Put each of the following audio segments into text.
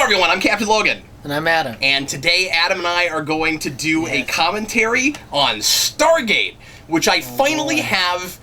everyone, I'm Captain Logan. And I'm Adam. And today, Adam and I are going to do a commentary on Stargate, which I finally have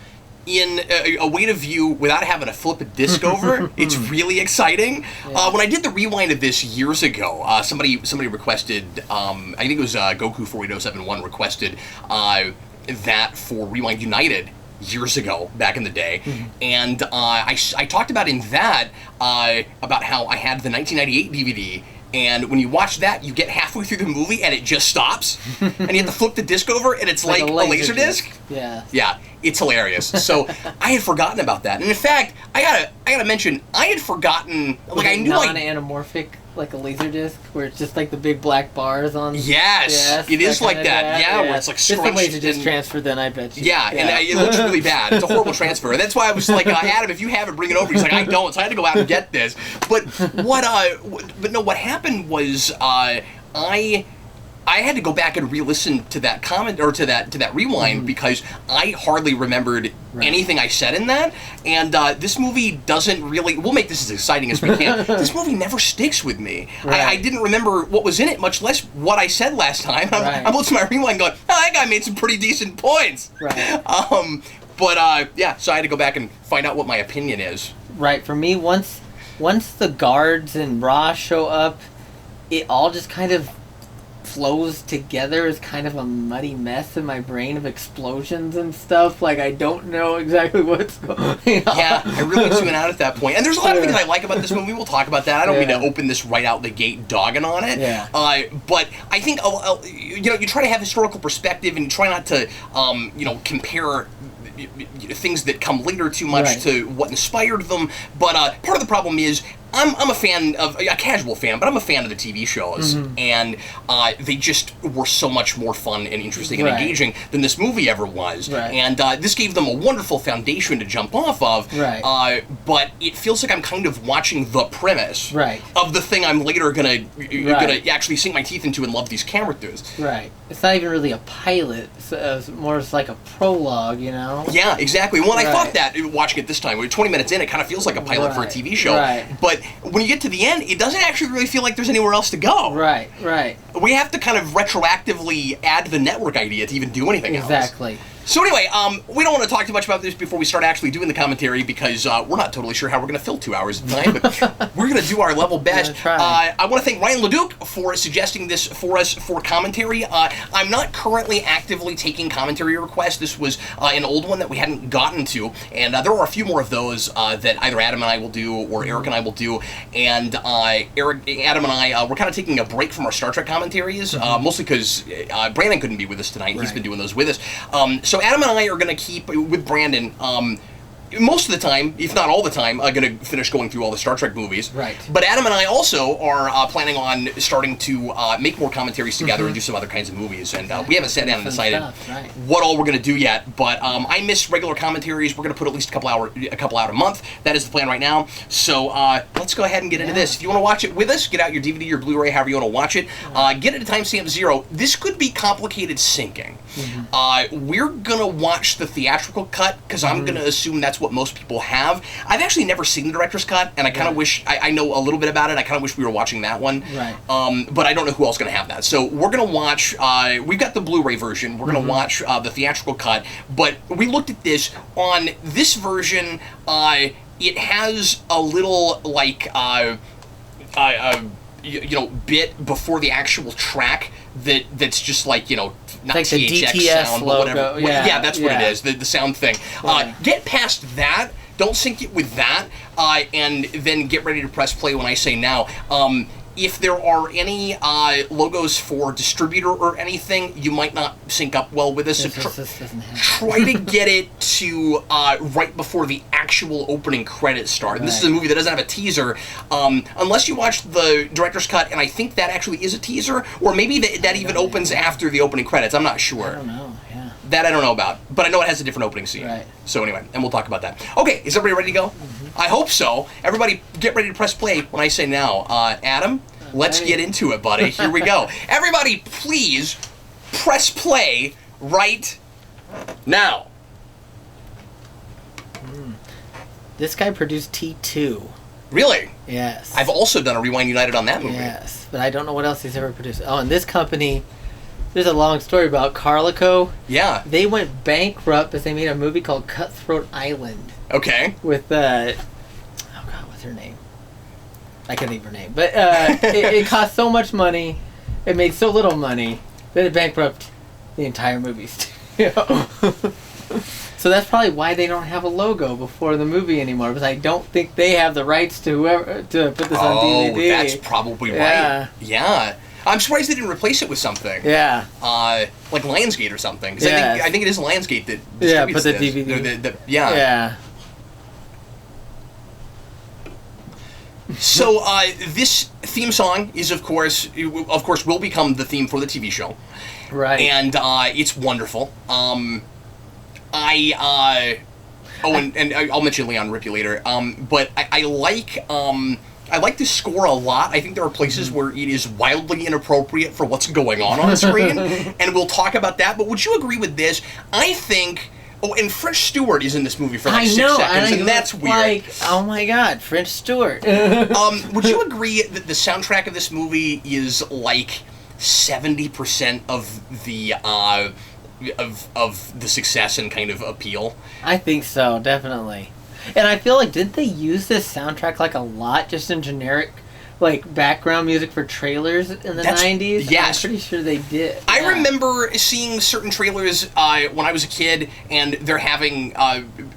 in a way to view without having to flip a disc over. It's really exciting. Yeah. When I did the rewind of this years ago, somebody requested, I think it was Goku 48071 requested that for Rewind United years ago, back in the day, and I talked about in that about how I had the 1998 DVD, and when you watch that, you get halfway through the movie and it just stops, and you have to flip the disc over, and it's like a laser disc. Yeah, it's hilarious. So I had forgotten about that, and in fact, I gotta mention, I had forgotten. Like I knew non-anamorphic, like a laser disc, where it's just like the big black bars on. Yes, it is like that. Yeah, where it's like scrunched. It's a laser disc transfer, then I bet you. Yeah, and it looks really bad. It's a horrible transfer. And that's why I was like, Adam, if you have it, bring it over. He's like, I don't, so I had to go out and get this. But what happened was I had to go back and re-listen to that comment or to that rewind because I hardly remembered anything I said in that, and this movie doesn't really. We'll make this as exciting as we can. This movie never sticks with me. I didn't remember what was in it, much less what I said last time. I'm listening to my rewind, going, "Oh, that guy made some pretty decent points." Yeah, so I had to go back and find out what my opinion is. Right. For me, once the guards and Ra show up, it all just kind of flows together as kind of a muddy mess in my brain of explosions and stuff. Like, I don't know exactly what's going on. Yeah, I really tune out at that point. And there's a lot of things I like about this movie. We'll talk about that. I don't mean to open this right out the gate dogging on it. But I think, you try to have historical perspective and try not to, compare things that come later too much to what inspired them. But part of the problem is, I'm a fan of, a casual fan, but I'm a fan of the TV shows, and they just were so much more fun and interesting and engaging than this movie ever was. And this gave them a wonderful foundation to jump off of, but it feels like I'm kind of watching the premise of the thing I'm later gonna actually sink my teeth into and love these characters. It's not even really a pilot, it's more like a prologue, you know? Yeah, exactly. Well, I thought that, watching it this time, we're 20 minutes in, it kind of feels like a pilot for a TV show. But when you get to the end, it doesn't actually really feel like there's anywhere else to go. We have to kind of retroactively add the network idea to even do anything else. Exactly. So anyway, we don't want to talk too much about this before we start actually doing the commentary because we're not totally sure how we're going to fill 2 hours of time, but we're going to do our level best. I want to thank Ryan LeDuc for suggesting this for us for commentary. I'm not currently actively taking commentary requests. This was an old one that we hadn't gotten to, and there are a few more of those that either Adam and I will do or Erik and I will do, and Adam and I, we're kind of taking a break from our Star Trek commentaries, mostly because Brandon couldn't be with us tonight. He's been doing those with us. So Adam and I are going to keep, with Brandon, most of the time, if not all the time, going to finish going through all the Star Trek movies. But Adam and I also are planning on starting to make more commentaries together and do some other kinds of movies. And we haven't sat down and decided what all we're going to do yet. But I miss regular commentaries. We're going to put at least a couple out a month. That is the plan right now. So let's go ahead and get into this. If you want to watch it with us, get out your DVD or Blu-ray, however you want to watch it. Get it at timestamp 0. This could be complicated syncing. We're going to watch the theatrical cut because I'm going to assume that's what most people have. I've actually never seen the director's cut, and I kind of wish I know a little bit about it. I kind of wish we were watching that one. But I don't know who else is going to have that. So we're going to watch. We've got the Blu-ray version. We're going to watch the theatrical cut. But we looked at this on this version. It has a little bit before the actual track that's just like not like the THX DTS sound, logo. but whatever. Yeah, that's what it is. The sound thing. Get past that. Don't sync it with that, and then get ready to press play when I say now. If there are any logos for distributor or anything, you might not sync up well with this. So try to get it to right before the actual opening credits start. And this is a movie that doesn't have a teaser, unless you watch the director's cut, and I think that actually is a teaser, or maybe that even opens after the opening credits. I'm not sure. I don't know. That I don't know about, but I know it has a different opening scene. So anyway, and we'll talk about that. Okay, is everybody ready to go? I hope so. Everybody get ready to press play when I say now. Adam, let's get into it, buddy. Here we go. Everybody, please press play right now. This guy produced T2. Really? Yes. I've also done a Rewind United on that movie. Yes, but I don't know what else he's ever produced. Oh, and this company, there's a long story about Carlico. Yeah. They went bankrupt because they made a movie called Cutthroat Island. Okay. With, oh God, what's her name? I can't think of her name. But it cost so much money, it made so little money, that it bankrupt the entire movie studio. So that's probably why they don't have a logo before the movie anymore, because I don't think they have the rights to put this on DVD. Oh, that's probably right. Yeah. I'm surprised they didn't replace it with something. Yeah. Like Lionsgate or something. 'Cause Yes. I think it is Lionsgate that distributes put the this. DVD. Yeah. Yeah. So this theme song is, of course, will become the theme for the TV show. Right. And it's wonderful. And I'll mention Leon Rippey later. But I like the score a lot. I think there are places where it is wildly inappropriate for what's going on screen, and we'll talk about that. But would you agree with this? I think. Oh, and French Stewart is in this movie for like 6 seconds, and that's weird. Like, oh my God, French Stewart. Would you agree that the soundtrack of this movie is like 70% of the of the success and kind of appeal? I think so, definitely. And I feel like, didn't they use this soundtrack like a lot, just in generic, like, background music for trailers in the 90s? Yes. I'm pretty sure they did. I remember seeing certain trailers when I was a kid, and they're having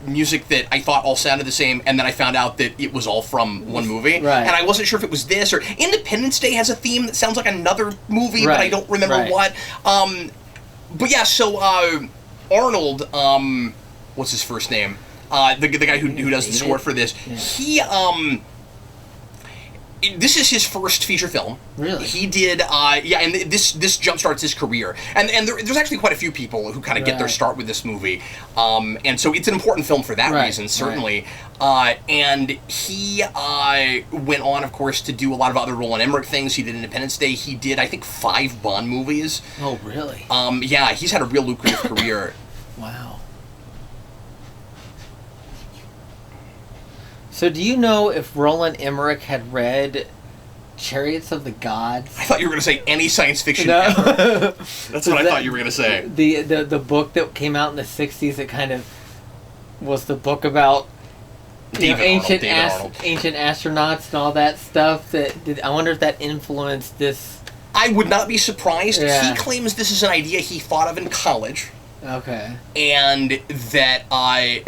music that I thought all sounded the same, and then I found out that it was all from one movie. Right. And I wasn't sure if it was this, or Independence Day has a theme that sounds like another movie, but I don't remember what. But yeah, so Arnold, what's his first name? The guy who does the score for this, he this is his first feature film. Really? He did, and this jumpstarts his career. And there's actually quite a few people who kind of get their start with this movie. And so it's an important film for that reason, certainly. And he went on, of course, to do a lot of other Roland Emmerich things. He did Independence Day. He did, I think, 5 Bond movies. Oh, really? Yeah, he's had a real lucrative career. Wow. So do you know if Roland Emmerich had read Chariots of the Gods? I thought you were going to say any science fiction ever. That's what I thought you were going to say. The book that came out in the 60s that kind of was the book about ancient astronauts and all that stuff. I wonder if that influenced this. I would not be surprised. Yeah. He claims this is an idea he thought of in college. Okay. And that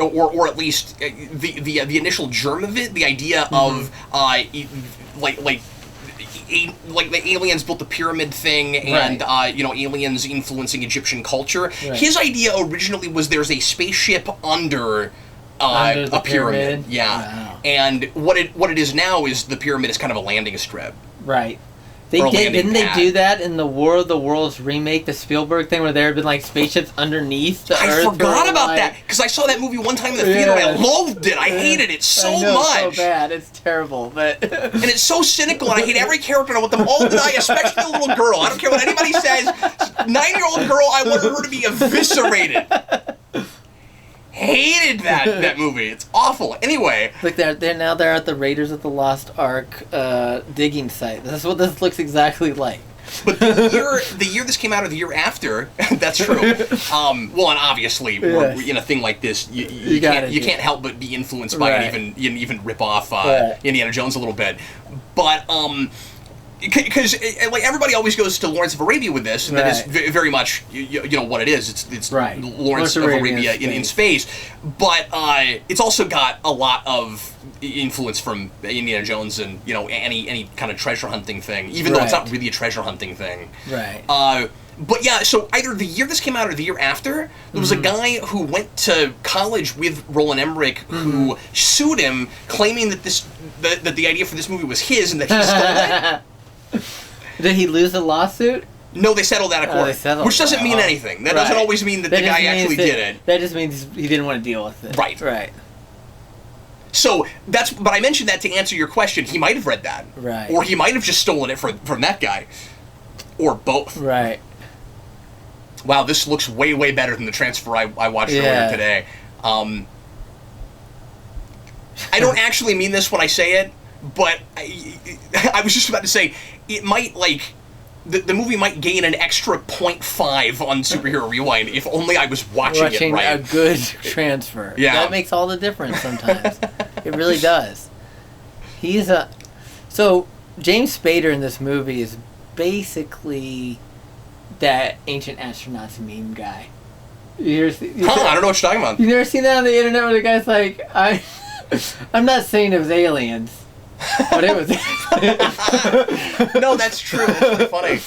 or at least the initial germ of it, the idea of like the aliens built the pyramid thing, and aliens influencing Egyptian culture. Right. His idea originally was there's a spaceship under a pyramid. Yeah. Wow. And what it is now is the pyramid is kind of a landing strip. Right. Didn't they do that in the War of the Worlds remake, the Spielberg thing, where there had been like spapeships underneath the Earth? I forgot about that because I saw that movie one time in the theater and I loathed it. I hated it so much. It's so bad. It's terrible, but and it's so cynical, and I hate every character, and I want them all to die, especially the little girl. I don't care what anybody says. 9-year-old girl, I want her to be eviscerated. Hated that movie. It's awful. Anyway, look, they're at the Raiders of the Lost Ark digging site. This is what this looks exactly like. But the year this came out, or the year after, that's true. Well, and obviously, in a thing like this, you can't help but be influenced by it, and even rip off Indiana Jones a little bit. But because like everybody always goes to Lawrence of Arabia with this, and that is very much you know what it is. It's Lawrence of Arabia in space, but it's also got a lot of influence from Indiana Jones and any kind of treasure hunting thing, even though it's not really a treasure hunting thing. Right. But yeah, so either the year this came out or the year after, there was a guy who went to college with Roland Emmerich who sued him, claiming that that the idea for this movie was his and that he stole it. Did he lose the lawsuit? No, they settled out of court, which doesn't mean anything. That doesn't always mean that the guy actually did it. That just means he didn't want to deal with it. Right. So but I mentioned that to answer your question. He might have read that, or he might have just stolen it from that guy, or both. Right. Wow, this looks way, way better than the transfer I watched earlier today. I don't actually mean this when I say it, but I was just about to say, it might, like, the movie might gain an extra 0.5 on Superhero Rewind if only I was watching it right. A good transfer. Yeah. That makes all the difference sometimes. It really does. So, James Spader in this movie is basically that Ancient Astronauts meme guy. I don't know what you're talking about. You never seen that on the internet where the guy's like, I'm not saying it was aliens. But it was. No, that's true. That's really funny.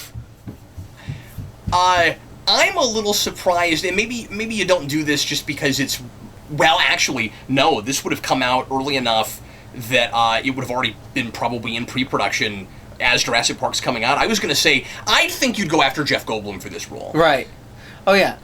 I'm a little surprised, and maybe you don't do this just because it's. Well, actually, no. This would have come out early enough that it would have already been probably in pre-production as Jurassic Park's coming out. I was going to say, I think you'd go after Jeff Goldblum for this role. Right. Oh yeah,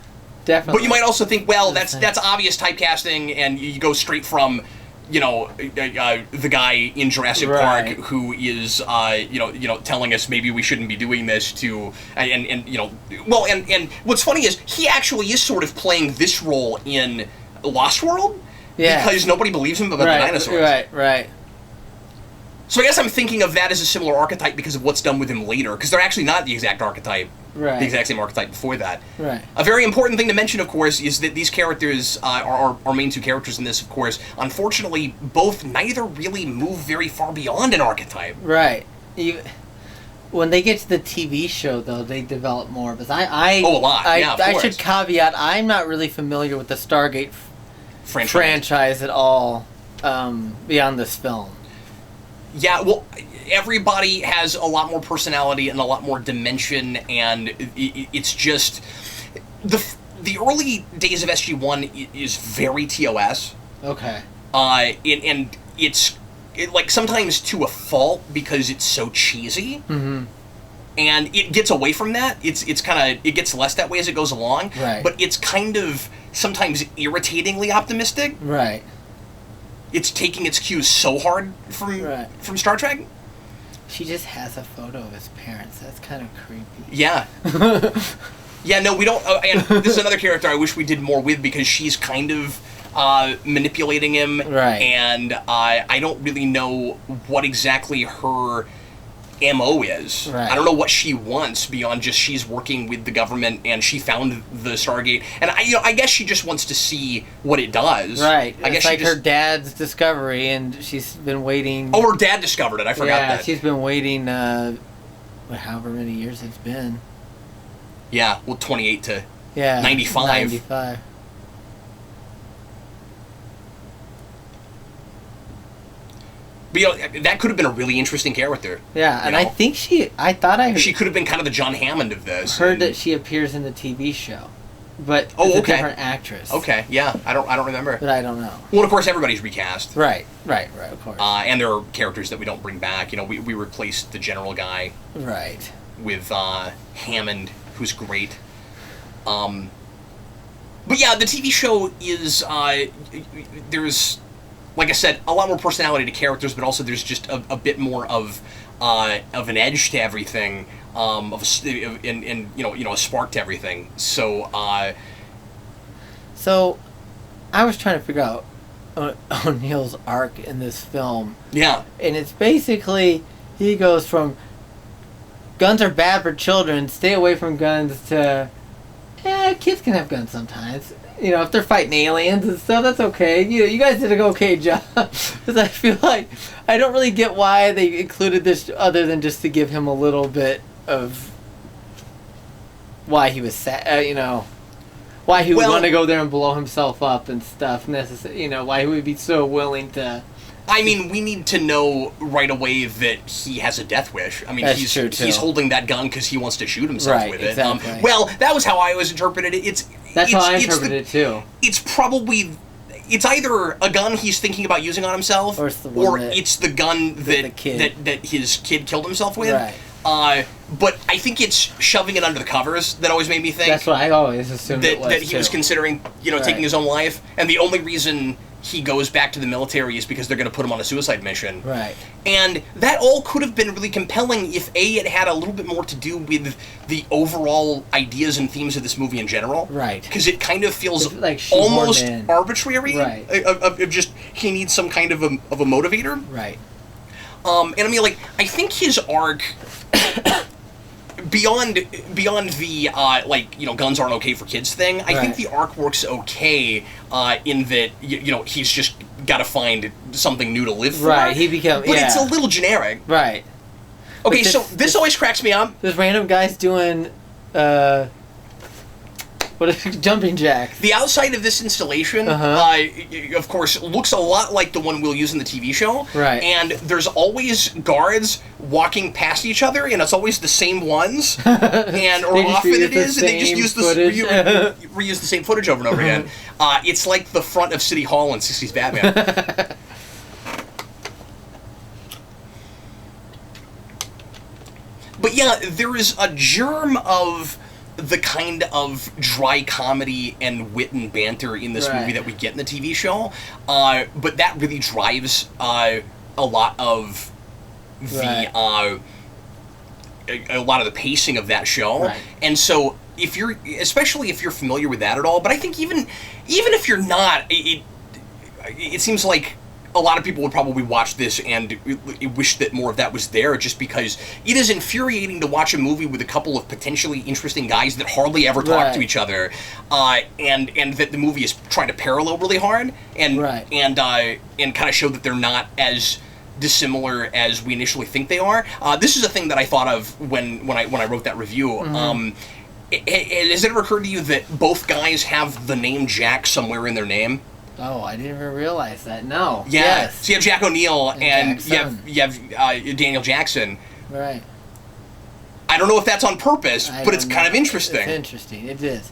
definitely. But you might also think, well, that's obvious typecasting, and you go straight from. The guy in Jurassic Park who is, telling us maybe we shouldn't be doing this to, and what's funny is he actually is sort of playing this role in Lost World, because nobody believes him about the dinosaurs. Right. So I guess I'm thinking of that as a similar archetype because of what's done with him later, because they're actually not the exact archetype. Right. The exact same archetype before that. Right. A very important thing to mention, of course, is that these characters, our main two characters in this, of course, unfortunately, neither really move very far beyond an archetype. Right. When they get to the TV show, though, they develop more. Because a lot. I should caveat, I'm not really familiar with the Stargate franchise at all beyond this film. Yeah, well, everybody has a lot more personality and a lot more dimension, and it's just the early days of SG-1 is very TOS. Okay. And it's like sometimes to a fault because it's so cheesy. Mm-hmm. And it gets away from that. It gets less that way as it goes along. Right. But it's kind of sometimes irritatingly optimistic. Right. It's taking its cues so hard from Star Trek. She just has a photo of his parents. That's kind of creepy. Yeah. Yeah, no, we don't... and this is another character I wish we did more with, because she's kind of manipulating him. Right. And I don't really know what exactly her MO is. Right. I don't know what she wants beyond just she's working with the government and she found the Stargate. And I guess she just wants to see what it does. Right. I guess it's like her dad's discovery, and she's been waiting. Oh, her dad discovered it. I forgot that. Yeah, she's been waiting however many years it's been. Yeah, well, 28 to 95. 95. But, that could have been a really interesting character. Yeah, and I think she could have been kind of the John Hammond of this. Heard that she appears in the TV show, but it's a different actress. Okay, yeah, I don't remember. But I don't know. Well, of course, everybody's recast. Right, of course. And there are characters that we don't bring back. We replaced the general guy. Right. With Hammond, who's great. But yeah, the TV show is there's. Like I said, a lot more personality to characters, but also there's just a bit more of an edge to everything, and a spark to everything. So I was trying to figure out O'Neill's arc in this film. Yeah, and it's basically he goes from guns are bad for children, stay away from guns, to kids can have guns sometimes. If they're fighting aliens and stuff, that's okay. You guys did an okay job. Because I feel like I don't really get why they included this other than just to give him a little bit of why he was sad, why he would want to go there and blow himself up and stuff. Why he would be so willing to... I mean, we need to know right away that he has a death wish. I mean, That's true too. He's holding that gun because he wants to shoot himself with it. Exactly. That was how I always interpreted it. That's how I interpreted it too. It's either a gun he's thinking about using on himself, or it's the gun that his kid killed himself with. Right. But I think it's shoving it under the covers that always made me think. That's what I always assumed that he was considering, taking his own life, and the only reason he goes back to the military is because they're going to put him on a suicide mission. Right. And that all could have been really compelling if it had a little bit more to do with the overall ideas and themes of this movie in general. Right. Because it kind of feels almost arbitrary. Right. Of just he needs some kind of a motivator. Right. And I mean, like, I think his arc, beyond the, like, you know, guns aren't okay for kids thing, I think the arc works okay in that, you know, he's just got to find something new to live for. Right, he becomes, But it's a little generic. Right. Okay, so this always cracks me up. There's random guys doing, jumping jacks. The outside of this installation, of course, looks a lot like the one we'll use in the TV show. Right. And there's always guards walking past each other, and it's always the same ones. And or often it is, and they just use reuse the same footage over and over again. It's like the front of City Hall in 60s Batman. But yeah, there is a germ of the kind of dry comedy and wit and banter in this movie that we get in the TV show, but that really drives a lot of the a lot of the pacing of that show. And so especially if you're familiar with that at all, but I think even if you're not, it seems like a lot of people would probably watch this and wish that more of that was there, just because it is infuriating to watch a movie with a couple of potentially interesting guys that hardly ever talk to each other, and that the movie is trying to parallel really hard and kind of show that they're not as dissimilar as we initially think they are. This is a thing that I thought of when I wrote that review. Has it ever occurred to you that both guys have the name Jack somewhere in their name? Oh, I didn't even realize that. No. Yeah. Yes. So you have Jack O'Neill and you have Daniel Jackson. Right. I don't know if that's on purpose, but it's kind of interesting. It's interesting. It is.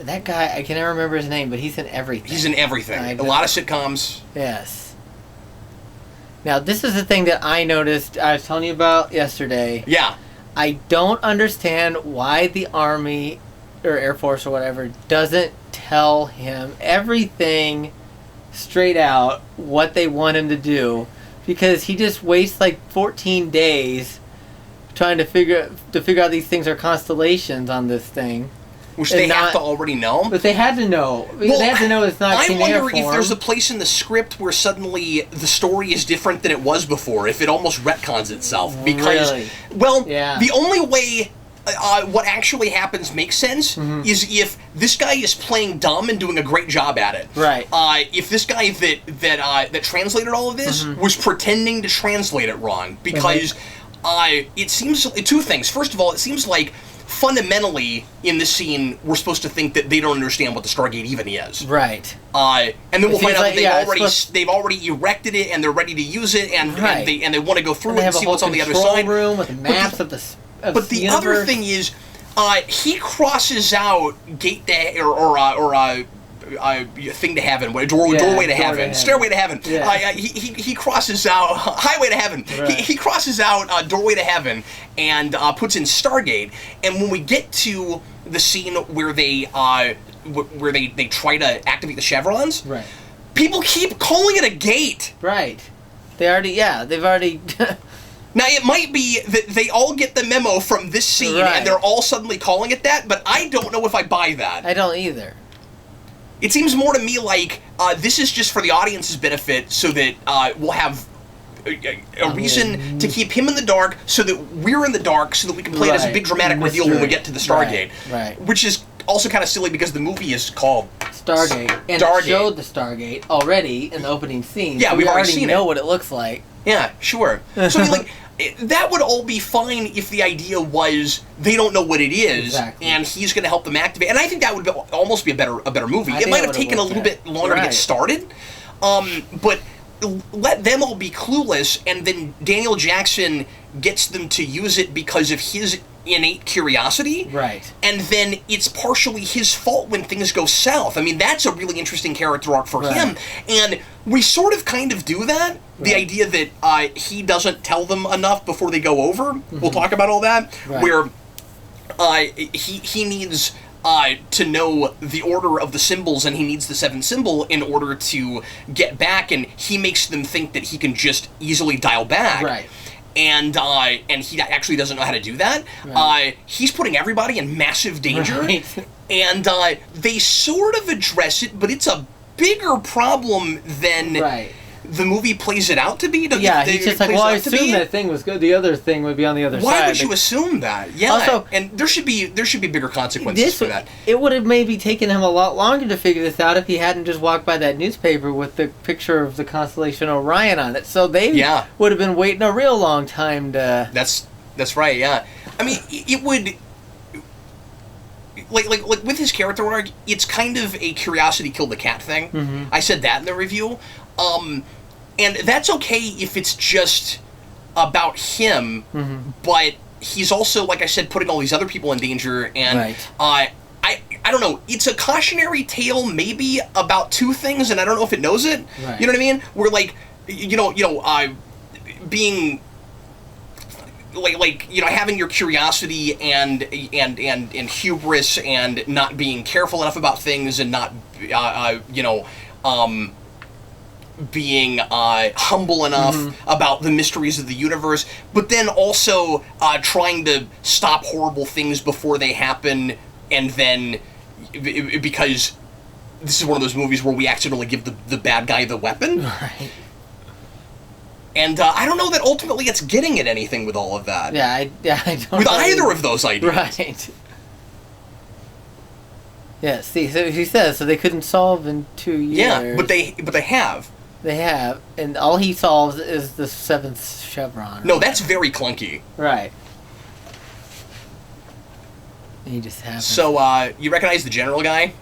That guy, I can never remember his name, but he's in everything. He's in everything. A lot of sitcoms. Yes. Now, this is the thing that I noticed, I was telling you about yesterday. Yeah. I don't understand why the Army or Air Force or whatever doesn't tell him everything straight out what they want him to do, because he just wastes like 14 days trying to figure out these things are constellations on this thing, which they have to already know. But they had to know. Well, they had to know it's not. I wonder if there's a place in the script where suddenly the story is different than it was before, if it almost retcons itself. Because, the only way what actually happens makes sense is if this guy is playing dumb and doing a great job at it. Right. If this guy that translated all of this was pretending to translate it wrong, because it seems two things. First of all, it seems like fundamentally in this scene we're supposed to think that they don't understand what the Stargate even is. Right. And then we'll find out that they've already erected it and they're ready to use it, and they want to go through it and see what's on the other side. Room with maps of the. But the other thing is, he crosses out gate to or thing to heaven, doorway to heaven, stairway to heaven. Yeah. He crosses out highway to heaven. Right. He crosses out doorway to heaven and puts in Stargate. And when we get to the scene where they try to activate the chevrons, people keep calling it a gate. Right. They've already. Now, it might be that they all get the memo from this scene and they're all suddenly calling it that, but I don't know if I buy that. I don't either. It seems more to me like this is just for the audience's benefit, so that we'll have a reason to keep him in the dark, so that we're in the dark, so that we can play it as a big dramatic reveal when we get to the Stargate. Right. Which is also kind of silly because the movie is called Stargate. And it showed the Stargate already in the opening scene. Yeah, so we've already seen it. We already know what it looks like. Yeah, sure. So, I mean, like, that would all be fine if the idea was they don't know what it is, and he's going to help them activate. And I think that would almost be a better movie. It might have taken a little bit longer to get started, but let them all be clueless, and then Daniel Jackson gets them to use it because of his innate curiosity. Right. And then it's partially his fault when things go south. I mean, that's a really interesting character arc for him. And we sort of kind of do that. The idea that he doesn't tell them enough before they go over. We'll talk about all that. Where he needs to know the order of the symbols, and he needs the seventh symbol in order to get back, and he makes them think that he can just easily dial back. Right. And he actually doesn't know how to do that. He's putting everybody in massive danger. And they sort of address it, but it's a bigger problem than the movie plays it out to be. He's just like, well, I assume that thing was good. The other thing would be on the other side. Why would you assume that? Yeah, also, and there should be bigger consequences for that. It would have maybe taken him a lot longer to figure this out if he hadn't just walked by that newspaper with the picture of the constellation Orion on it. So they would have been waiting a real long time to... That's right, yeah. I mean, it would... Like with his character arc, it's kind of a curiosity killed the cat thing. Mm-hmm. I said that in the review. And that's okay if it's just about him, but he's also, like I said, putting all these other people in danger, and I don't know, it's a cautionary tale maybe about two things, and I don't know if it knows it. Right. You know what I mean? Where, like, being... Like having your curiosity and hubris and not being careful enough about things and not being humble enough about the mysteries of the universe, but then also trying to stop horrible things before they happen, and then because this is one of those movies where we accidentally give the bad guy the weapon. Right. And I don't know that ultimately it's getting at anything with all of that. Yeah, I don't with either of those ideas. Right. Yeah, see, so he says, so they couldn't solve in 2 years. Yeah, but they have. They have, and all he solves is the 7th chevron. No, that's very clunky. Right. He just happens. So, you recognize the general guy?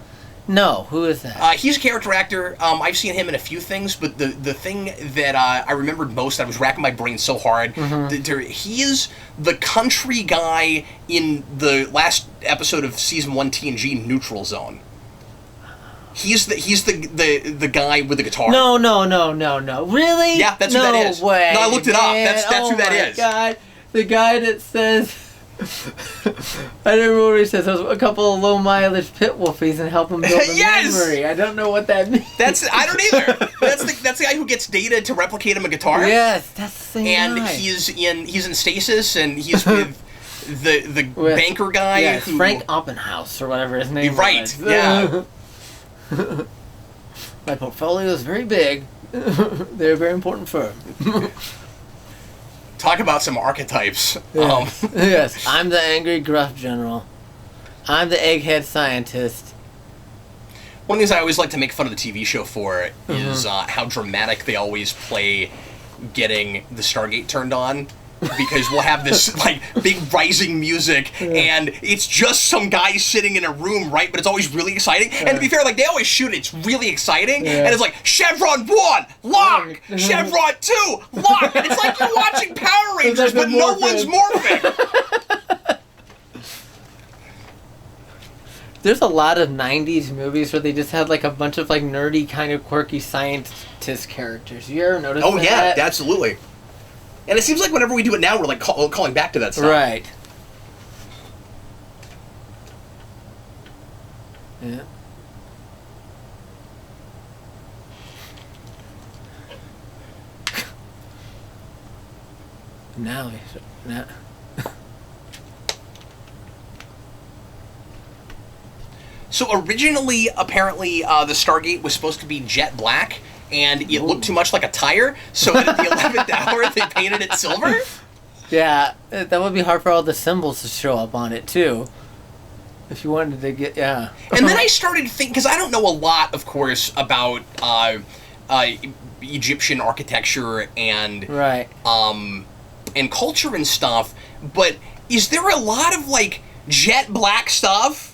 No, who is that? He's a character actor. I've seen him in a few things, but the thing that I remembered most, I was racking my brain so hard. He is the country guy in the last episode of Season 1 TNG, Neutral Zone. He's the guy with the guitar. No. Really? Yeah, that's who that is. Way, no, I looked it up. That's who that is. Oh, my God. The guy that says... I don't remember what he says. A couple of low-mileage pit wolfies and help him build a memory. I don't know what that means. I don't either. That's the guy who gets Data to replicate him a guitar. Yes, that's the same and guy. he's in stasis, and he's with the banker guy. Yes, Frank Oppenhaus, or whatever his name was. Right, yeah. My portfolio is very big. They're a very important firm. Talk about some archetypes. Yes. Yes, I'm the angry gruff general. I'm the egghead scientist. One of the things I always like to make fun of the TV show for is how dramatic they always play getting the Stargate turned on. Because we'll have this, like, big rising music, and it's just some guy sitting in a room, right? But it's always really exciting. And to be fair, like, they always shoot it's really exciting. And it's like, Chevron 1, lock! Chevron 2, lock! And it's like you're watching Power Rangers, but no one's morphing. There's a lot of 90s movies where they just had, like, a bunch of, like, nerdy, kind of quirky scientist characters. You ever notice that? Oh, yeah, absolutely. And it seems like whenever we do it now, we're like calling back to that stuff. Right. Yeah. Now. So originally, apparently, the Stargate was supposed to be jet black. And it looked too much like a tire, so at the 11th hour, they painted it silver? Yeah, that would be hard for all the symbols to show up on it, too. If you wanted to get, yeah. And then I started thinking, because I don't know a lot, of course, about Egyptian architecture and and culture and stuff, but is there a lot of, like, jet black stuff?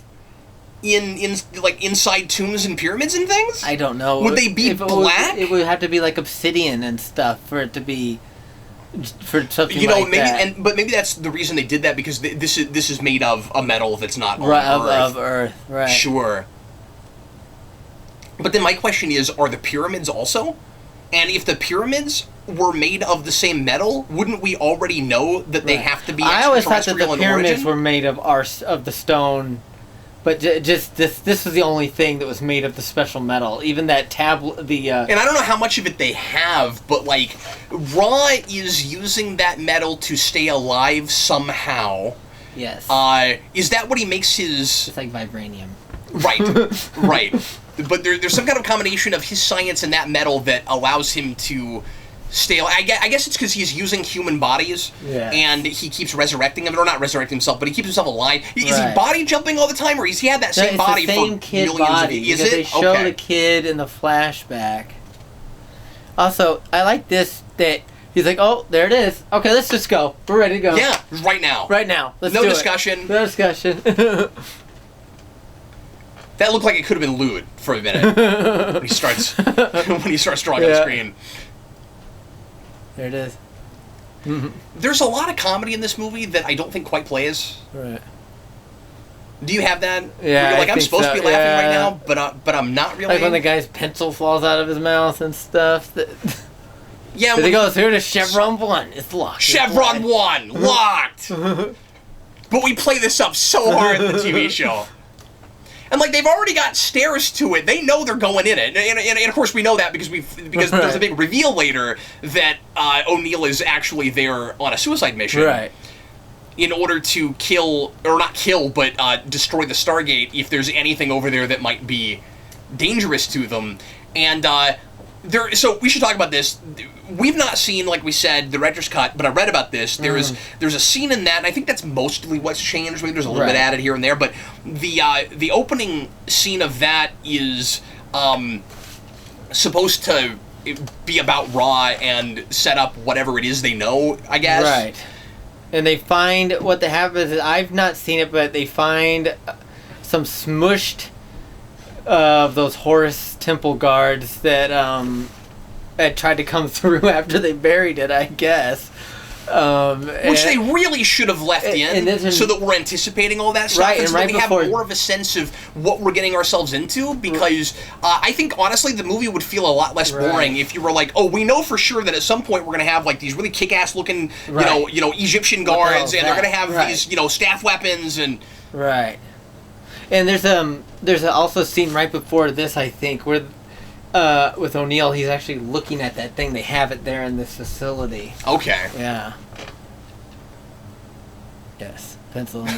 In like inside tombs and pyramids and things? I don't know. Would they be black? It would have to be like obsidian and stuff for it to be for something maybe that. But maybe that's the reason they did that, because this is made of a metal that's not on Earth. Of Earth, right? Sure. But then my question is, are the pyramids also? And if the pyramids were made of the same metal, wouldn't we already know that they have to be I always thought that the pyramids origin? were made of the stone. But just this was the only thing that was made of the special metal. Even that tablet, And I don't know how much of it they have, but, like, Ra is using that metal to stay alive somehow. Yes. Is that what he makes his... It's like vibranium. Right, right. but there's some kind of combination of his science and that metal that allows him to stay. I guess it's because he's using human bodies, and he keeps resurrecting them, or not resurrecting himself, but he keeps himself alive. Is he body jumping all the time, or has he had that same body the same for kid millions body, of years? Is it? They show the kid in the flashback. Also, I like this that he's like, oh, there it is. Okay, let's just go. We're ready to go. Yeah, right now. Right now. Let's no do discussion. It. No discussion. That looked like it could have been lewd for a minute when he starts drawing on the screen. There it is. There's a lot of comedy in this movie that I don't think quite plays. Right. Do you have that? Yeah, You're like, I'm supposed to be laughing right now, but I'm not really. Like when the guy's pencil falls out of his mouth and stuff. Yeah. He goes through to Chevron 1. It's locked. Chevron 1 locked. But we play this up so hard in the TV show. And like they've already got stairs to it, they know they're going in it, and of course we know that because there's a big reveal later that O'Neill is actually there on a suicide mission, right? In order to kill, or not kill, but destroy the Stargate if there's anything over there that might be dangerous to them, and so we should talk about this. We've not seen, like we said, the director's cut, but I read about this. There's a scene in that, and I think that's mostly what's changed. Maybe there's a little bit added here and there, but the opening scene of that is supposed to be about Raw and set up whatever it is they know, I guess. Right. And they find, what they have is, I've not seen it, but they find some smushed of those Horus Temple guards that tried to come through after they buried it, I guess. Which they really should have left in, so that we're anticipating all that stuff, right, and so right that we have more of a sense of what we're getting ourselves into, because I think, honestly, the movie would feel a lot less boring if you were like, oh, we know for sure that at some point we're going to have, like, these really kick-ass looking, you know, Egyptian guards, and they're going to have these, you know, staff weapons, and... Right. And there's also a scene right before this, I think, where with O'Neill, he's actually looking at that thing. They have it there in this facility. Okay. Yeah. Yes. Pencil. We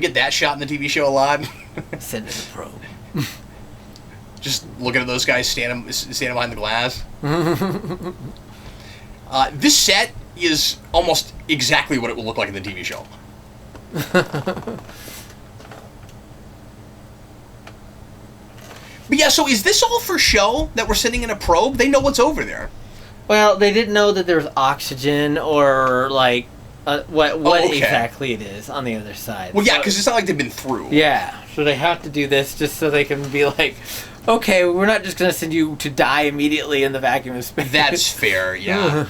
get that shot in the TV show a lot. Send it a probe. Just looking at those guys standing behind the glass. This set is almost exactly what it will look like in the TV show. But yeah, so is this all for show that we're sitting in a probe? They know what's over there. Well, they didn't know that there was oxygen or like what exactly it is on the other side. Well, yeah, because it's not like they've been through. Yeah, so they have to do this just so they can be like, okay, we're not just going to send you to die immediately in the vacuum of space. That's fair, yeah.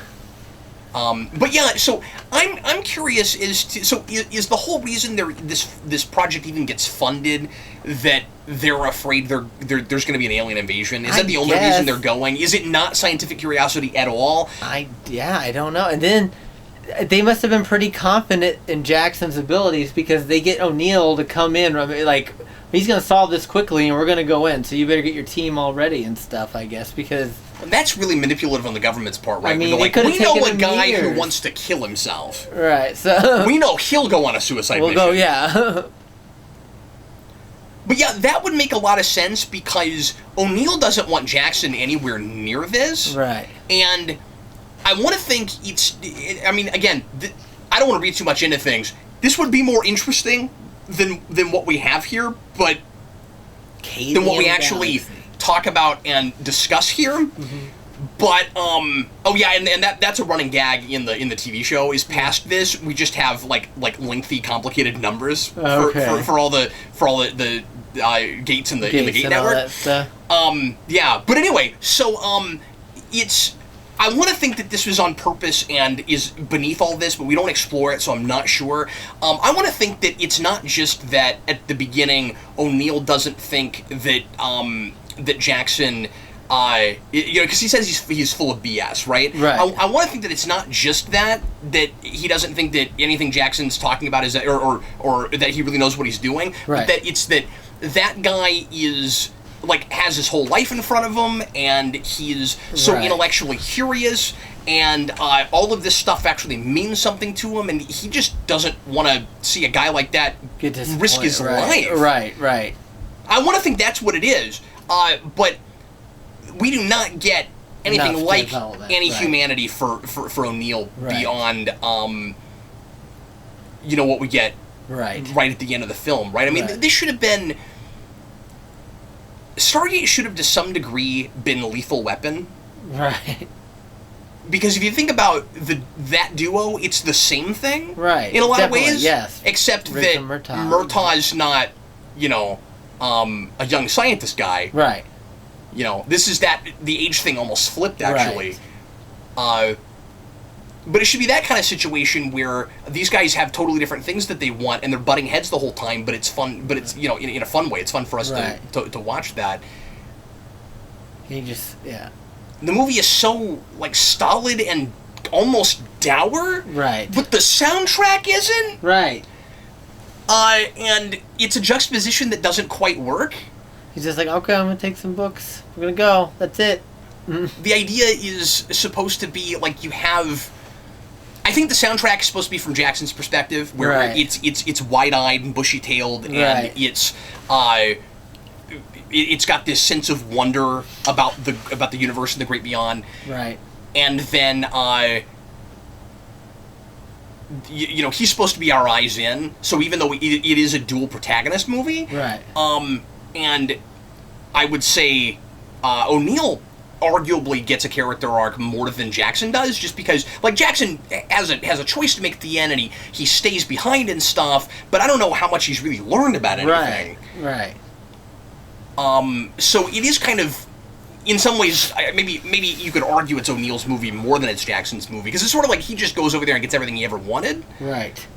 But yeah, so I'm curious is the whole reason this project even gets funded that they're afraid there's going to be an alien invasion? Is that the only reason they're going? Is it not scientific curiosity at all? I don't know. And then they must have been pretty confident in Jackson's abilities because they get O'Neill to come in. Like, he's going to solve this quickly and we're going to go in. So you better get your team all ready and stuff, I guess, because... That's really manipulative on the government's part, right? I mean, like, we know a guy who wants to kill himself. Right, so... We know he'll go on a suicide mission. We'll go, yeah. But yeah, that would make a lot of sense because O'Neill doesn't want Jackson anywhere near this. Right. And I want to think I mean, again, I don't want to read too much into things. This would be more interesting than what we have here, but than what we actually talk about and discuss here. Mm-hmm. But oh yeah, and that's a running gag in the TV show. Is past this, we just have like lengthy, complicated numbers for all the gates in the gate network. Yeah, but anyway, so it's. I want to think that this was on purpose and is beneath all this, but we don't explore it, so I'm not sure. I want to think that it's not just that at the beginning O'Neill doesn't think that that Jackson, because he says he's full of BS, right? Right. I want to think that it's not just that he doesn't think that anything Jackson's talking about is that, or that he really knows what he's doing, right. But that it's that guy is like, has his whole life in front of him, and he's so intellectually curious, and all of this stuff actually means something to him, and he just doesn't want to see a guy like that risk his life. Right. I want to think that's what it is, but we do not get anything like any humanity for O'Neill beyond, what we get right at the end of the film, right? I mean, this should have been... Stargate should have, to some degree, been Lethal Weapon. Right. Because if you think about that duo, it's the same thing. Right. In a lot of ways. Yes. Except that Murtaugh's not, a young scientist guy. Right. This is the age thing almost flipped, actually. Right. But it should be that kind of situation where these guys have totally different things that they want, and they're butting heads the whole time, but it's fun, but it's, in a fun way. It's fun for us to watch that. The movie is so, like, stolid and almost dour. Right. But the soundtrack isn't. Right. And it's a juxtaposition that doesn't quite work. He's just like, okay, I'm going to take some books. We're going to go. That's it. The idea is supposed to be, like, you have... I think the soundtrack is supposed to be from Jackson's perspective, where it's wide-eyed and bushy-tailed, and it's got this sense of wonder about the universe and the great beyond. Right. And then he's supposed to be our eyes in. So even though it is a dual protagonist movie, and I would say O'Neill arguably gets a character arc more than Jackson does, just because, like, Jackson has a choice to make at the end, and he stays behind and stuff, but I don't know how much he's really learned about anything. Right. So it is kind of, in some ways, maybe you could argue it's O'Neill's movie more than it's Jackson's movie, because it's sort of like he just goes over there and gets everything he ever wanted. Right.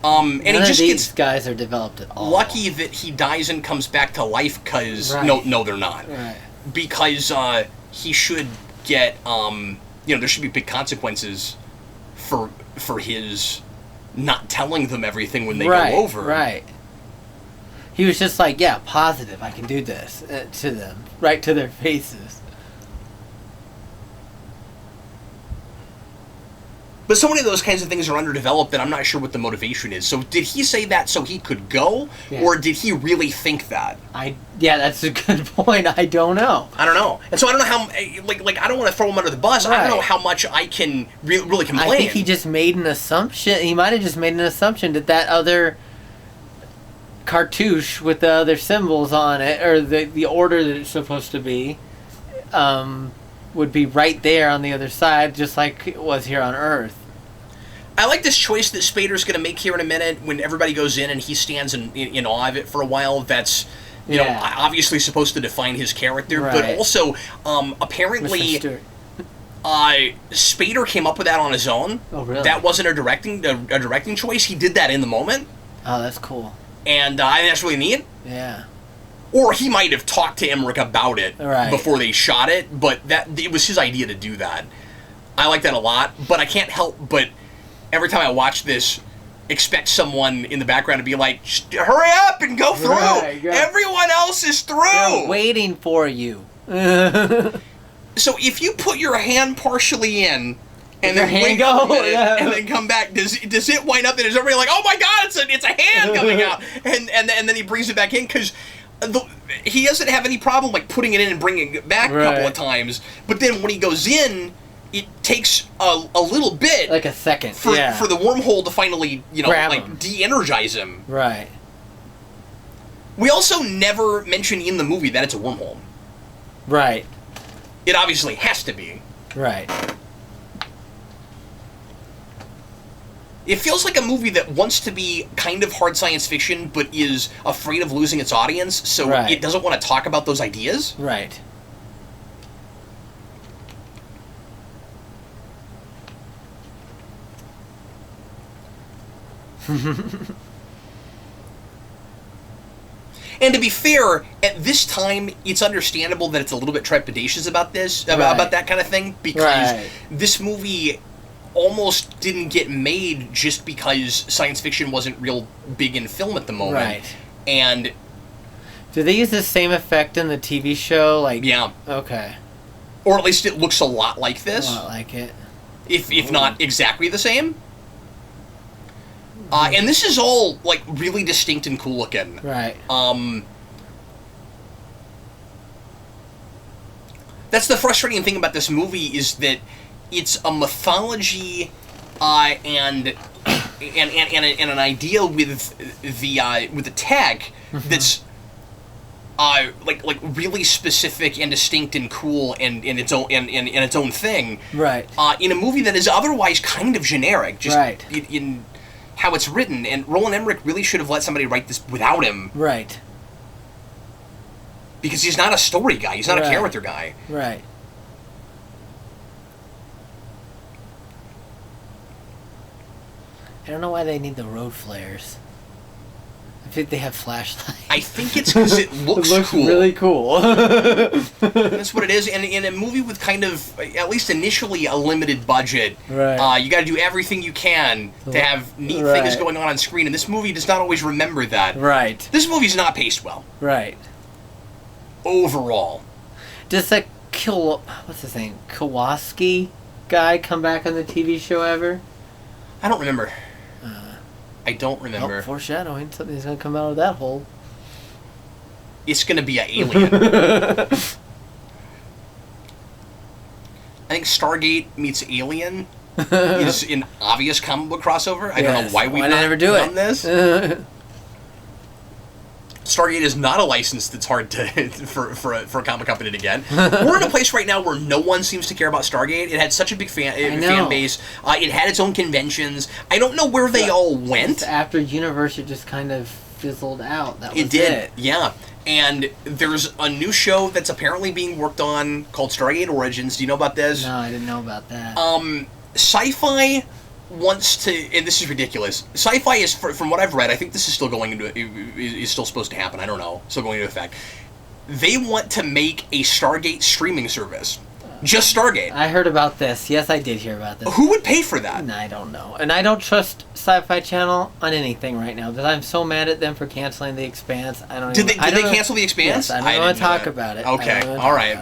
And None of these guys are developed at all. Lucky that he dies and comes back to life, because... No, they're not. Right. Because he should get... there should be big consequences for his not telling them everything when they go over. Right. He was just like, yeah, positive, I can do this, to them. Right to their faces. But so many of those kinds of things are underdeveloped that I'm not sure what the motivation is. So did he say that so he could go? Yeah. Or did he really think that? That's a good point. I don't know. I don't know. And so I don't know how... Like I don't want to throw him under the bus. Right. I don't know how much I can really complain. I think he just made an assumption. He might have just made an assumption that other cartouche with the other symbols on it, or the order that it's supposed to be, would be right there on the other side, just like it was here on Earth. I like this choice that Spader's going to make here in a minute when everybody goes in and he stands in awe of it for a while. That's, obviously supposed to define his character, but also, apparently, Spader came up with that on his own. Oh, really? That wasn't a directing choice. He did that in the moment. Oh, that's cool. And I think that's really neat. Yeah. Or he might have talked to Emmerich about it before they shot it, but it was his idea to do that. I like that a lot, but I can't help but every time I watch this, expect someone in the background to be like, hurry up and go through! Everyone else is through! They're waiting for you. So if you put your hand partially in, and then wait a minute, and then come back, does it wind up and is everybody like, oh my god, it's a hand coming out? And then he brings it back in, because he doesn't have any problem like putting it in and bringing it back a couple of times, but then when he goes in, it takes a little bit, like a second, for the wormhole to finally, de-energize him. Right. We also never mention in the movie that it's a wormhole. Right. It obviously has to be. Right. It feels like a movie that wants to be kind of hard science fiction, but is afraid of losing its audience, so it doesn't want to talk about those ideas. Right. And to be fair, at this time, it's understandable that it's a little bit trepidatious about this, about that kind of thing, because this movie almost didn't get made just because science fiction wasn't real big in film at the moment. Right. And do they use the same effect in the TV show? Like, yeah. Okay. Or at least it looks a lot like this. A lot like it. If not exactly the same. And this is all, like, really distinct and cool looking. Right. That's the frustrating thing about this movie, is that it's a mythology and an idea with the tech that's like really specific and distinct and cool and in its own thing. Right. In a movie that is otherwise kind of generic, just right. in how it's written. And Roland Emmerich really should have let somebody write this without him. Right. Because he's not a story guy. He's not right. a character guy. Right. I don't know why they need the road flares. I think they have flashlights. I think it's because it looks cool. Really cool. That's what it is. And in a movie with kind of, at least initially, a limited budget, right. You got to do everything you can to have neat right. things going on screen. And this movie does not always remember that. Right. This movie's not paced well. Right. Overall. Does that what's his name? Kowalski guy come back on the TV show ever? I don't remember. I don't remember. Oh, foreshadowing. Something's going to come out of that hole. It's going to be an alien. I think Stargate meets Alien is an obvious comic book crossover. I don't know why we've not done this. Stargate is not a license that's hard to for a comic company to get. We're in a place right now where no one seems to care about Stargate. It had such a big fan base. It had its own conventions. I don't know where they all went. After Universal just kind of fizzled out. That was it did, yeah. And there's a new show that's apparently being worked on called Stargate Origins. Do you know about this? No, I didn't know about that. Sci-Fi wants to, and this is ridiculous. Sci-Fi is, from what I've read, I think this is still going into, is still supposed to happen. I don't know. Still going into effect. They want to make a Stargate streaming service. Just Stargate. I heard about this. Yes, I did hear about this. Who would pay for that? I don't know. And I don't trust Sci-Fi Channel on anything right now because I'm so mad at them for canceling The Expanse. I don't. Did they cancel The Expanse? Yes, I don't want to talk about it. Okay, all right.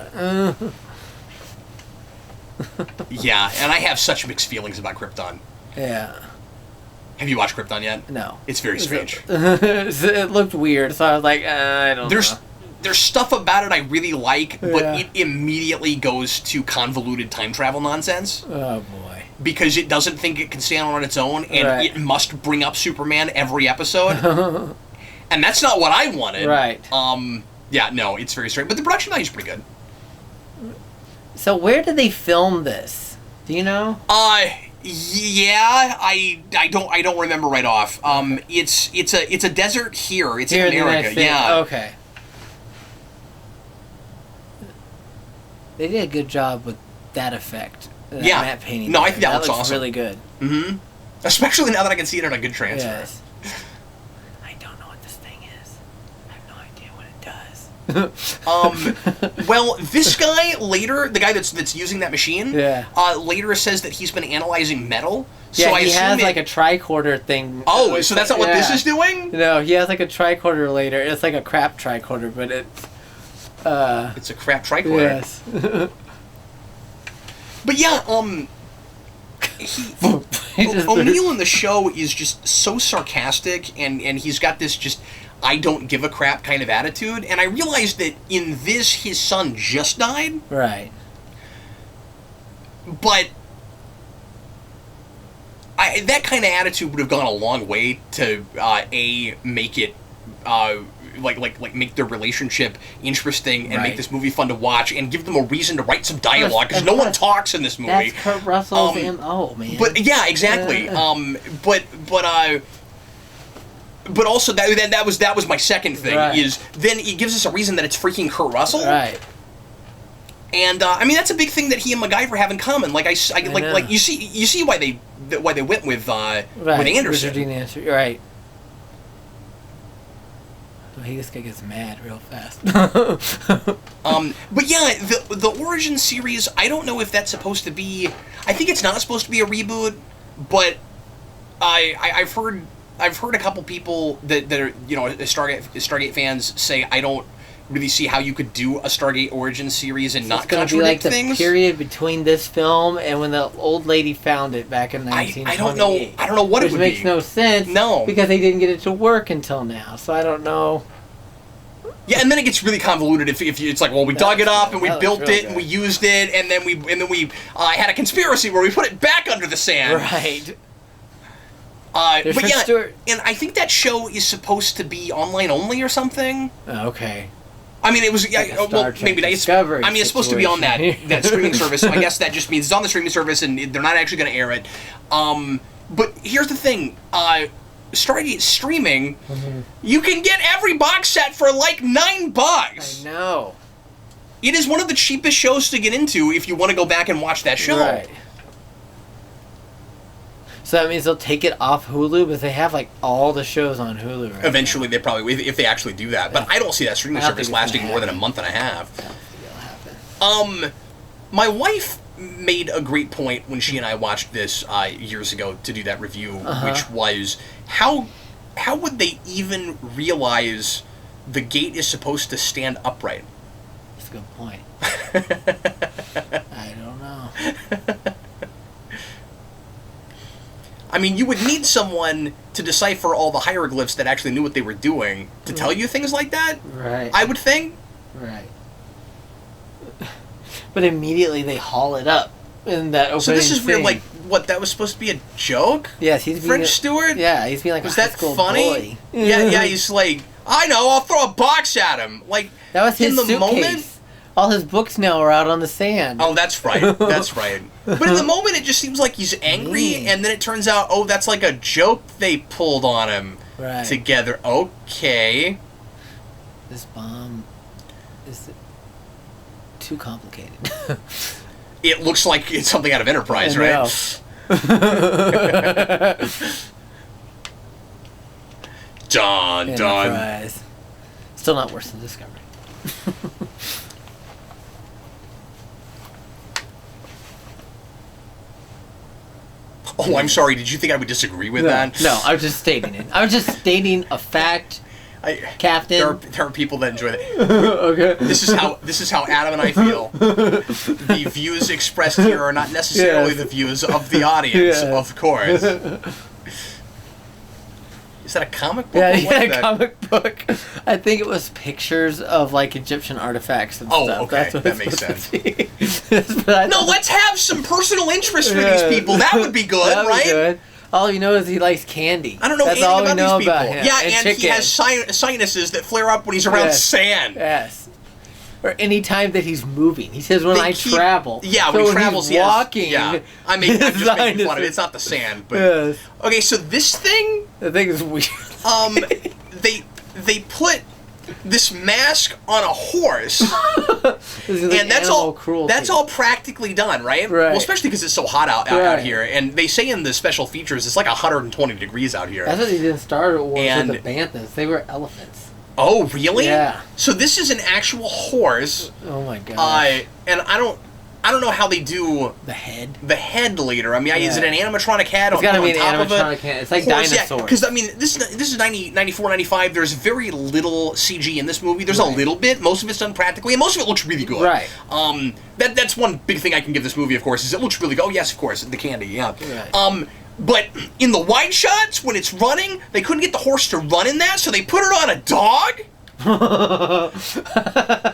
Yeah, and I have such mixed feelings about Krypton. Yeah. Have you watched Krypton yet? No. It's very strange. It looked weird, so I was like, I don't know. There's stuff about it I really like, but it immediately goes to convoluted time travel nonsense. Oh, boy. Because it doesn't think it can stand on its own, and it must bring up Superman every episode. And that's not what I wanted. Right. Yeah, no, it's very strange. But the production value is pretty good. So where did they film this? Do you know? Yeah, I don't remember right off. It's a desert here. It's here in America. Yeah. Okay. They did a good job with that effect. Yeah. Matte painting. No, I think that looks looks awesome. really good. Mm-hmm. Especially now that I can see it on a good transfer. Yes. I don't know what this thing is. I have no idea what it does. Well, this guy later, the guy that's using that machine, later says that he's been analyzing metal. Yeah, so I he assume has like a tricorder thing. Oh, so that's not what this is doing? No, he has like a tricorder later. It's like a crap tricorder, but it's... it's a crap tricorder. Yes. But yeah, O'Neill in the show is just so sarcastic, and he's got this just I don't give a crap kind of attitude. And I realized that in this, his son just died. Right. But that kind of attitude would have gone a long way to make it like make their relationship interesting and make this movie fun to watch and give them a reason to write some dialogue because no one talks in this movie. That's Kurt Russell's M.O., man. But yeah, exactly. But also that was my second thing is then it gives us a reason that it's freaking Kurt Russell. Right. And I mean that's a big thing that he and MacGyver have in common. Like like you see why they went with Anderson. Richard Dean Anderson. Right. This guy gets mad real fast. But yeah, the Origins series, I don't know if that's supposed to be... I think it's not supposed to be a reboot, but I've heard a couple people that are, Stargate fans say, I don't really see how you could do a Stargate Origins series and not contradict things. It's the period between this film and when the old lady found it back in 1928. I don't know what it would be. Which makes no sense. No. Because they didn't get it to work until now, so I don't know. Yeah, and then it gets really convoluted if it's like, well, we dug it up and we built it and we used it and then we had a conspiracy where we put it back under the sand. Right. But yeah, and I think that show is supposed to be online only or something. Okay. I mean, it was maybe it's supposed to be on that streaming service. So I guess that just means it's on the streaming service and they're not actually going to air it. But here's the thing: Stargate streaming, you can get every box set for like $9. I know. It is one of the cheapest shows to get into if you want to go back and watch that show. Right. So that means they'll take it off Hulu, but they have like all the shows on Hulu right Eventually, they probably, if they actually do that. But I don't see that streaming service lasting more than a month and a half. I don't think it'll happen. My wife made a great point when she and I watched this years ago to do that review, which was how would they even realize the gate is supposed to stand upright? That's a good point. I don't know. I mean, you would need someone to decipher all the hieroglyphs that actually knew what they were doing to tell you things like that. Right. I would think. Right. But immediately they haul it up in that opening. So this is thing. weird. Like, that was supposed to be a joke? Yes, he's being French Stewart? Yeah, he's being like was a high that school funny? bully. Yeah, he's like, I know, I'll throw a box at him. Like, that was his in the suitcase. moment. All his books now are out on the sand. Oh, that's right. That's right. But in the moment, it just seems like he's angry, and then it turns out, oh, that's like a joke they pulled on him together. Okay. This bomb is too complicated. It looks like it's something out of Enterprise, right? Dun, dun. Still not worse than Discovery. Oh, I'm sorry. Did you think I would disagree with that? No, I was just stating it. I was just stating a fact, Captain. There are people that enjoy that. Okay. This is how Adam and I feel. The views expressed here are not necessarily the views of the audience, of course. Is that a comic book? Yeah, a comic book. I think it was pictures of like Egyptian artifacts and stuff. Okay, that's what that makes sense. No, let's have some personal interest for these people. That would be good, That'd right? Be good. All you know is he likes candy. I don't know That's anything all about we know these people. about him. Yeah, and chicken. he has sinuses that flare up when he's around sand. Yes. Or any time that he's moving. He says when I travel. Yeah, so when he travels, he's walking. Yeah, I'm just making fun of it. It's not the sand, but okay. So this thing, the thing is weird. They put this mask on a horse, and that's all. Cruelty. That's all practically done, right? Right. Well, especially because it's so hot out here, and they say in the special features it's like 120 degrees out here. That's what they did in Star Wars with the banthas. They were elephants. Oh, really? Yeah. So this is an actual horse. Oh my god. And I don't know how they do the head. The head later. I mean, is it an animatronic head? It's gotta be an animatronic head. It's like dinosaurs. Yeah, because I mean, this is 94, 95. There's very little CG in this movie. There's a little bit. Most of it's done practically, and most of it looks really good. Right. That's one big thing I can give this movie. Of course, is it looks really good. Oh yes, of course, the candy. Yeah. Right. But in the wide shots, when it's running, they couldn't get the horse to run in that, so they put it on a dog.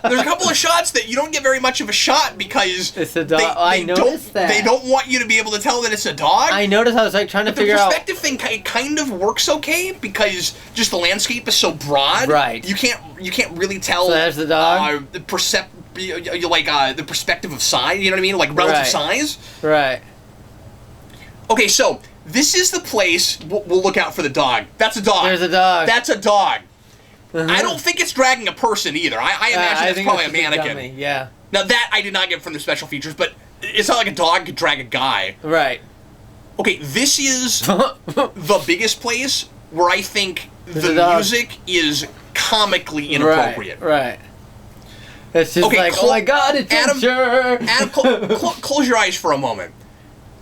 There's a couple of shots that you don't get very much of a shot because it's a dog. I noticed that. They don't want you to be able to tell that it's a dog. I noticed. I was like trying to figure out. The perspective thing kind of works okay because just the landscape is so broad. Right. You can't really tell. So there's the dog. The perspective of size. You know what I mean? Like relative size. Right. Okay, so this is the place. We'll look out for the dog. That's a dog. There's a dog. That's a dog. I don't think it's dragging a person either. I imagine it's probably a mannequin. Dummy. Yeah. Now that I did not get from the special features, but it's not like a dog could drag a guy. Right. Okay, this is the biggest place where I think the music is comically inappropriate. Right. It's just like, oh my God, it's Adam, close your eyes for a moment.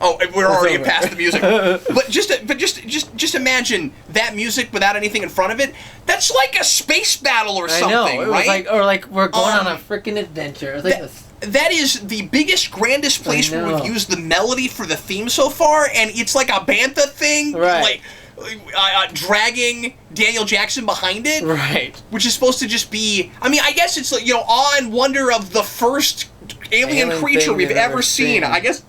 Oh, we're already past the music. But just imagine that music without anything in front of it. That's like a space battle or something, I know. It right? was like we're going on a freaking adventure. It was like that is the biggest, grandest place where we've used the melody for the theme so far, and it's like a bantha thing, like dragging Daniel Jackson behind it, right? Which is supposed to just be. I mean, I guess it's like, awe and wonder of the first alien creature we've ever seen. I guess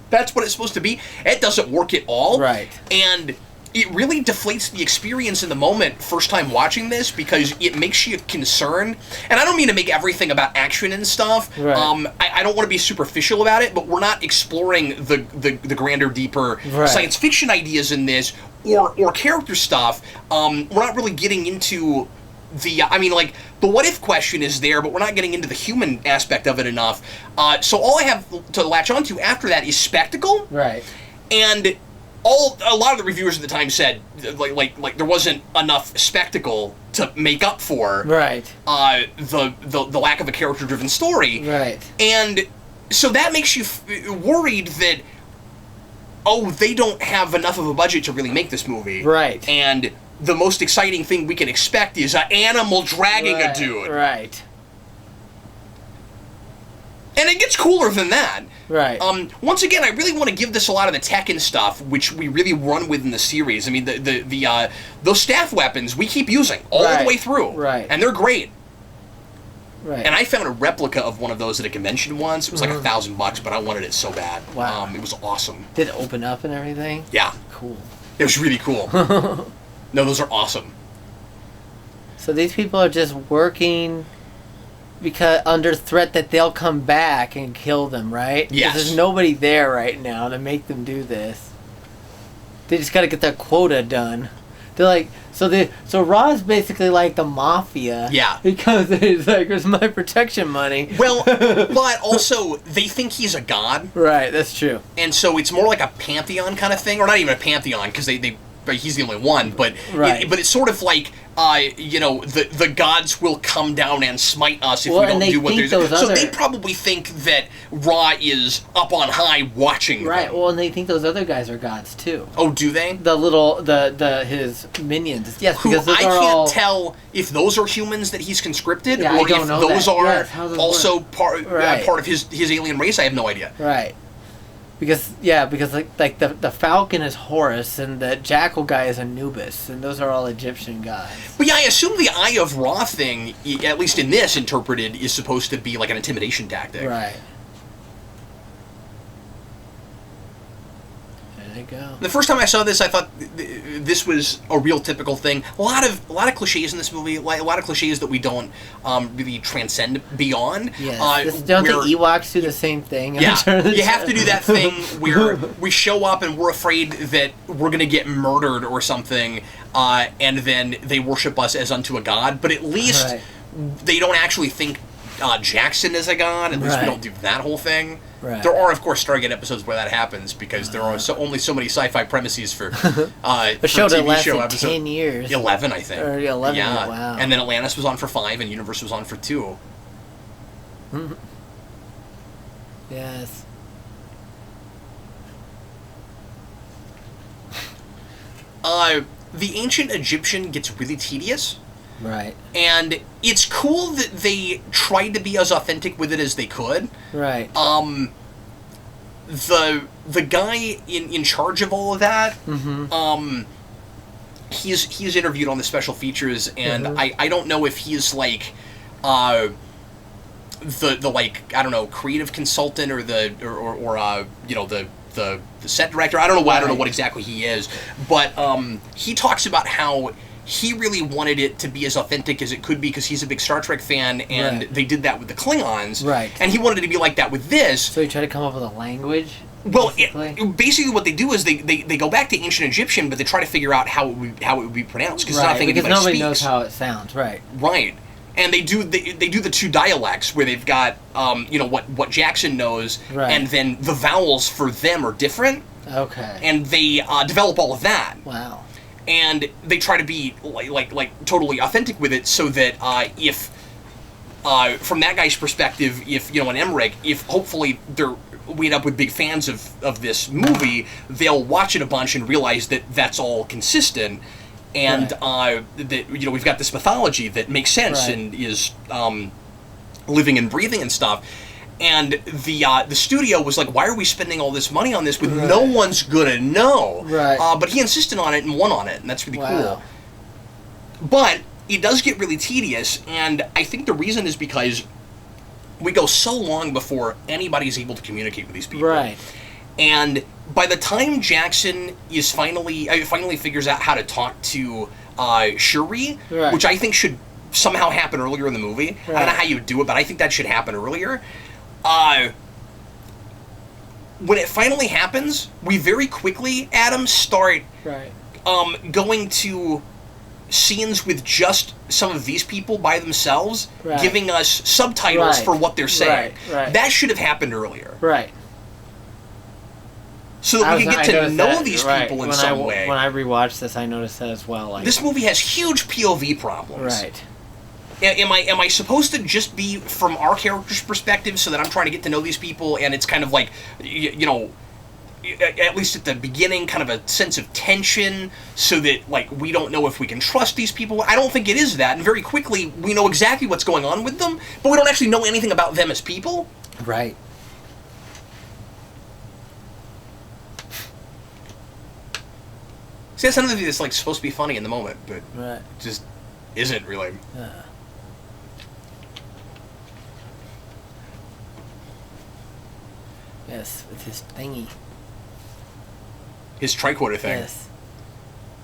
that's what it's supposed to be. It doesn't work at all, right? And it really deflates the experience in the moment first time watching this, because it makes you concerned. And I don't mean to make everything about action and stuff. Right. I don't want to be superficial about it, but we're not exploring the grander, deeper science fiction ideas in this or character stuff. We're not really getting into the what if question is there, but we're not getting into the human aspect of it enough. So all I have to latch onto after that is spectacle. Right. And a lot of the reviewers at the time said like there wasn't enough spectacle to make up for the lack of a character-driven story. Right. And so that makes you worried that they don't have enough of a budget to really make this movie. Right. And the most exciting thing we can expect is an animal dragging a dude. Right. And it gets cooler than that. Right. Once again, I really want to give this a lot of the tech and stuff, which we really run with in the series. I mean, those staff weapons we keep using all the way through. Right. And they're great. Right. And I found a replica of one of those at a convention once. It was like $1,000, but I wanted it so bad. Wow. It was awesome. Did it open up and everything? Yeah. Cool. It was really cool. No, those are awesome. So these people are just working because under threat that they'll come back and kill them, right? Yes. There's nobody there right now to make them do this. They just got to get their quota done. They're like, so Ra's basically like the mafia. Yeah. Because it's like, here's my protection money. Well, but also they think he's a god. Right, that's true. And so it's more like a pantheon kind of thing, or not even a pantheon, because he's the only one, but but it's sort of like the gods will come down and smite us if we don't do what they're doing. So they probably think that Ra is up on high watching them. Right. Well, and they think those other guys are gods too. Oh, do they? His minions. Yes, because I can't tell if those are humans that he's conscripted, or if those are also part of his alien race. I have no idea. Right. Because like the Falcon is Horus and the Jackal guy is Anubis, and those are all Egyptian gods. But yeah, I assume the Eye of Ra thing, at least in this interpreted, is supposed to be like an intimidation tactic. Right. There they go. The first time I saw this, I thought this was a real typical thing. A lot of cliches in this movie, a lot of cliches that we don't really transcend beyond. Yes. Don't the Ewoks do the same thing? Yeah, you have to do that thing where we show up and we're afraid that we're going to get murdered or something, and then they worship us as unto a god. But at least they don't actually think Jackson is a god. At least we don't do that whole thing. Right. There are, of course, Stargate episodes where that happens, because there are only so many sci-fi premises for a show that lasted 10 years. 11, I think. Or 11, yeah. Wow. And then Atlantis was on for 5, and Universe was on for 2. Yes. The ancient Egyptian gets really tedious. Right. And it's cool that they tried to be as authentic with it as they could. Right. The guy in charge of all of that, he's interviewed on the special features, and I don't know if he's like the like, I don't know, creative consultant or the set director. I don't know what exactly he is, but he talks about how he really wanted it to be as authentic as it could be, because he's a big Star Trek fan, and they did that with the Klingons. Right. And he wanted it to be like that with this. So he tried to come up with a language? Well, basically what they do is they go back to ancient Egyptian, but they try to figure out how it would be pronounced, because nobody knows how it sounds. Right. Right. And they do the two dialects where they've got what Jackson knows, and then the vowels for them are different. Okay. And they develop all of that. Wow. and they try to be like totally authentic with it, so that if from that guy's perspective, if and Emmerich, if hopefully we end up with big fans of this movie, they'll watch it a bunch and realize that that's all consistent, and that we've got this mythology that makes sense and is living and breathing and stuff. And the studio was like, why are we spending all this money on this with no one's gonna know? But he insisted on it and won on it, and that's really cool. But it does get really tedious, and I think the reason is because we go so long before anybody's able to communicate with these people. And by the time Jackson is finally figures out how to talk to Shuri, which I think should somehow happen earlier in the movie. I don't know how you would do it, but I think that should happen earlier. When it finally happens, we very quickly, Adam, start going to scenes with just some of these people by themselves, giving us subtitles for what they're saying. That should have happened earlier. So that we can get to know these people in some way. When I rewatched this, I noticed that as well. Like, this movie has huge POV problems. Am I supposed to just be from our character's perspective, so that I'm trying to get to know these people, and it's kind of like, at least at the beginning, kind of a sense of tension, so that like we don't know if we can trust these people? I don't think it is that, and very quickly we know exactly what's going on with them, but we don't actually know anything about them as people. See, that's another thing that's like supposed to be funny in the moment, but just isn't really. Yes, with his thingy. His tricorder thing.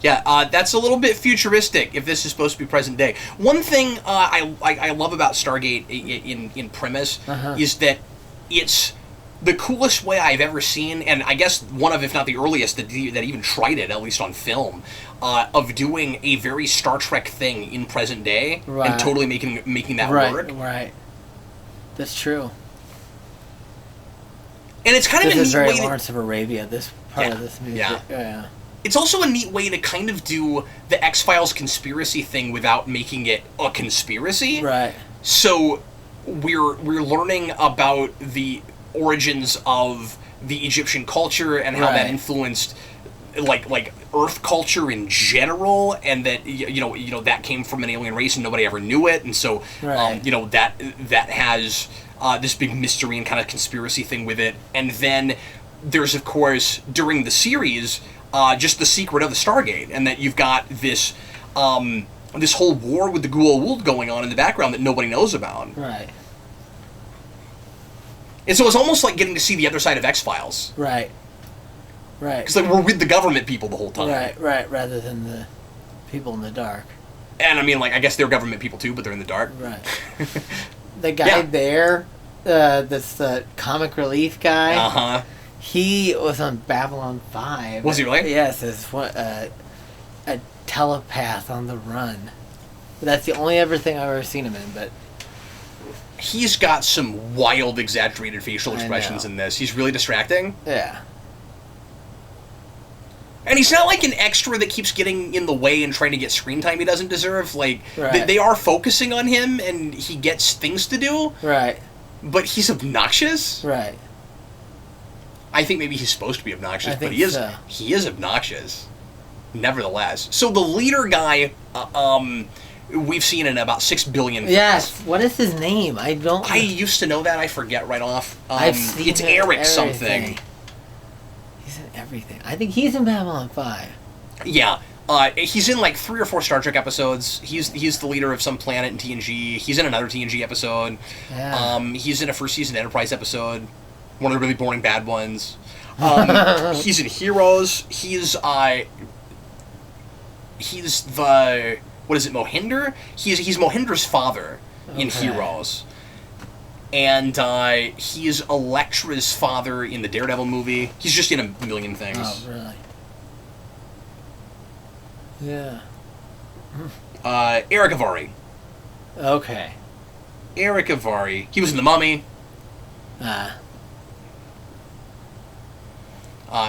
Yeah, that's a little bit futuristic if this is supposed to be present day. One thing I love about Stargate in premise is that it's the coolest way I've ever seen, and I guess one of, if not the earliest, that even tried it, at least on film, of doing a very Star Trek thing in present day and totally making that work. That's true. And it's kind of a neat way. This is very Lawrence of Arabia, this part of this movie. It's also a neat way to kind of do the X-Files conspiracy thing without making it a conspiracy. So we're learning about the origins of the Egyptian culture and how that influenced like Earth culture in general, and that that came from an alien race and nobody ever knew it, and so that has this big mystery and kind of conspiracy thing with it. And then there's, of course, during the series, just the secret of the Stargate, and that you've got this this whole war with the Goa'uld going on in the background that nobody knows about. And so it's almost like getting to see the other side of X-Files. Because like, we're with the government people the whole time. Rather than the people in the dark. And I mean, like, I guess they're government people too, but they're in the dark. The guy there, that's the comic relief guy. He was on Babylon 5. Was he really? Yes, as a telepath on the run. That's the only ever thing I've ever seen him in, but... He's got some wild, exaggerated facial expressions in this. He's really distracting. And he's not like an extra that keeps getting in the way and trying to get screen time he doesn't deserve. Like, they are focusing on him, and he gets things to do. But he's obnoxious. I think maybe he's supposed to be obnoxious, but he is obnoxious. Nevertheless. So the leader guy, we've seen in about 6 billion films. Yes. What is his name? I used to know that. I forget right off. I've seen it's Erik something. He's in everything. I think he's in Babylon 5. Yeah. He's in like 3 or 4 Star Trek episodes. He's the leader of some planet in TNG. He's in another TNG episode. He's in a first season Enterprise episode. One of the really boring bad ones. He's in Heroes. He's the... What is it, Mohinder? He's Mohinder's father in Heroes. And he's Elektra's father in the Daredevil movie. He's just in a million things. Oh, really? Yeah. Erik Avari. Okay. Erik Avari. He was in The Mummy.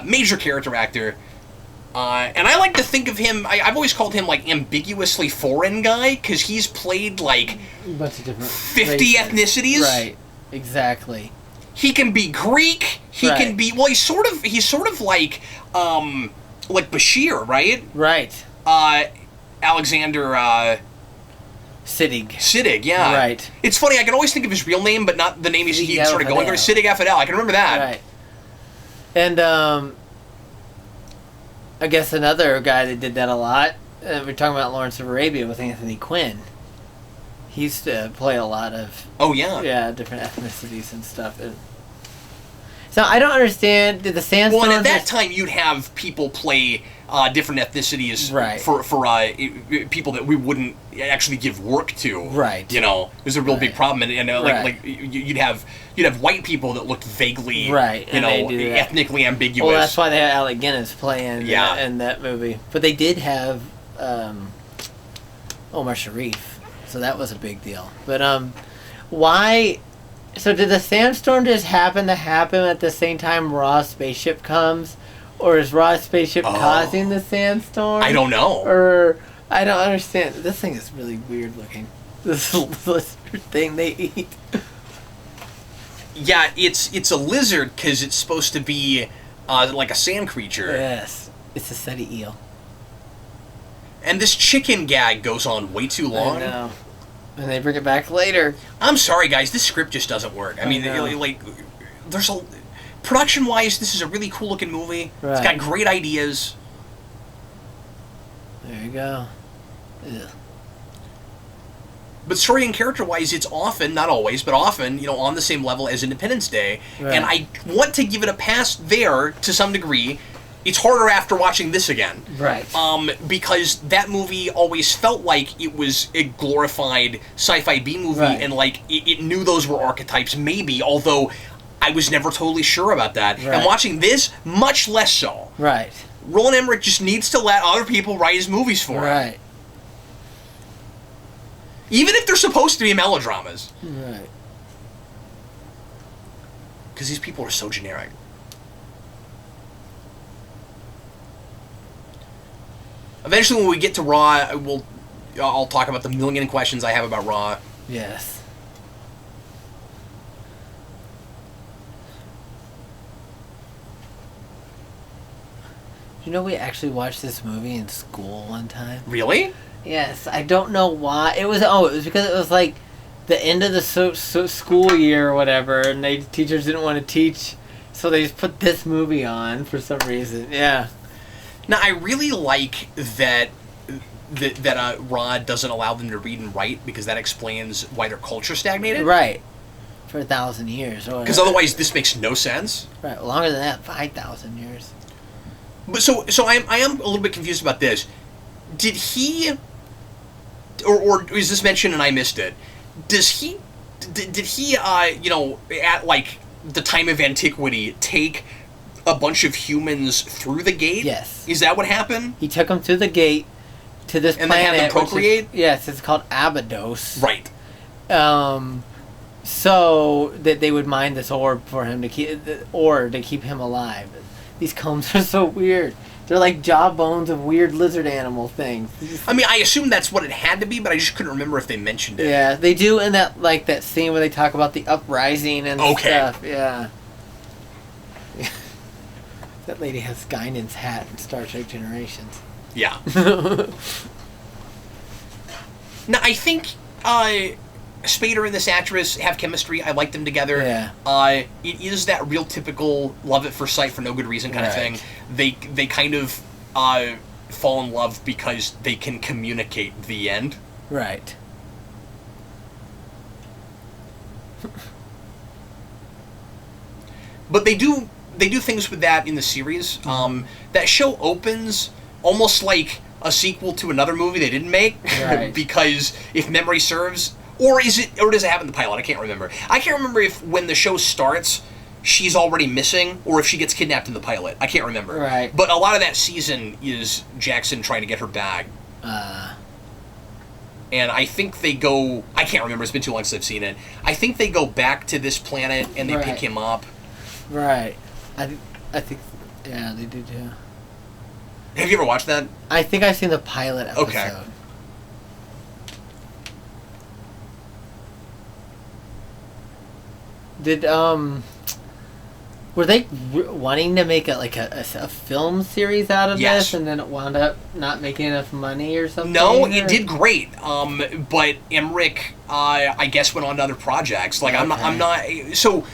Major character actor. And I like to think of him, I've always called him, like, ambiguously foreign guy, because he's played, like, A bunch of different 50 races. ethnicities. Right. Exactly. He can be Greek. He Right. can be, well, he's sort of like Bashir, right? Right. Alexander, Siddig, yeah. Right. It's funny, I can always think of his real name, but not the name he started going for. Siddig Affedel, I can remember that. Right. And, I guess another guy that did that a lot, we're talking about Lawrence of Arabia with Anthony Quinn. He used to play a lot of... Oh, yeah. Yeah, different ethnicities and stuff. So I don't understand, did the Sandstorm... Well, and at that time, you'd have people play different ethnicities right. for people that we wouldn't actually give work to. Right. You know, there's a real big problem. And Right. like you'd have white people that looked vaguely, right. you know, ethnically ambiguous. Well, that's why they had Alec Guinness playing Yeah. in that movie. But they did have Omar Sharif, so that was a big deal. But why... So did the sandstorm just happen at the same time Ra's spaceship comes? Or is Ra's spaceship causing the sandstorm? I don't know. Or... I don't understand. This thing is really weird looking. This lizard thing they eat. Yeah, it's a lizard because it's supposed to be like a sand creature. Yes. It's a seti eel. And this chicken gag goes on way too long. I know. And they bring it back later. I'm sorry, guys. This script just doesn't work. I mean, like, there's a... Production-wise, this is a really cool-looking movie. Right. It's got great ideas. There you go. Ugh. But story and character-wise, it's often, not always, but often, you know, on the same level as Independence Day. Right. And I want to give it a pass there, to some degree. It's harder after watching this again. Right. Because that movie always felt like it was a glorified sci-fi B-movie, Right. and, like, it knew those were archetypes, maybe, although I was never totally sure about that. Right. And watching this, much less so. Right. Roland Emmerich just needs to let other people write his movies for him. Right. Even if they're supposed to be melodramas. Right. Because these people are so generic. Eventually, when we get to Raw, I'll talk about the million questions I have about Raw. Yes. You know, we actually watched this movie in school one time. Really? Yes, I don't know why. It was because it was like the end of the school year or whatever, and teachers didn't want to teach, so they just put this movie on for some reason. Yeah. Now, I really like that Rod doesn't allow them to read and write, because that explains why their culture stagnated. Right. For 1,000 years. Because otherwise, this makes no sense. Right. Longer than that, 5,000 years. But so I am a little bit confused about this. Did he, or is this mentioned and I missed it? Did he, you know, at like the time of antiquity, take a bunch of humans through the gate? Yes. Is that what happened? He took them to the gate, to this and planet. And then had them procreate? Yes, it's called Abydos. Right. So that they would mine this orb for him to keep him alive. These combs are so weird. They're like jawbones of weird lizard animal things. I mean, I assume that's what it had to be, but I just couldn't remember if they mentioned it. Yeah, they do in that scene where they talk about the uprising and stuff. Yeah. That lady has Guinan's hat in Star Trek Generations. Yeah. Now, I think Spader and this actress have chemistry. I like them together. Yeah. It is that real typical love at first sight for no good reason kind of thing. They kind of fall in love because they can communicate the end. Right. But they do things with that in the series. That show opens almost like a sequel to another movie they didn't make. Right. Because if memory serves, or does it have in the pilot? I can't remember. I can't remember if when the show starts she's already missing or if she gets kidnapped in the pilot. I can't remember. Right. But a lot of that season is Jackson trying to get her back. And I think they go... I can't remember. It's been too long since I've seen it. I think they go back to this planet and they pick him up. Right. I think... Yeah, they do too. Have you ever watched that? I think I've seen the pilot episode. Okay. Did were they wanting to make a film series out of Yes. this, and then it wound up not making enough money or something? No, or? it did great. But Emmerich, I guess, went on to other projects. Like I'm not. So,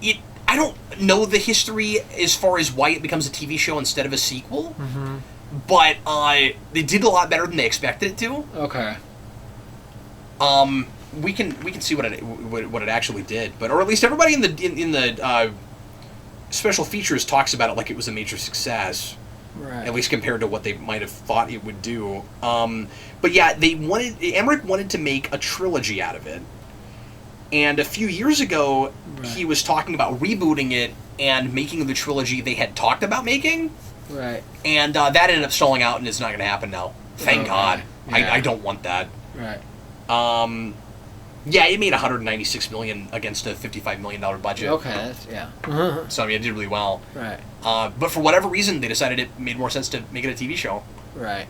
I don't know the history as far as why it becomes a TV show instead of a sequel. Mm-hmm. But they did a lot better than they expected it to. Okay. We can see what it actually did, but or at least everybody in the special features talks about it like it was a major success. Right. At least compared to what they might have thought it would do. But yeah, Emmerich wanted to make a trilogy out of it. And a few years ago, he was talking about rebooting it and making the trilogy they had talked about making. Right. And that ended up stalling out, and it's not going to happen now. Thank God. Yeah. I don't want that. Right. Yeah, it made $196 million against a $55 million budget. Okay, that's, yeah. So I mean, it did really well. Right. But for whatever reason, they decided it made more sense to make it a TV show. Right.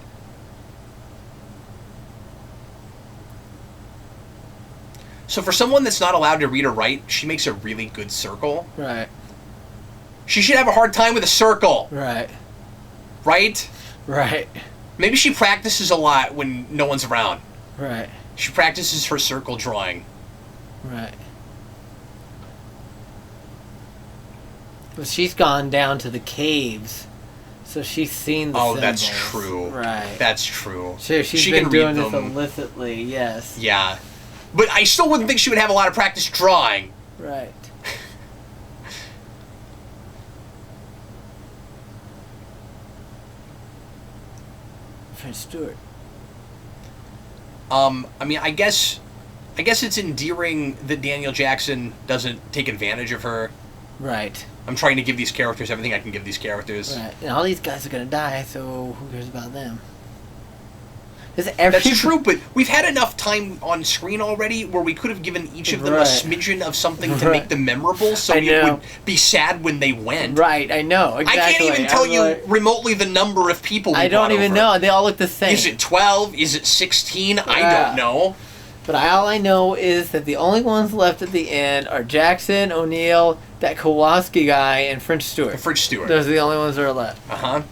So for someone that's not allowed to read or write, she makes a really good circle. Right. She should have a hard time with a circle. Right. Right? Right. Maybe she practices a lot when no one's around. Right. She practices her circle drawing. Right. But she's gone down to the caves, so she's seen the symbols. That's true. Right. That's true. Sure, she's been doing this illicitly, yes. Yeah. But I still wouldn't think she would have a lot of practice drawing. Right. French Stewart. I mean, I guess it's endearing that Daniel Jackson doesn't take advantage of her. Right. I'm trying to give these characters everything I can give these characters. Right. And all these guys are going to die, so who cares about them? That's true, but we've had enough time on screen already where we could have given each of them a smidgen of something to make them memorable, so it would be sad when they went. Right, I know, exactly. I can't even tell you remotely the number of people we I don't even know. They all look the same. Is it 12? Is it 16? I don't know. But all I know is that the only ones left at the end are Jackson, O'Neill, that Kowalski guy, and French Stewart. French Stewart. Those are the only ones that are left. Uh-huh.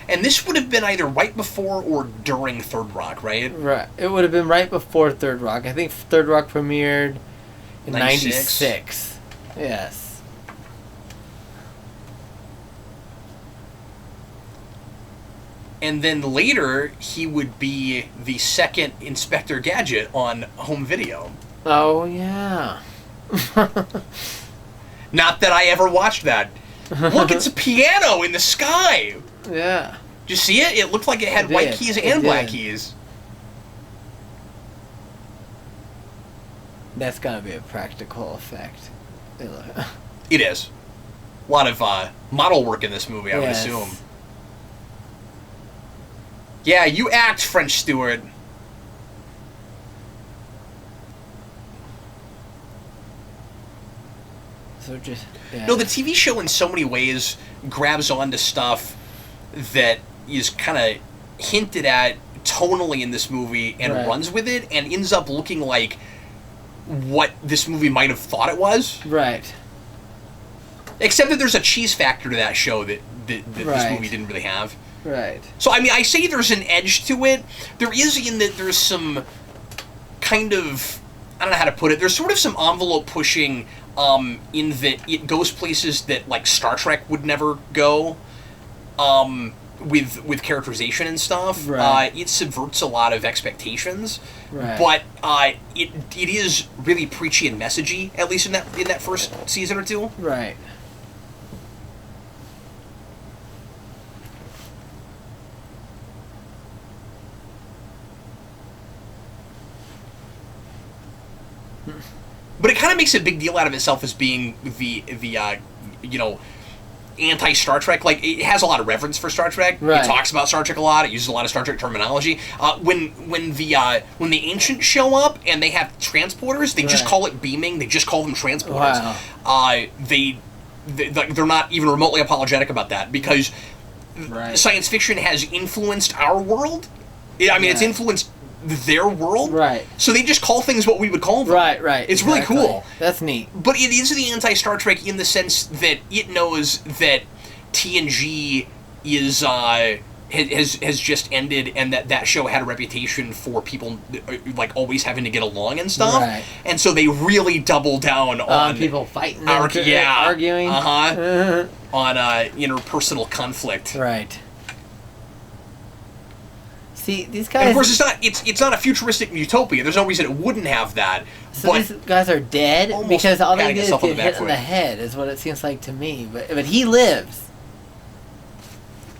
And this would have been either right before or during Third Rock, right? Right. It would have been right before Third Rock. I think Third Rock premiered in 96. Yes. And then later, he would be the second Inspector Gadget on home video. Oh, yeah. Not that I ever watched that. Look, it's a piano in the sky. Yeah. Did you see it? It looked like it had white keys and black keys. That's gotta be a practical effect. It is. A lot of model work in this movie, I would assume. Yeah, you act, French Stewart. So just... Yeah. No, the TV show in so many ways grabs onto stuff that is kind of hinted at tonally in this movie and runs with it and ends up looking like what this movie might have thought it was. Right. Except that there's a cheese factor to that show that this movie didn't really have. Right. So, I mean, I say there's an edge to it. There is in that there's some kind of... I don't know how to put it. There's sort of some envelope pushing in that it goes places that, like, Star Trek would never go with characterization and stuff. Right. It subverts a lot of expectations. Right. But it is really preachy and messagey, at least in that first season or two. Right. But it kind of makes a big deal out of itself as being the anti-Star Trek. Like, it has a lot of reverence for Star Trek. Right. It talks about Star Trek a lot. It uses a lot of Star Trek terminology. When the Ancients show up and they have transporters, they just call it beaming. They just call them transporters. Wow. They're not even remotely apologetic about that because science fiction has influenced our world. I mean, it's influenced their world. Right. So they just call things what we would call them. Right. It's really cool. That's neat. But it is the anti-Star Trek in the sense that it knows that TNG is has just ended, and that show had a reputation for people like always having to get along and stuff. Right. And so they really double down on people fighting, arguing, on interpersonal conflict. Right. See, these guys. And of course, it's not a futuristic utopia. There's no reason it wouldn't have that. So these guys are dead because all they did is get hit in the head, is what it seems like to me. But he lives.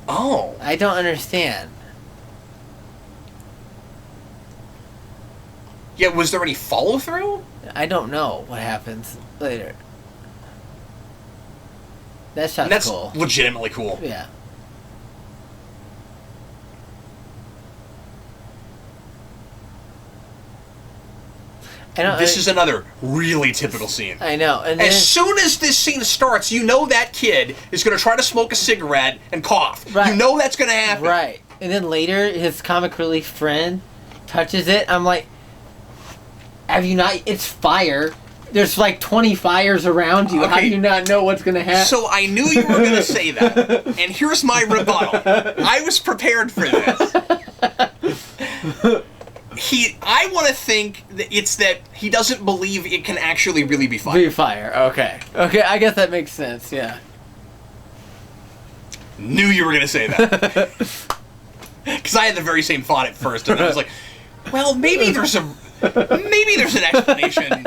Oh. I don't understand. Yeah, was there any follow through? I don't know what happens later. That shot's cool. That's legitimately cool. Yeah. This is another really typical scene. I know. And then, as soon as this scene starts, you know that kid is going to try to smoke a cigarette and cough. Right. You know that's going to happen. Right. And then later, his comic relief friend touches it. I'm like, have you not? It's fire. There's like 20 fires around you. Okay. How do you not know what's going to happen? So I knew you were going to say that. And here's my rebuttal. I was prepared for this. I want to think that it's that he doesn't believe it can actually really be fire. Be fire, okay. Okay, I guess that makes sense, yeah. Knew you were going to say that. Because I had the very same thought at first, and I was like, well, maybe there's an explanation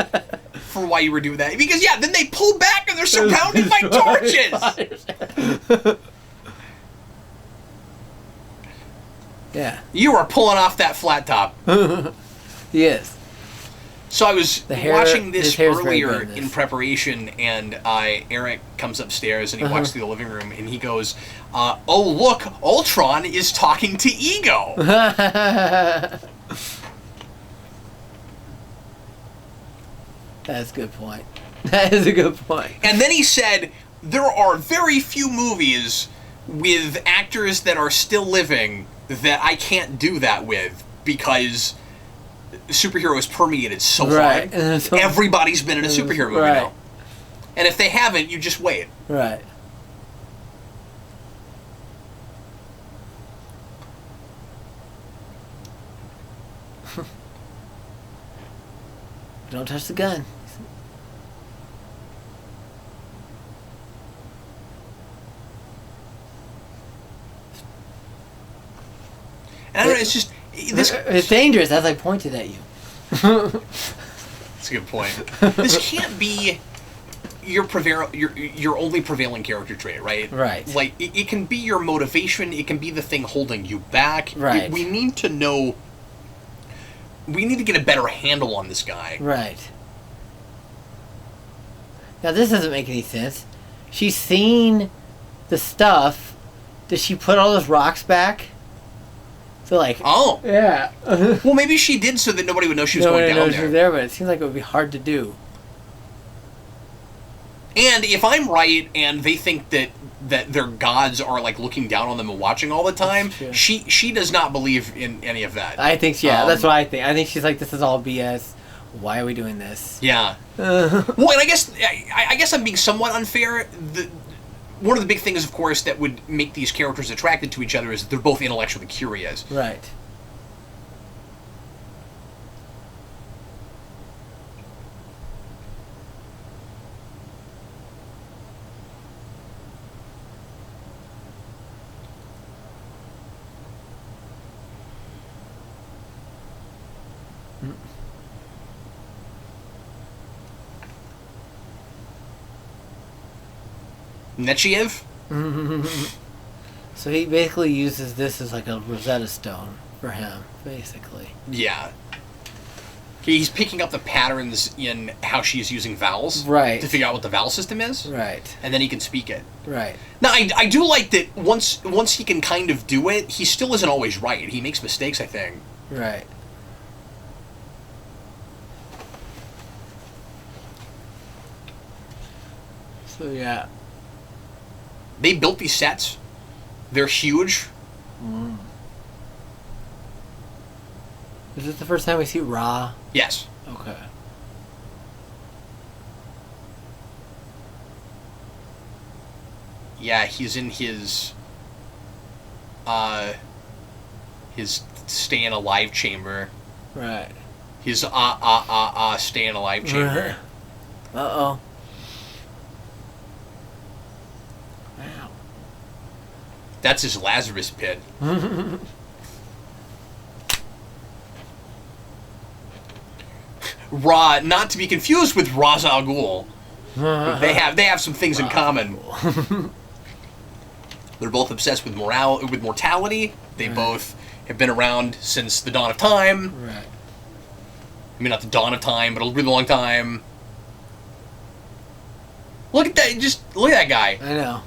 for why you were doing that. Because, yeah, then they pull back and they're surrounded by torches! Yeah. You are pulling off that flat top. He is. So I was watching this earlier in preparation, and Erik comes upstairs and he walks through the living room and he goes, oh, look, Ultron is talking to Ego. That's a good point. That is a good point. And then he said, there are very few movies with actors that are still living that I can't do that with because superhero is permeated so hard. Everybody's been in a superhero movie now. And if they haven't, you just wait. Right. Don't touch the gun. I don't know, it's just... It's dangerous as I pointed at you. That's a good point. This can't be your only prevailing character trait, right? Right. Like, it can be your motivation, it can be the thing holding you back. Right. We need to know... We need to get a better handle on this guy. Right. Now, this doesn't make any sense. She's seen the stuff. Does she put all those rocks back? So, like... Oh. Yeah. Well, maybe she did so that nobody would know she was going down there. Nobody knows she was there, but it seems like it would be hard to do. And if I'm right, and they think that their gods are, like, looking down on them and watching all the time, she does not believe in any of that. I think, that's what I think. I think she's like, this is all BS. Why are we doing this? Yeah. Well, and I guess I'm being somewhat unfair. One of the big things, of course, that would make these characters attracted to each other is that they're both intellectually curious. Right. Nechayev? So he basically uses this as like a Rosetta Stone for him, basically. Yeah. He's picking up the patterns in how she's using vowels. Right. To figure out what the vowel system is. Right. And then he can speak it. Right. Now, I do like that once he can kind of do it, he still isn't always right. He makes mistakes, I think. Right. So, yeah. They built these sets They're huge. Mm. Is this the first time we see Ra? Yes. Okay. Yeah, he's in his staying alive chamber. Right. His staying alive chamber. Uh-oh. Wow. That's his Lazarus pit. Ra, not to be confused with Ra's al Ghul. They have some things in common. They're both obsessed with mortality. They both have been around since the dawn of time. Right. I mean, not the dawn of time, but a really long time. Look at that! Just look at that guy. I know.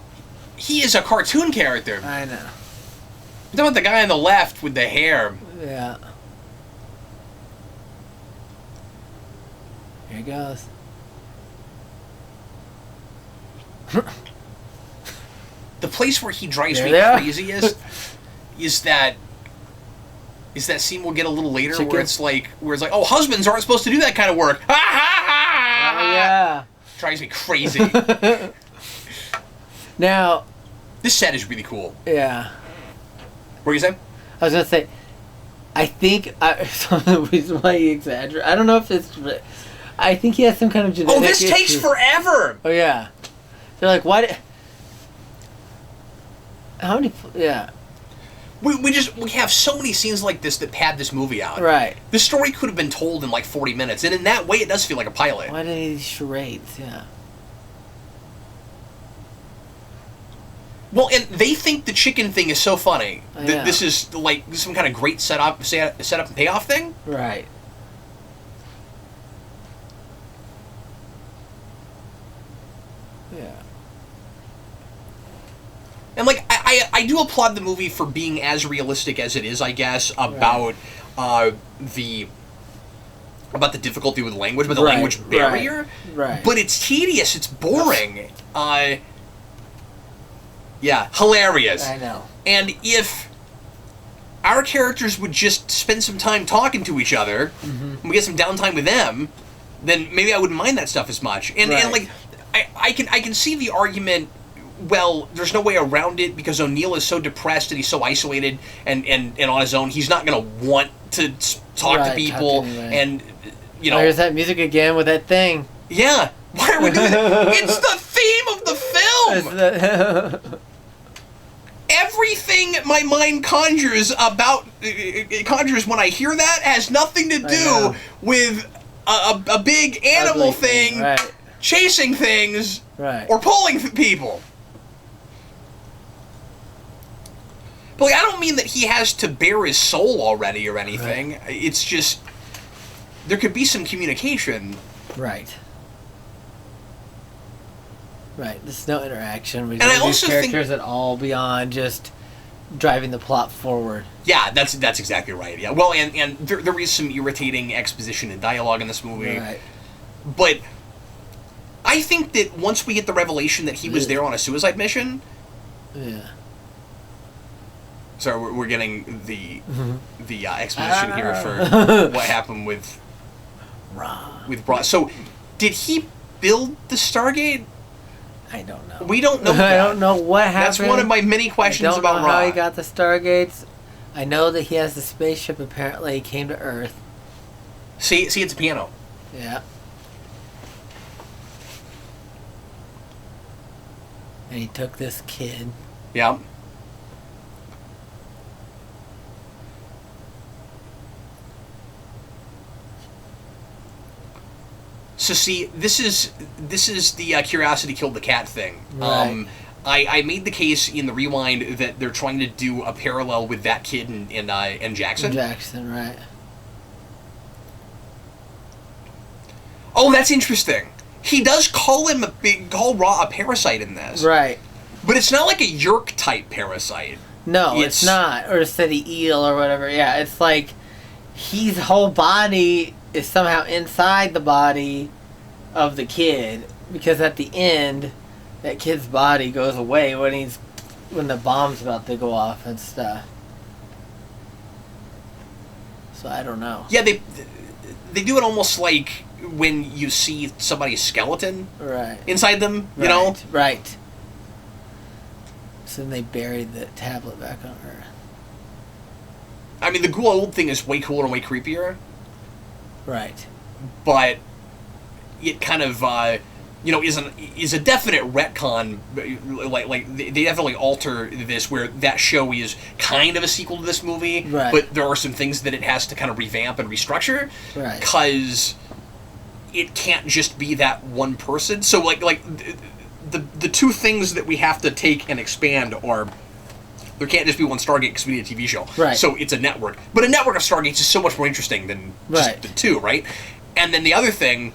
He is a cartoon character. I know. You're talking about the guy on the left with the hair. Yeah. Here he goes. The place where he drives me There craziest is that scene we'll get a little later where it's like oh, husbands aren't supposed to do that kind of work. Ha ha ha! Oh, yeah. Drives me crazy. Now, this set is really cool. yeah. What were you saying? I was gonna say, I think some of the reason why he exaggerates. I don't know if it's. I think he has some kind of genetic. Oh, this takes issue. forever. Oh yeah. They're like, why? How many? Yeah. We have so many scenes like this that pad this movie out. Right. The story could have been told in like 40 minutes, and in that way, it does feel like a pilot. Why do these charades? Yeah. Well, and they think the chicken thing is so funny Oh, that yeah. this is like some kind of great setup and payoff thing. Right. Yeah. And like I do applaud the movie for being as realistic as it is, I guess, about the difficulty with language, but the language barrier. Right. But it's tedious. It's boring. Yeah, hilarious. I know. And if our characters would just spend some time talking to each other, and we get some downtime with them, then maybe I wouldn't mind that stuff as much. And like, I can see the argument. Well, there's no way around it because O'Neill is so depressed and he's so isolated and on his own. He's not going to want to talk to people. And you know, there's that music again with that thing. Yeah. Why are we doing that? It's the theme of the film. Everything my mind conjures when I hear that has nothing to do with a big animal thing chasing things or pulling people. But like, I don't mean that he has to bare his soul already or anything. It's just there could be some communication. Right. There's no interaction with these characters at all beyond just driving the plot forward. Yeah, that's exactly right. Yeah, well, and there is some irritating exposition and dialogue in this movie. Right. But I think that once we get the revelation that he was there on a suicide mission. Yeah. So we're getting the exposition here for what happened with Ra. So did he build the Stargate? I don't know. We don't know. I don't know what happened. That's one of my many questions about Ra. I don't know how he got the Stargates. I know that he has the spaceship. Apparently, he came to Earth. See, it's a piano. Yeah. And he took this kid. Yeah. So see, this is the curiosity killed the cat thing. Right. I made the case in the rewind that they're trying to do a parallel with that kid and Jackson. Jackson, right. Oh, that's interesting. He does call Ra a parasite in this. Right. But it's not like a Yerk type parasite. No, it's not. Or a city eel or whatever. Yeah, it's like his whole body is somehow inside the body of the kid, because at the end that kid's body goes away when he's when the bomb's about to go off and stuff. So I don't know. Yeah, they do it almost like when you see somebody's skeleton inside them, you know? Right. So then they buried the tablet back on Earth. I mean, the gold thing is way cooler and way creepier. Right. But it kind of, is a definite retcon. Like they definitely alter this, where that show is kind of a sequel to this movie, but there are some things that it has to kind of revamp and restructure, because it can't just be that one person. So like the two things that we have to take and expand are, there can't just be one Stargate because we need a TV show. Right. So it's a network. But a network of Stargates is so much more interesting than just the two, right? And then the other thing,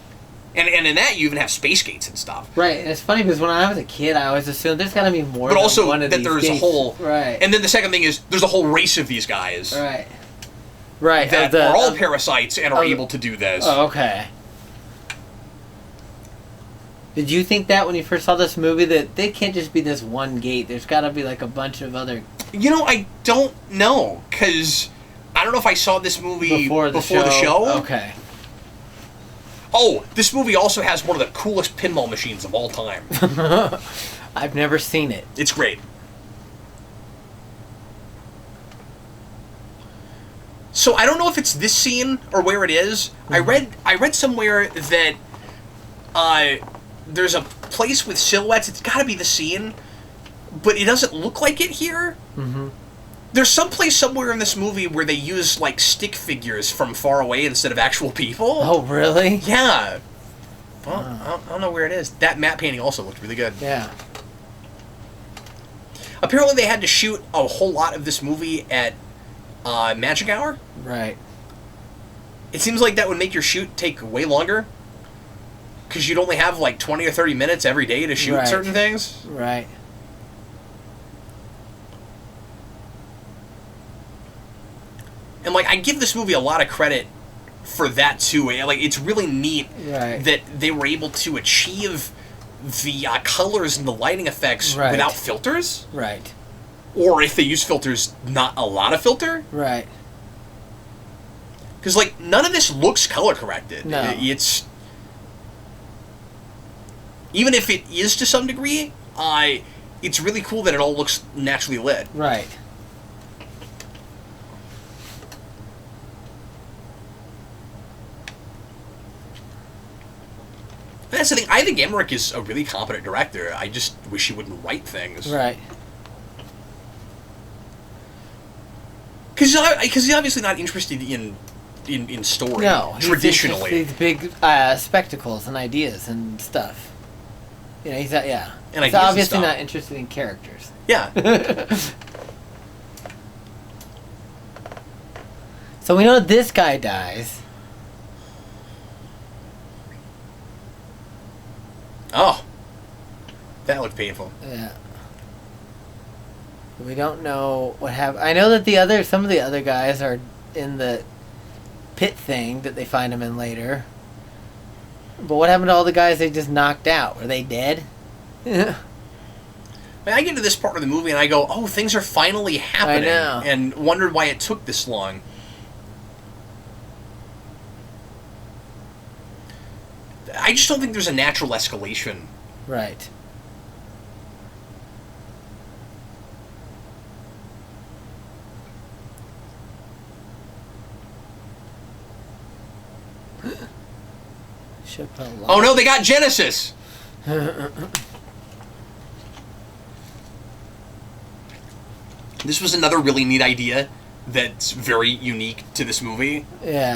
and in that you even have space gates and stuff. Right. And it's funny because when I was a kid, I always assumed there's got to be more but than also one of that these there's gates. a whole... Right. And then the second thing is, there's a whole race of these guys. Right. Right. That are all parasites and are able to do this. Oh, okay. Did you think that when you first saw this movie, that they can't just be this one gate? There's got to be like a bunch of other... I don't know, because I don't know if I saw this movie before the show. Okay. Oh, this movie also has one of the coolest pinball machines of all time. I've never seen it. It's great. So I don't know if it's this scene or where it is. Mm-hmm. I read somewhere that there's a place with silhouettes. It's got to be the scene, but it doesn't look like it here. Mm-hmm. There's some place somewhere in this movie where they use like stick figures from far away instead of actual people. Oh, really? Yeah. Well, I don't know where it is. That matte painting also looked really good. Yeah. Apparently they had to shoot a whole lot of this movie at Magic Hour. Right. It seems like that would make your shoot take way longer, because you'd only have like 20 or 30 minutes every day to shoot certain things. Right. And like, I give this movie a lot of credit for that too. Like, it's really neat that they were able to achieve the colors and the lighting effects without filters. Right. Or if they use filters, not a lot of filter. Right. Because like, none of this looks color corrected. No. It's... Even if it is to some degree, it's really cool that it all looks naturally lit. Right. That's the thing. I think Emmerich is a really competent director. I just wish he wouldn't write things. Right. Because he's obviously not interested in story. No, traditionally. These big spectacles and ideas and stuff. He's And he's obviously not interested in characters. Yeah. So we know this guy dies. Oh. That looked painful. Yeah. We don't know what happened. I know that some of the other guys are in the pit thing that they find him in later. But what happened to all the guys they just knocked out? Were they dead? I get to this part of the movie and I go, oh, things are finally happening. I know. And wondered why it took this long. I just don't think there's a natural escalation. Right. Oh no, they got Genesis! This was another really neat idea that's very unique to this movie. Yeah.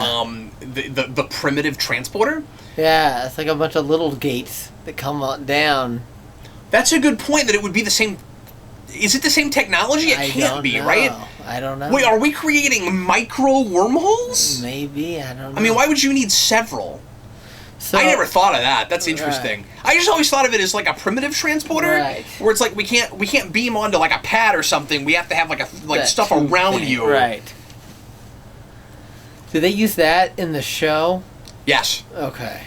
The primitive transporter. Yeah, it's like a bunch of little gates that come down. That's a good point, that it would be the same... Is it the same technology? It can't be, right? I don't know. Wait, are we creating micro wormholes? Maybe, I don't know. I mean, why would you need several? So, I never thought of that. That's interesting. Right. I just always thought of it as like a primitive transporter, where it's like we can't beam onto like a pad or something. We have to have like stuff around you. Right. Do they use that in the show? Yes. Okay.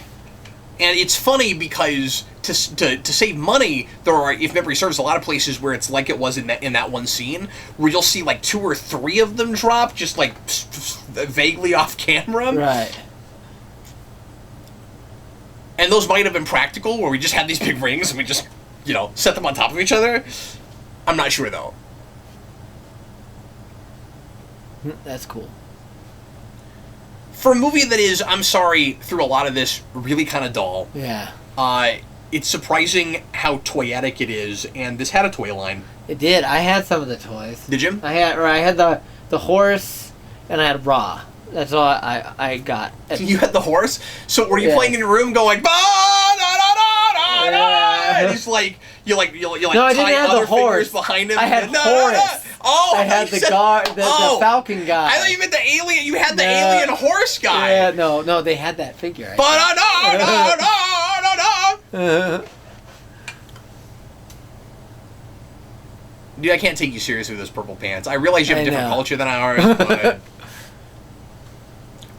And it's funny because to save money, there are, if memory serves, a lot of places where it's like it was in that one scene, where you'll see like 2 or 3 of them drop, just like vaguely off camera. Right. And those might have been practical, where we just had these big rings and we just, set them on top of each other. I'm not sure, though. That's cool. For a movie that is, I'm sorry, through a lot of this, really kind of dull. Yeah. It's surprising how toyetic it is, and this had a toy line. It did. I had some of the toys. Did you? I had the horse, and I had Raw. That's all I got. You had the horse? So were you playing in your room going, ba da da da da da? And he's like, you no, I didn't have the horse behind him. I had Horus. Oh, I had the Falcon guy. I thought you meant the alien. You had the alien horse guy. Yeah, no, they had that figure. Ba da da da da da da. Dude, I can't take you seriously with those purple pants. I realize you have a different culture than ours, but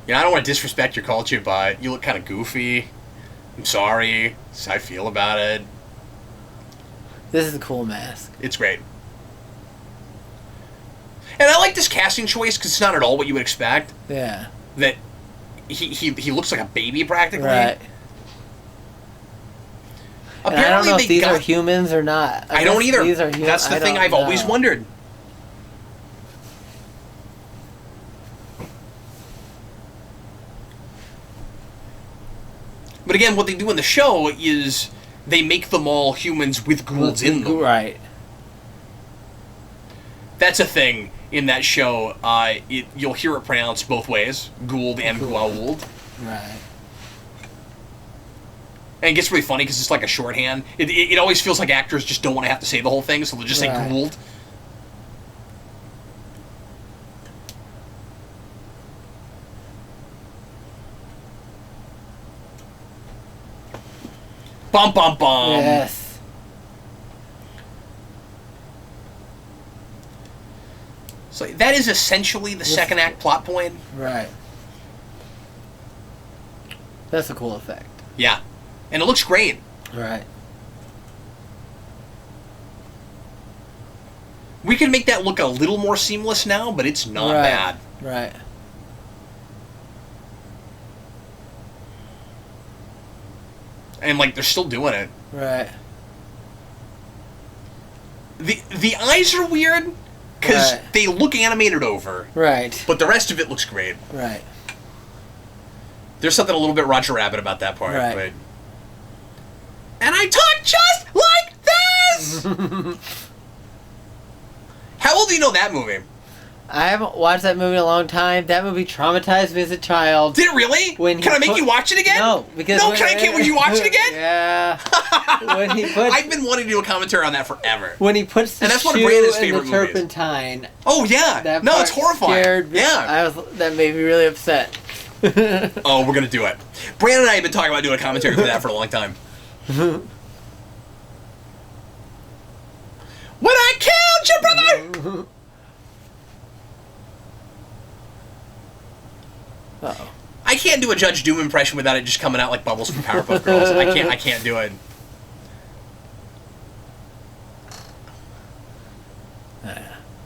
I don't want to disrespect your culture, but you look kind of goofy. I'm sorry. That's how I feel about it. This is a cool mask. It's great. And I like this casting choice because it's not at all what you would expect. Yeah. That he looks like a baby practically. Right. Apparently, I don't know if these are humans or not. I don't either. These are humans. That's the thing I've always wondered. But again, what they do in the show is they make them all humans with ghouls in them. Right. That's a thing in that show. You'll hear it pronounced both ways, Gould and Goa'uld. Right. And it gets really funny because it's like a shorthand. It always feels like actors just don't want to have to say the whole thing, so they'll just say Gould. Bum, bum, bum. Yes. So that is essentially the second act plot point. Right. That's a cool effect. Yeah. And it looks great. Right. We can make that look a little more seamless now, but it's not bad. Right. And they're still doing it. Right. The eyes are weird because they look animated over. Right. But the rest of it looks great. Right. There's something a little bit Roger Rabbit about that part. Right. But... And I talk just like this! How old do you know that movie? I haven't watched that movie in a long time. That movie traumatized me as a child. Did it really? Can I make you watch it again? No, because... No, would you watch it again? Yeah. I've been wanting to do a commentary on that forever. When he puts the shoe in the turpentine. Oh, yeah. No, it's horrifying. That made me really upset. Oh, we're going to do it. Brandon and I have been talking about doing a commentary for that for a long time. When I killed your brother! Uh-oh. I can't do a Judge Doom impression without it just coming out like Bubbles from Powerpuff Girls. I can't do it.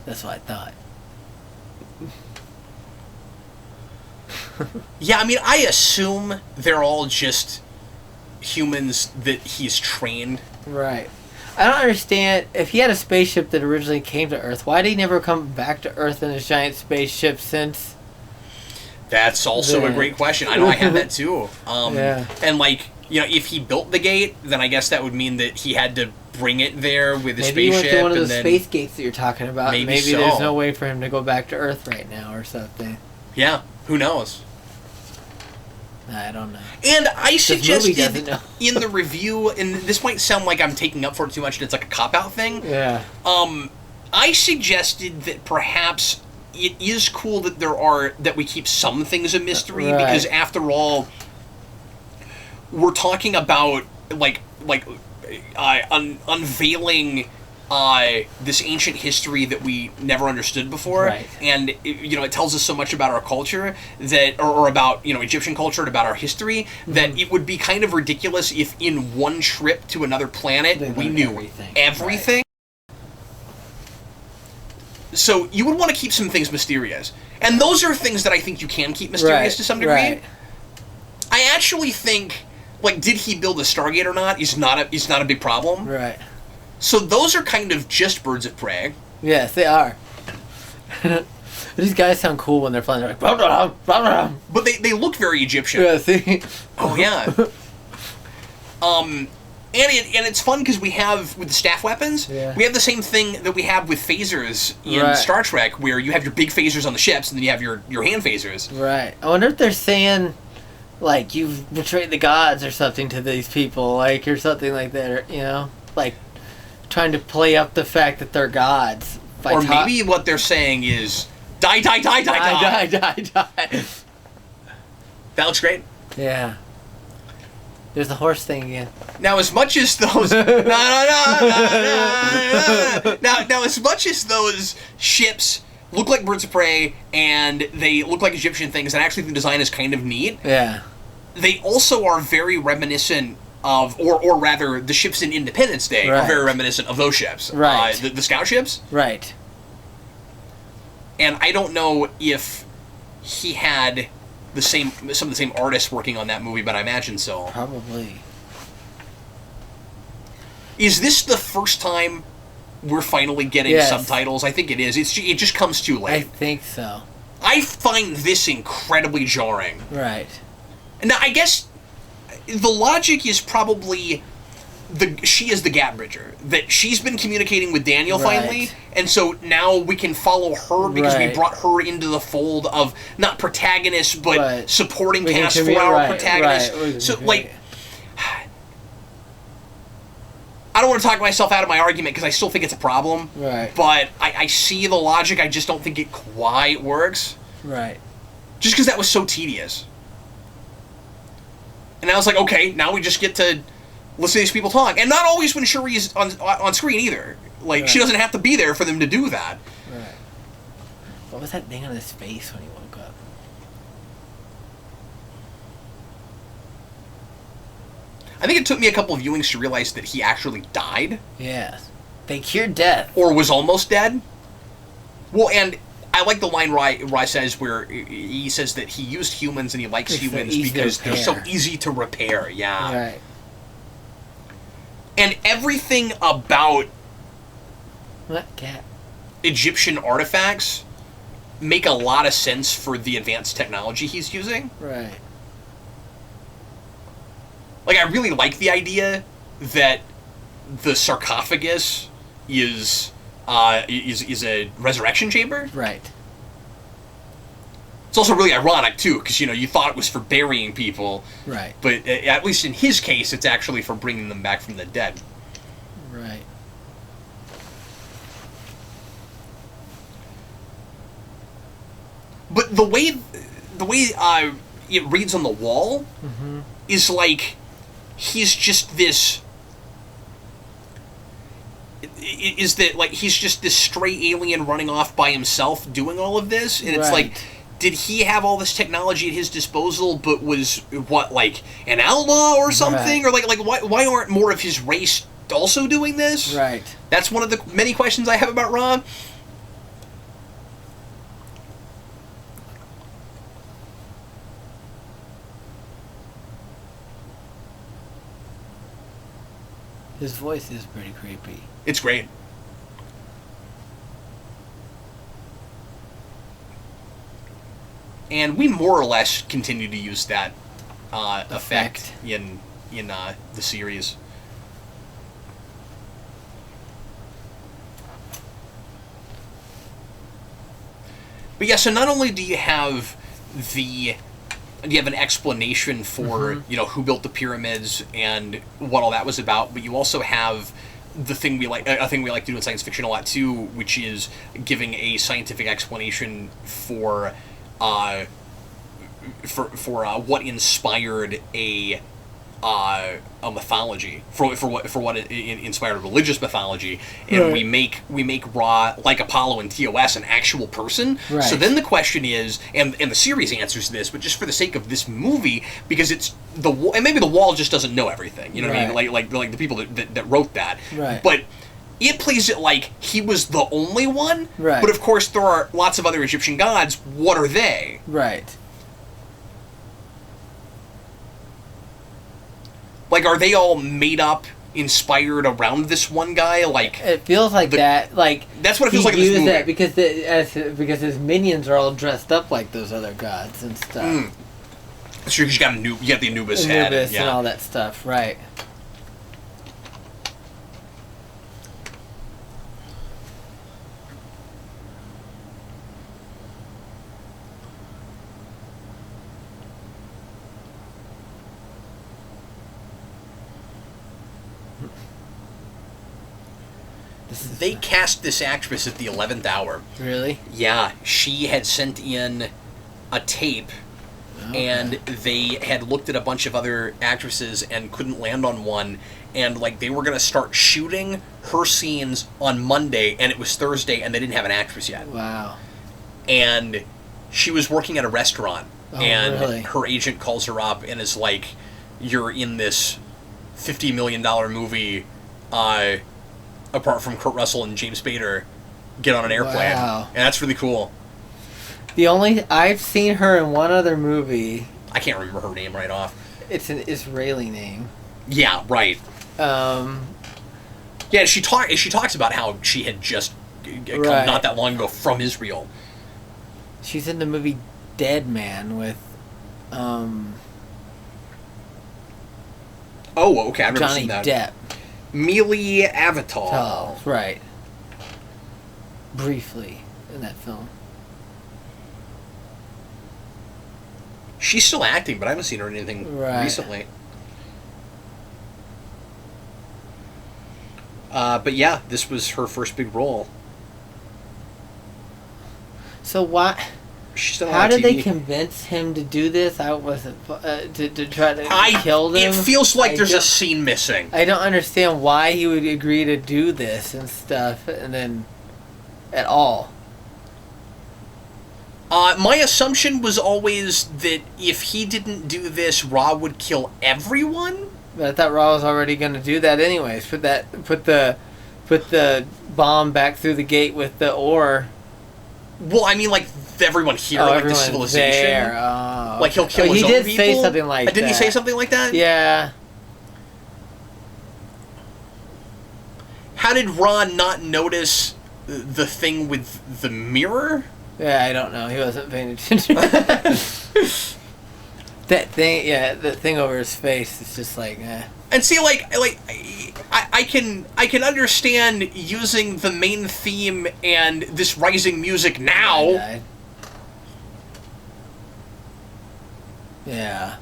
That's what I thought. Yeah, I mean, I assume they're all just humans that he's trained. Right. I don't understand. If he had a spaceship that originally came to Earth, why did he never come back to Earth in his giant spaceship since? That's also a great question. I know I had that too. Yeah. And if he built the gate, then I guess that would mean that he had to bring it there with a spaceship. Maybe he went to one of those space gates that you're talking about. Maybe so. There's no way for him to go back to Earth right now or something. Yeah. Who knows? I don't know. And I suggested in the review, and this might sound like I'm taking up for it too much, and it's like a cop-out thing. Yeah. I suggested that perhaps it is cool that that we keep some things a mystery, because after all, we're talking about unveiling this ancient history that we never understood before, Right. and it tells us so much about our culture that, or about Egyptian culture and about our history, that it would be kind of ridiculous if in one trip to another planet we knew everything. Right. So you would want to keep some things mysterious, and those are things that I think you can keep mysterious to some degree. Right. I actually think, like, did he build a Stargate or not is not a big problem. Right. So those are kind of just birds of prey. Yes, they are. These guys sound cool when they're flying. They're like, blah, blah, blah, blah. But they look very Egyptian. Yeah, see? Oh, yeah. And it's fun because we have, with the staff weapons, we have the same thing that we have with phasers in Star Trek, where you have your big phasers on the ships, and then you have your hand phasers. Right. I wonder if they're saying, like, you've betrayed the gods or something to these people, like, or something like that, or, like, trying to play up the fact that they're gods. Or maybe what they're saying is, die, die, die, die, die. Die, die, die. That looks great. Yeah. There's the horse thing again. Now, as much as those... Now, as much as those ships look like birds of prey, and they look like Egyptian things, and actually the design is kind of neat, they also are very reminiscent of, or rather, the ships in Independence Day are very reminiscent of those ships. Right. The scout ships. Right. And I don't know if he had some of the same artists working on that movie, but I imagine so. Probably. Is this the first time we're finally getting subtitles? I think it is. It just comes too late. I think so. I find this incredibly jarring. Right. Now, I guess the logic is probably she is the gap bridger. That she's been communicating with Daniel finally, and so now we can follow her because we brought her into the fold of not protagonists but supporting cast for our protagonists. So, like, I don't want to talk myself out of my argument because I still think it's a problem. Right. But I see the logic. I just don't think it quite works. Right. Just because that was so tedious. And I was like, okay, now we just get to listen to these people talk. And not always when Shuri is on screen either. Like, she doesn't have to be there for them to do that. Right. What was that thing on his face when he woke up? I think it took me a couple of viewings to realize that he actually died. Yes. They cured death. Or was almost dead. Well, and I like the line Rye says where he says that he used humans and he likes humans because they're so easy to repair. Yeah. Right. And everything about Egyptian artifacts make a lot of sense for the advanced technology he's using. Right. Like, I really like the idea that the sarcophagus is a resurrection chamber. Right. It's also really ironic, too, because, you thought it was for burying people. Right. But at least in his case, it's actually for bringing them back from the dead. Right. But the way it reads on the wall is like he's just this... Is that, like, he's just this stray alien running off by himself doing all of this? And it's like... Did he have all this technology at his disposal, but was, like, an outlaw or something? Right. Or, like why aren't more of his race also doing this? Right. That's one of the many questions I have about Ra. His voice is pretty creepy. It's great. And we more or less continue to use that effect in the series. But yeah, so not only do you have an explanation for who built the pyramids and what all that was about, but you also have a thing we like to do in science fiction a lot too, which is giving a scientific explanation for what inspired a a mythology for what inspired religious mythology, and we make Ra, like Apollo and TOS, an actual person. Right. So then the question is, and the series answers this, but just for the sake of this movie, because it's and maybe the Wall just doesn't know everything. You know what I mean? Like the people that wrote that. Right. But it plays it like he was the only one. Right. But of course there are lots of other Egyptian gods. What are they? Right. Like, are they all made up, inspired around this one guy? Like, it feels like that. Like, that's what it feels like in this movie. That because his minions are all dressed up like those other gods and stuff. That's true, because you got the Anubis head. And all that stuff, right? They cast this actress at the 11th hour. Really? Yeah, she had sent in a tape, and they had looked at a bunch of other actresses and couldn't land on one, and like they were going to start shooting her scenes on Monday, and it was Thursday, and they didn't have an actress yet. Wow. And she was working at a restaurant, and really? Her agent calls her up and is like, "You're in this $50 million movie, apart from Kurt Russell and James Spader, get on an airplane." Wow. And that's really cool. I've seen her in one other movie. I can't remember her name right off. It's an Israeli name. Yeah, right. Yeah, she talks about how she had just come not that long ago from Israel. She's in the movie Dead Man with Oh, okay, I've never seen that. Johnny Depp. Mealy Avatar. Oh, right. Briefly in that film. She's still acting, but I haven't seen her in anything recently. But yeah, this was her first big role. So why? How did they convince him to do this? I wasn't to try to kill them. It feels like there's a scene missing. I don't understand why he would agree to do this and stuff, and then at all. My assumption was always that if he didn't do this, Ra would kill everyone. But I thought Ra was already going to do that anyways. Put the bomb back through the gate with the ore. Well, I mean, like everyone here, like the civilization. There. Like he'll kill his own people. He did say something like that. Didn't he say something like that? Yeah. How did Ra not notice the thing with the mirror? Yeah, I don't know. He wasn't paying attention. That thing, the thing over his face is just like, eh. And see, I can understand using the main theme and this rising music now. Yeah.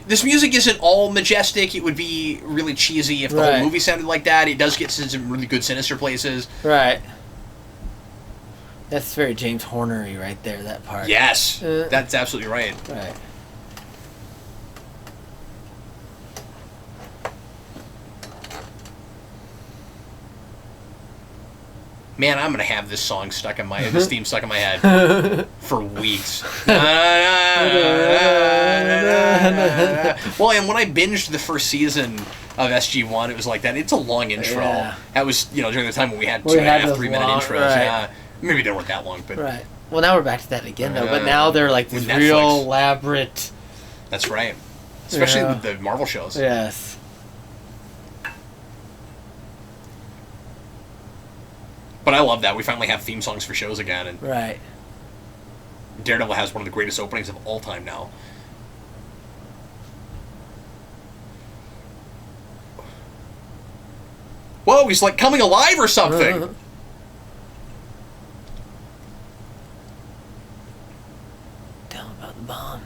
This music isn't all majestic. It would be really cheesy if the whole movie sounded like that. It does get to some really good sinister places. Right. That's very James Horner-y right there, that part. Yes. That's absolutely right. Right. Man, I'm gonna have this song stuck in this theme stuck in my head for weeks. Well, and when I binged the first season of SG-1, it was like that. It's a long intro. Yeah. That was, during the time when we had 2.5, 3 minute intros. Right. Yeah, maybe they weren't that long, but right. Well, now we're back to that again, though. But now they're like these real elaborate. That's right, especially with the Marvel shows. Yes. But I love that we finally have theme songs for shows again, and right. Daredevil has one of the greatest openings of all time now. Whoa, he's like coming alive or something. Tell him about the bomb.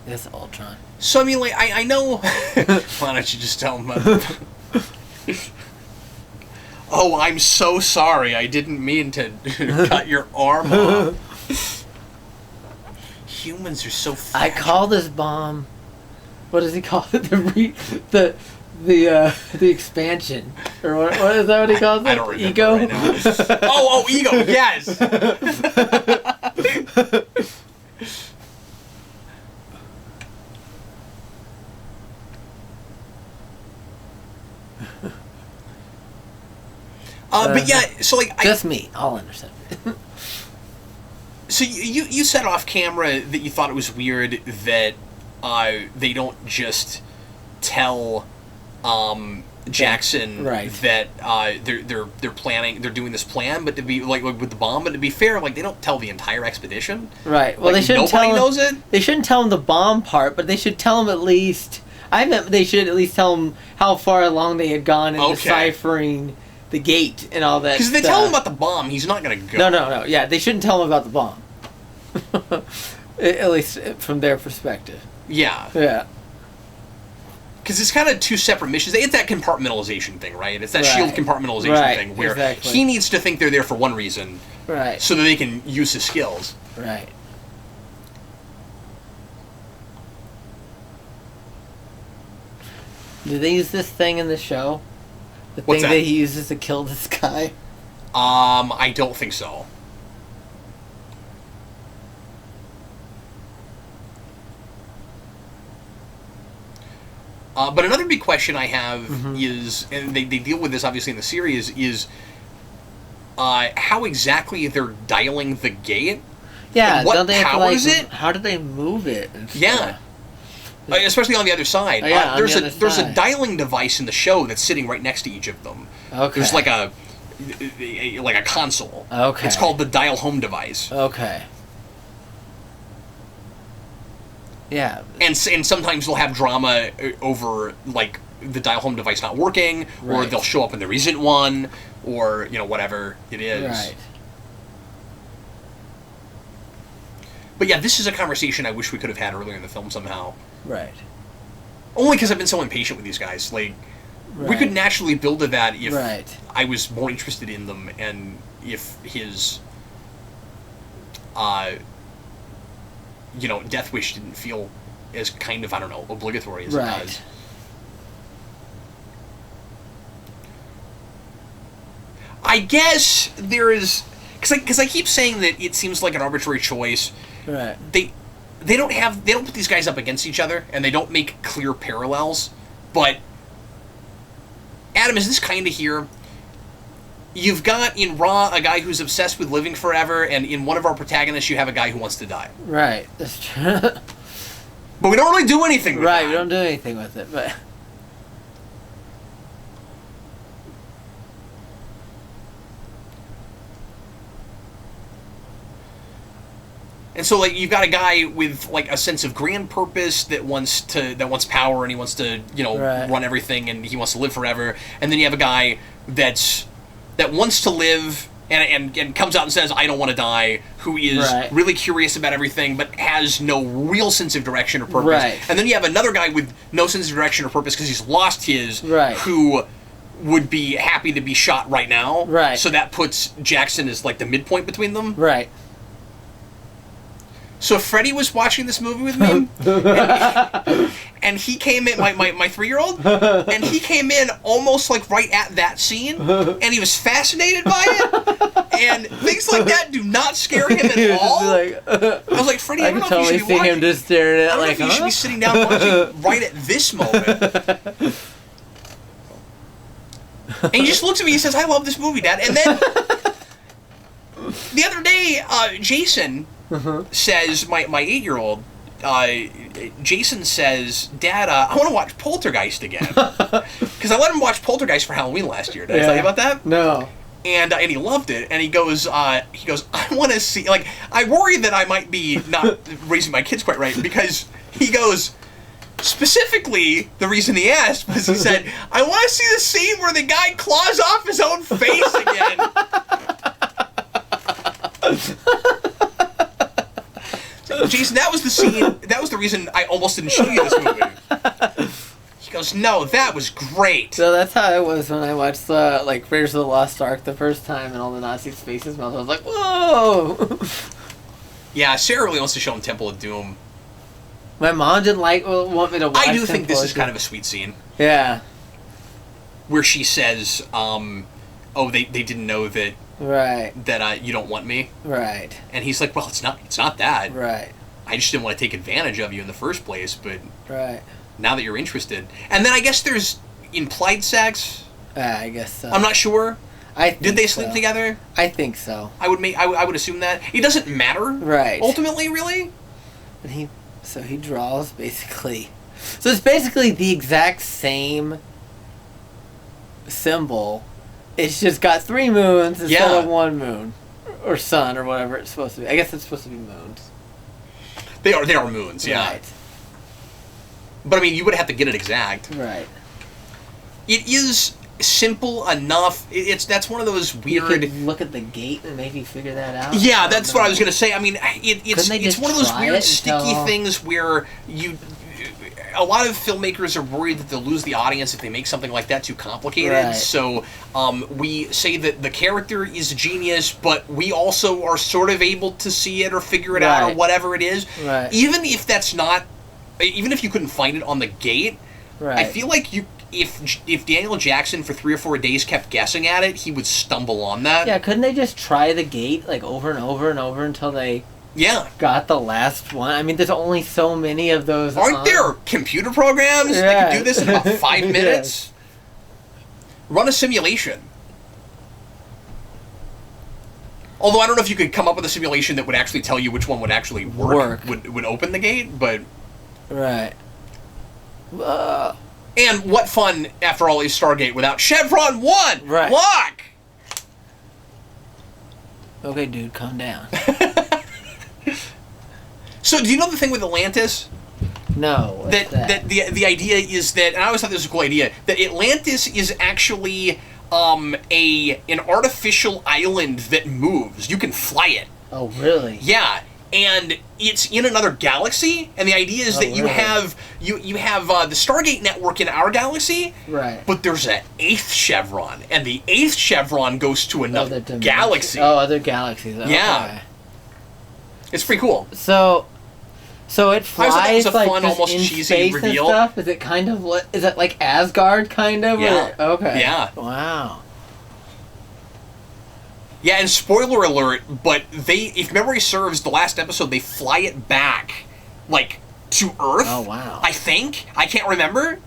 That's Ultron. So, I mean, like, I know... Why don't you just tell him about Oh, I'm so sorry. I didn't mean to cut your arm off. Humans are so fragile. I call this bomb. What does he call it? The expansion, or what is that? What he calls it? I don't remember Ego. right now. Oh, ego. Yes. But yeah, so like just me, I'll understand. So you said off camera that you thought it was weird that they don't just tell Jackson that they're planning, they're doing this plan, but to be like with the bomb, but to be fair, like they don't tell the entire expedition. Right. Well, like, they shouldn't nobody tell knows it. They shouldn't tell him the bomb part, but they should tell him at least. I meant they should at least tell him how far along they had gone in deciphering the gate and all that. Because if they tell him about the bomb, he's not going to go. No. Yeah, they shouldn't tell him about the bomb. At least from their perspective. Yeah. Yeah. Because it's kind of two separate missions. It's that compartmentalization thing, right? It's that shield compartmentalization thing where he needs to think they're there for one reason, so that they can use his skills. Right. Do they use this thing in the show? The What's thing that? that he uses to kill this guy? I don't think so. But another big question I have is, and they deal with this obviously in the series, is how exactly they're dialing the gate. Yeah, like, what don't they have powers to, like, it? How do they move it? And stuff? Yeah. Especially on the other side. There's a dialing device in the show that's sitting right next to each of them. Okay. There's like a console. Okay. It's called the dial home device. Okay. Yeah. And sometimes they'll have drama over like the dial home device not working, or they'll show up and there isn't one, or whatever it is. Right. But yeah, this is a conversation I wish we could have had earlier in the film somehow. Right. Only because I've been so impatient with these guys. Like, we could naturally build to that if I was more interested in them, and if his, death wish didn't feel as kind of, I don't know, obligatory as it does. I guess there is, because I keep saying that it seems like an arbitrary choice. Right. They don't put these guys up against each other, and they don't make clear parallels. But Adam, is this kind of here? You've got in Raw a guy who's obsessed with living forever, and in one of our protagonists you have a guy who wants to die. Right. That's true. But we don't really do anything with that. We don't do anything with it, but. And so, like, you've got a guy with like a sense of grand purpose that wants power, and he wants to, run everything, and he wants to live forever. And then you have a guy that wants to live and comes out and says, "I don't want to die," who is really curious about everything, but has no real sense of direction or purpose. Right. And then you have another guy with no sense of direction or purpose because he's lost his, who would be happy to be shot right now. Right. So that puts Jackson as like the midpoint between them. Right. So Freddie was watching this movie with me, and he came in, my 3-year-old, and he came in almost like right at that scene, and he was fascinated by it, and things like that do not scare him at all. I was like, Freddie, I don't know if you should be watching. Him just staring at, I don't know if you should be sitting down watching right at this moment. And he just looks at me and says, "I love this movie, Dad." And then the other day, Jason says, my 8-year-old, Jason says, "Dad, I want to watch Poltergeist again." Because I let him watch Poltergeist for Halloween last year. Did I tell you about that? No. And he loved it. And he goes, "I want to see." Like, I worry that I might be not raising my kids quite right, because he goes, specifically, the reason he asked was he said, "I want to see the scene where the guy claws off his own face again." Jason, that was the scene. That was the reason I almost didn't show you this movie. He goes, goes, no, that was great. So that's how it was when I watched Raiders of the Lost Ark the first time and all the Nazi faces melt. I was like, whoa! Yeah, Sarah really wants to show him Temple of Doom. My mom didn't want me to watch. I do think this is kind of a sweet scene. Yeah. Where she says, they didn't know that. Right. That you don't want me. Right. And he's like, well, it's not that. Right. I just didn't want to take advantage of you in the first place, but right. Now that you're interested. And then I guess there's implied sex. I guess so. I'm not sure. Did they sleep so. together? I think so. I would assume that. It doesn't matter. Right. Ultimately, really. And he draws basically. So it's basically the exact same symbol. It's just got 3 moons instead of 1 moon. Or sun, or whatever it's supposed to be. I guess it's supposed to be moons. They are moons, yeah. Right. But I mean, you would have to get it exact. Right. It is simple enough. That's one of those weird. You could look at the gate and maybe figure that out. Yeah, that's what I was gonna say. I mean, it's one of those weird sticky things where a lot of filmmakers are worried that they'll lose the audience if they make something like that too complicated. Right. So we say that the character is a genius, but we also are sort of able to see it or figure it out or whatever it is. Right. Even if you couldn't find it on the gate, I feel like if Daniel Jackson for 3 or 4 days kept guessing at it, he would stumble on that. Yeah, couldn't they just try the gate over and over and over until they got the last one? I mean, there's only so many of those. Aren't there computer programs that can do this in about 5 minutes? Run a simulation. Although I don't know if you could come up with a simulation that would actually tell you which one would actually work. Would open the gate, but... Right. And what fun, after all, is Stargate without Chevron 1? Right. Lock! Okay, dude, calm down. So, do you know the thing with Atlantis? No. That the idea is that, and I always thought this was a cool idea, that Atlantis is actually an artificial island that moves. You can fly it. Oh, really? Yeah. And it's in another galaxy, and the idea is that you have the Stargate network in our galaxy, right? But there's an 8th chevron, and the 8th chevron goes to another galaxy. Oh, other galaxies. Okay. Yeah, it's pretty cool. So it flies that was a like fun, almost in cheesy space reveal. And stuff? Is it kind of is it like Asgard kind of? Yeah. Or, okay. Yeah. Wow. Yeah, and spoiler alert, but if memory serves, the last episode, they fly it back, to Earth. Oh, wow. I think. I can't remember.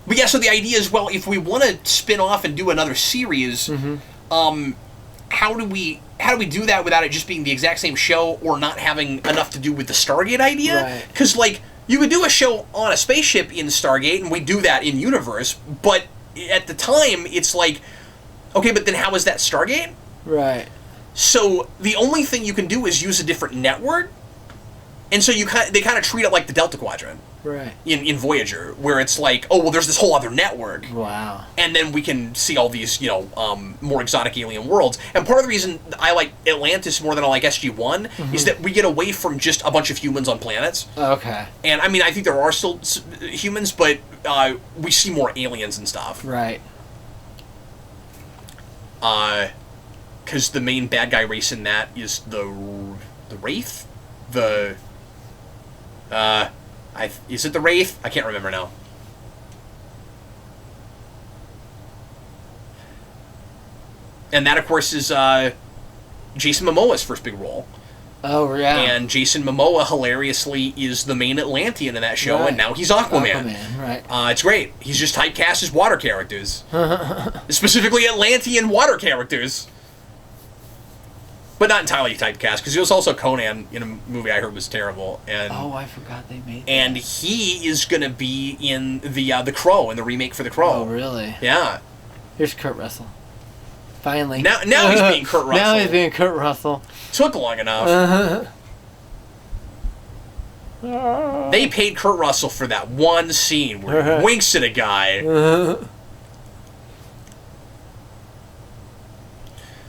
But yeah, so the idea is, well, if we want to spin off and do another series, how do we do that without it just being the exact same show or not having enough to do with the Stargate idea? Because, you could do a show on a spaceship in Stargate, and we do that in universe, but... At the time, it's like, okay, but then how is that Stargate? Right. So the only thing you can do is use a different network, and so they kind of treat it like the Delta Quadrant. Right. In Voyager, where it's like, oh, well, there's this whole other network. Wow. And then we can see all these, more exotic alien worlds. And part of the reason I like Atlantis more than I like SG-1 is that we get away from just a bunch of humans on planets. Okay. And, I mean, I think there are still humans, but we see more aliens and stuff. Right. Because the main bad guy race in that is the Wraith? Is it the Wraith? I can't remember now. And that, of course, is Jason Momoa's first big role. Oh, yeah. And Jason Momoa, hilariously, is the main Atlantean in that show, and now he's Aquaman. Right. It's great. He's just typecast as water characters. Specifically Atlantean water characters. But not entirely typecast, because he was also Conan in a movie I heard was terrible. And I forgot they made that. And he is going to be in the Crow, in the remake for The Crow. Oh, really? Yeah. Here's Kurt Russell. Finally. Now he's being Kurt Russell. Now he's being Kurt Russell. Took long enough. They paid Kurt Russell for that one scene where he winks at a guy.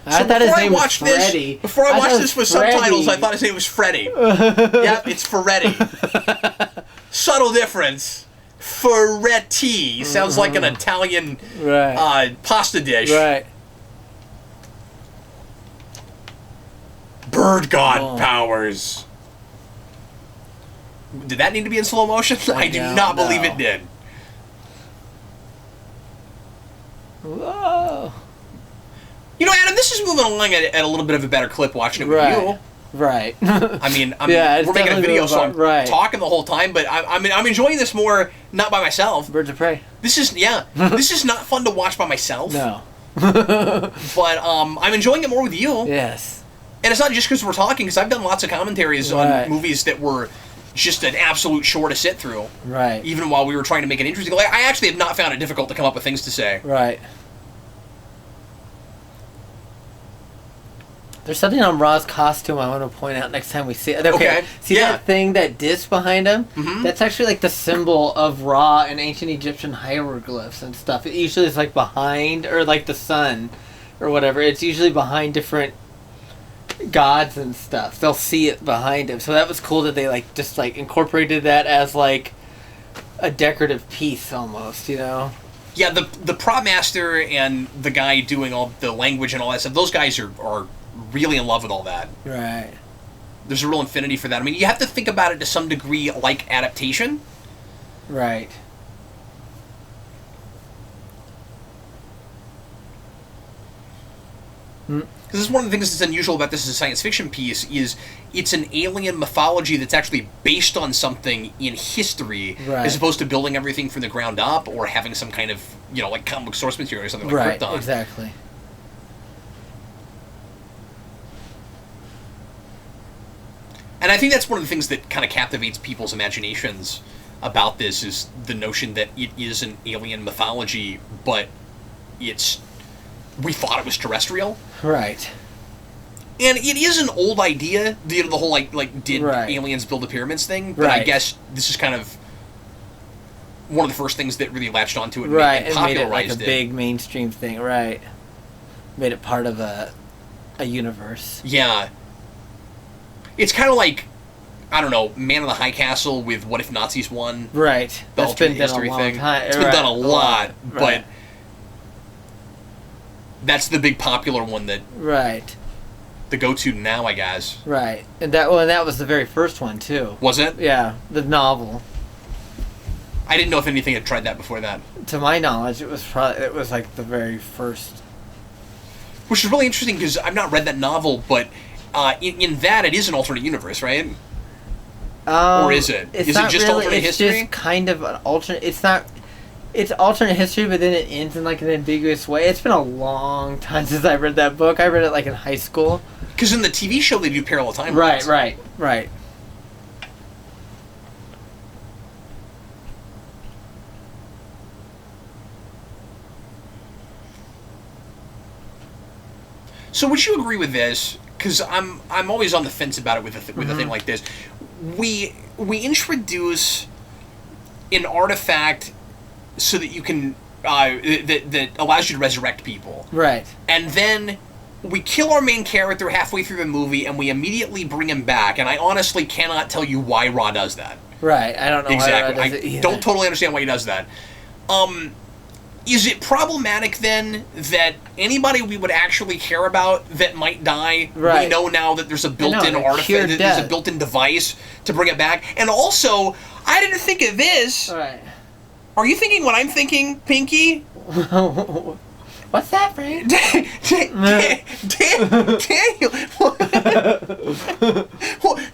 I thought his name was Freddy. Before I watched this with subtitles, I thought his name was Freddy. Yep, it's Freddy. Subtle difference. Ferretti sounds like an Italian pasta dish. Right. Bird god powers. Did that need to be in slow motion? I do not believe it did. Whoa. You know, Adam, this is moving along at a little bit of a better clip watching it with you. Right. I mean, we're making a video, so I'm talking the whole time, but I'm enjoying this more, not by myself. Birds of prey. This is not fun to watch by myself. No. But I'm enjoying it more with you. Yes. And it's not just because we're talking, because I've done lots of commentaries on movies that were just an absolute chore to sit through. Right. Even while we were trying to make it interesting. Like, I actually have not found it difficult to come up with things to say. Right. There's something on Ra's costume I want to point out next time we see it. Okay. See that thing, that disc behind him? Mm-hmm. That's actually like the symbol of Ra in ancient Egyptian hieroglyphs and stuff. It usually is like behind, or like the sun, or whatever. It's usually behind different gods and stuff. They'll see it behind him. So that was cool that they like just like incorporated that as like a decorative piece almost, you know? Yeah, the prop master and the guy doing all the language and all that stuff, those guys are really in love with all that. Right. There's a real infinity for that. I mean, you have to think about it to some degree like adaptation. Right. Because it's one of the things that's unusual about this as a science fiction piece is it's an alien mythology that's actually based on something in history, as opposed to building everything from the ground up or having some kind of, you know, like comic book source material or something like Krypton. Right, exactly. And I think that's one of the things that kind of captivates people's imaginations about this is the notion that it is an alien mythology, but we thought it was terrestrial. Right. And it is an old idea, the whole, like did aliens build the pyramids thing? But I guess this is kind of one of the first things that really latched onto it and popularized made it like a big mainstream thing, right. Made it part of a universe. Yeah. It's kind of like, I don't know, Man in the High Castle with What If Nazis Won? Right. The alternate history thing. It's been done a lot, but that's the big popular one that the go-to now, I guess. Right. And that was the very first one, too. Was it? Yeah, the novel. I didn't know if anything had tried that before that. To my knowledge, it was like the very first. Which is really interesting because I've not read that novel, but in that it is an alternate universe, right? Or is it? Is it just really, alternate history? It's just kind of an alternate. It's not. It's alternate history, but then it ends in like an ambiguous way. It's been a long time since I read that book. I read it like in high school. Because in the TV show they do parallel timelines. Right. So would you agree with this? Because I'm always on the fence about it with a thing like this. We introduce an artifact so that you can that allows you to resurrect people. Right. And then we kill our main character halfway through the movie, and we immediately bring him back. And I honestly cannot tell you why Ra does that. Right. I don't know exactly. why Ra does it either. Don't totally understand why he does that. Is it problematic then that anybody we would actually care about that might die, we know now that there's a built-in artifact, there's a built-in device to bring it back? And also, I didn't think of this. Right. Are you thinking what I'm thinking, Pinky? What's that, Frank? Daniel.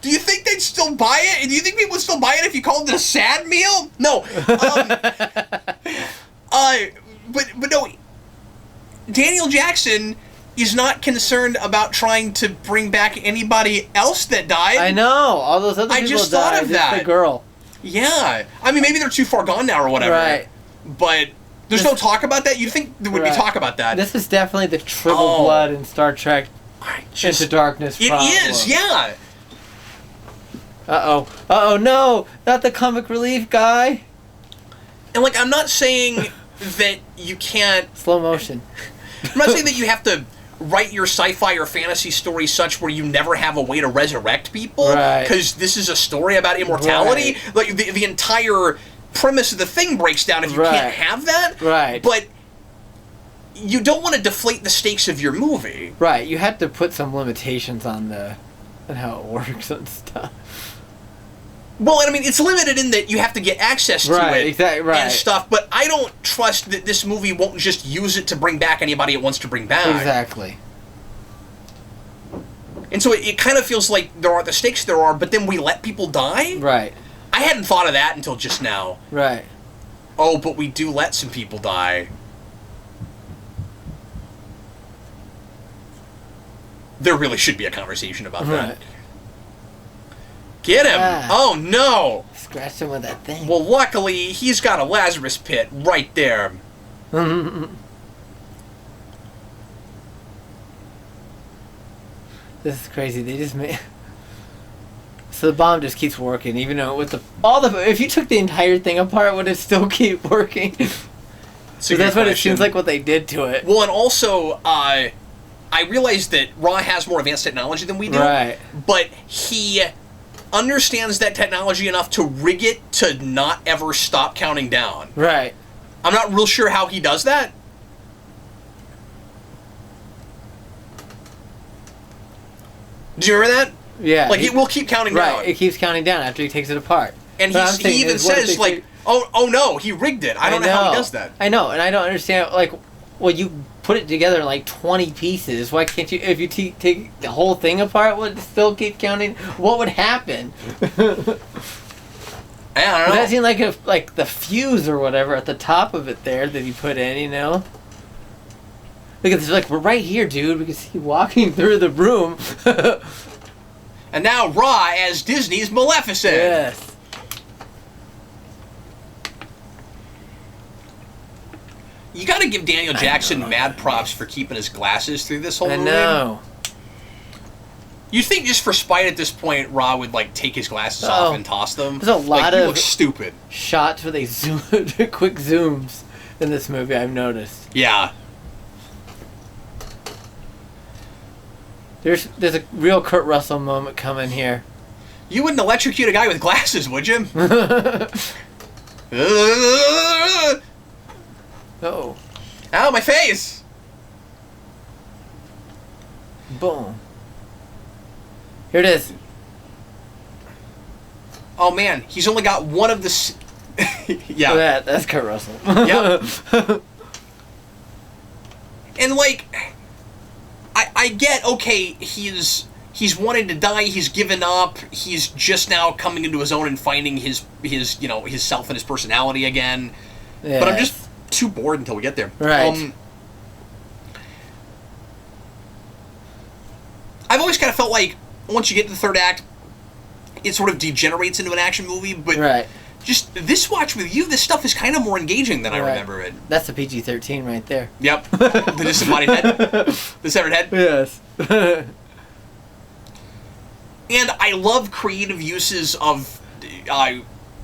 Do you think they'd still buy it? Do you think people would still buy it if you called it a sad meal? No. But no, Daniel Jackson is not concerned about trying to bring back anybody else that died. I know, all those other people I just thought of that. The girl. Yeah. I mean, maybe they're too far gone now or whatever. Right. But there's no talk about that? You'd think there would be talk about that. This is definitely the triple blood in Star Trek Into Darkness problem. It is, yeah. Uh-oh, no! Not the comic relief guy! And, I'm not saying that you can't... Slow motion. I'm not saying that you have to write your sci-fi or fantasy story such where you never have a way to resurrect people, because this is a story about immortality. Like the entire premise of the thing breaks down if you can't have that. But you don't want to deflate the stakes of your movie. You have to put some limitations on how it works and stuff. Well, and I mean, it's limited in that you have to get access to it and stuff, but I don't trust that this movie won't just use it to bring back anybody it wants to bring back. Exactly. And so it kind of feels like there are the stakes there are, but then we let people die? I hadn't thought of that until just now. Oh, but we do let some people die. There really should be a conversation about that. Get him! Oh, no! Scratch him with that thing. Well, luckily, he's got a Lazarus pit right there. This is crazy. They just made... So the bomb just keeps working, even though with if you took the entire thing apart, would it still keep working? So that's what it seems like what they did to it. Well, and also, I realize that Ra has more advanced technology than we do. But he understands that technology enough to rig it to not ever stop counting down. I'm not real sure how he does that. Do you remember that? Yeah. Like, it will keep counting down. It keeps counting down after he takes it apart. And he even says, like, oh no, he rigged it. I don't know how he does that. I know, and I don't understand, like, well, you put it together in, like, 20 pieces. Why can't you, if you take the whole thing apart, would it still keep counting? What would happen? I don't know. That seemed like the fuse or whatever at the top of it there that he put in, you know? Because it's like, we're right here, dude. We can see walking through the room. And now Ra as Disney's Maleficent. Yes. You gotta give Daniel Jackson mad props for keeping his glasses through this whole movie. I know. You think just for spite at this point, Ra would, like, take his glasses off and toss them? There's a lot of... He looks stupid. Shots where they zoom, quick zooms in this movie, I've noticed. Yeah. There's a real Kurt Russell moment coming here. You wouldn't electrocute a guy with glasses, would you? Oh. Ow, my face! Boom. Here it is. Oh man, he's only got one of the... yeah. That's Kurt Russell. Yep. And like... I get, okay, he's wanting to die, he's given up, he's just now coming into his own and finding his you know, his self and his personality again. Yes. But I'm just too bored until we get there. I've always kind of felt like once you get to the third act, it sort of degenerates into an action movie, but just this watch with you, this stuff is kind of more engaging than I remember it. That's a PG-13 right there. Yep. The disembodied head. The severed head. Yes. And I love creative uses of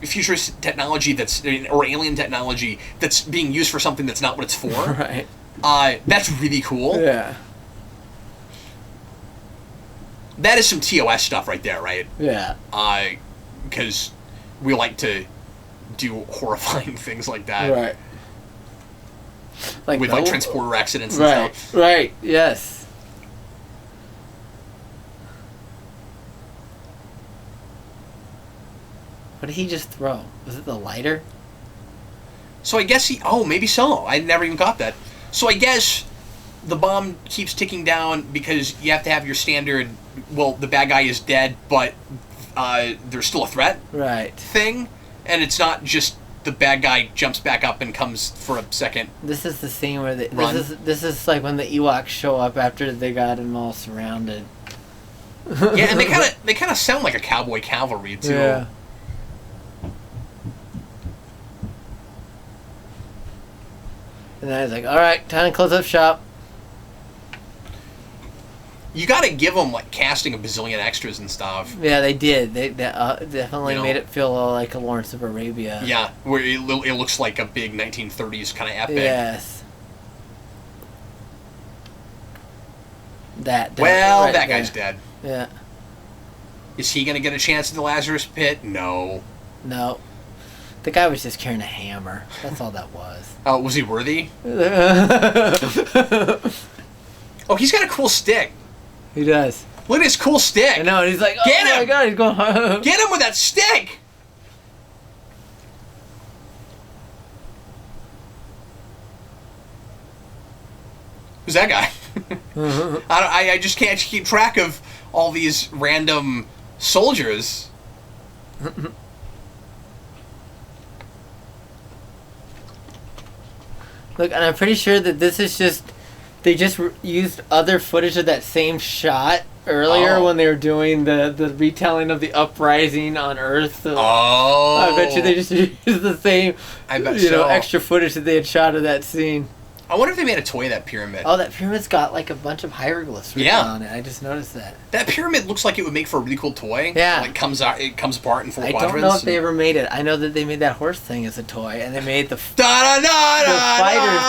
futuristic technology or alien technology that's being used for something that's not what it's for. That's really cool. Yeah. That is some TOS stuff right there, right? Yeah. Because we like to do horrifying things like that. With like transporter accidents and stuff. Yes. What did he just throw? Was it the lighter? So I guess maybe so. I never even got that. So I guess the bomb keeps ticking down because you have to have your standard, well, the bad guy is dead, but there's still a threat thing. And it's not just the bad guy jumps back up and comes for a second. This is the scene where this is like when the Ewoks show up after they got them all surrounded. Yeah, and they kind of sound like a cowboy cavalry too. Yeah. And then I was like, all right, time to close up shop. You got to give them, like, casting a bazillion extras and stuff. Yeah, they did. They definitely made it feel like a Lawrence of Arabia. Yeah, where it looks like a big 1930s kind of epic. Yes. That guy's dead. Yeah. Is he going to get a chance in the Lazarus Pit? No. No. The guy was just carrying a hammer. That's all that was. Oh, was he worthy? Oh, he's got a cool stick. He does. Look at his cool stick. I know, and he's like, oh Get him! my god, he's going hard. Get him with that stick! Who's that guy? I just can't keep track of all these random soldiers. Look, and I'm pretty sure that this is just... They just used other footage of that same shot earlier when they were doing the retelling of the uprising on Earth. I bet you they just used the same extra footage that they had shot of that scene. I wonder if they made a toy of that pyramid. Oh, that pyramid's got like a bunch of hieroglyphs written on it. I just noticed that. That pyramid looks like it would make for a really cool toy. Yeah. It comes apart in 4 quadrants. I don't know if they ever made it. I know that they made that horse thing as a toy, and they made the fighter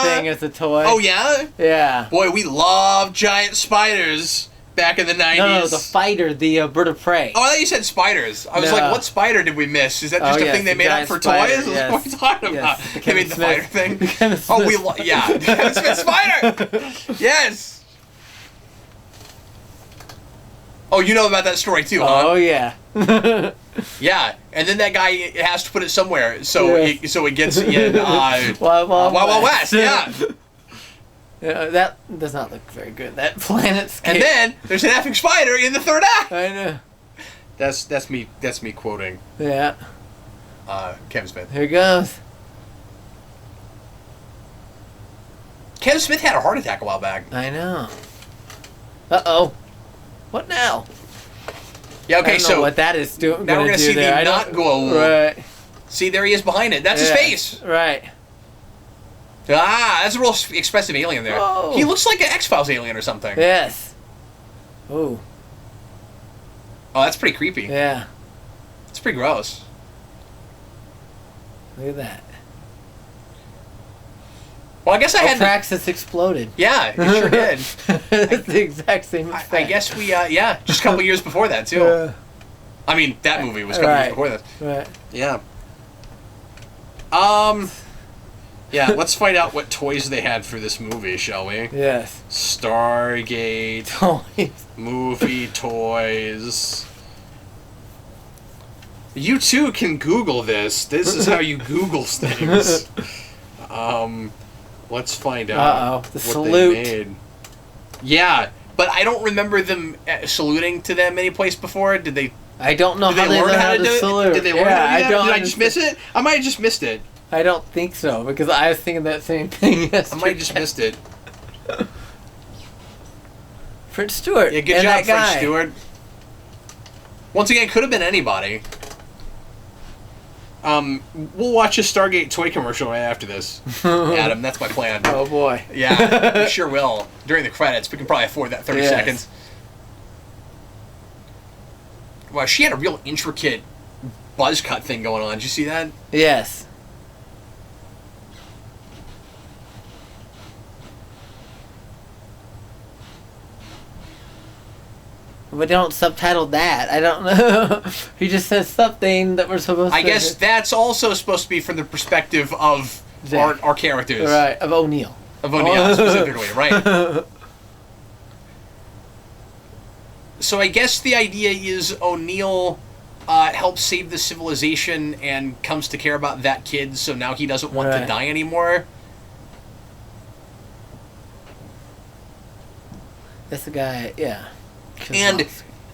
thing as a toy. Oh, yeah? Yeah. Boy, we love giant spiders back in the 90s. No, the fighter, the bird of prey. Oh, I thought you said spiders. I was like, what spider did we miss? Is that just a thing they made up for spider, toys? Yes. What are you talking about? They made the spider thing? Yeah. Kevin Smith spider! Yes! Oh, you know about that story too, huh? Oh, yeah. Yeah, and then that guy has to put it somewhere, so it gets in Wild West. Yeah. Yeah, that does not look very good. That planetscape. And then there's an effing spider in the third act. I know. That's me quoting. Yeah. Kevin Smith. Here goes. Kevin Smith had a heart attack a while back. I know. Uh-oh. What now? Yeah, okay, I don't know what that is doing. Now we're going to see the not glow. Right. See, there he is behind it. That's his face. Right. Ah, that's a real expressive alien there. Whoa. He looks like an X-Files alien or something. Yes. Ooh. Oh, that's pretty creepy. Yeah. It's pretty gross. Look at that. Well, I guess I had Praxis exploded. Yeah, it sure did. It's the exact same effect. I guess we, just a couple years before that, too. I mean, that movie was a couple years before that. Right. Yeah. Yeah, let's find out what toys they had for this movie, shall we? Yes. Stargate. Toys. Movie toys. You too can Google this. This is how you Google things. Let's find out the what salute. they made. Yeah, but I don't remember them saluting to them any place before. Did they? I don't know how they learn how to salute. Did they learn how to do that? Did I just miss it? I might have just missed it. I don't think so, because I was thinking that same thing yesterday. I might have just missed it. Prince Stewart. Yeah, good job, Prince Stewart. Once again, could have been anybody. We'll watch a Stargate toy commercial right after this, Adam. That's my plan. Oh, boy. Yeah, we sure will. During the credits, we can probably afford that 30 seconds. Wow, she had a real intricate buzz cut thing going on. Did you see that? Yes. We don't subtitle that. I don't know. He just says something that we're supposed to... I guess that's also supposed to be from the perspective of our characters. Right, of O'Neill. Of O'Neill, specifically, right. So I guess the idea is O'Neill helps save the civilization and comes to care about that kid, so now he doesn't want to die anymore. That's the guy, yeah. And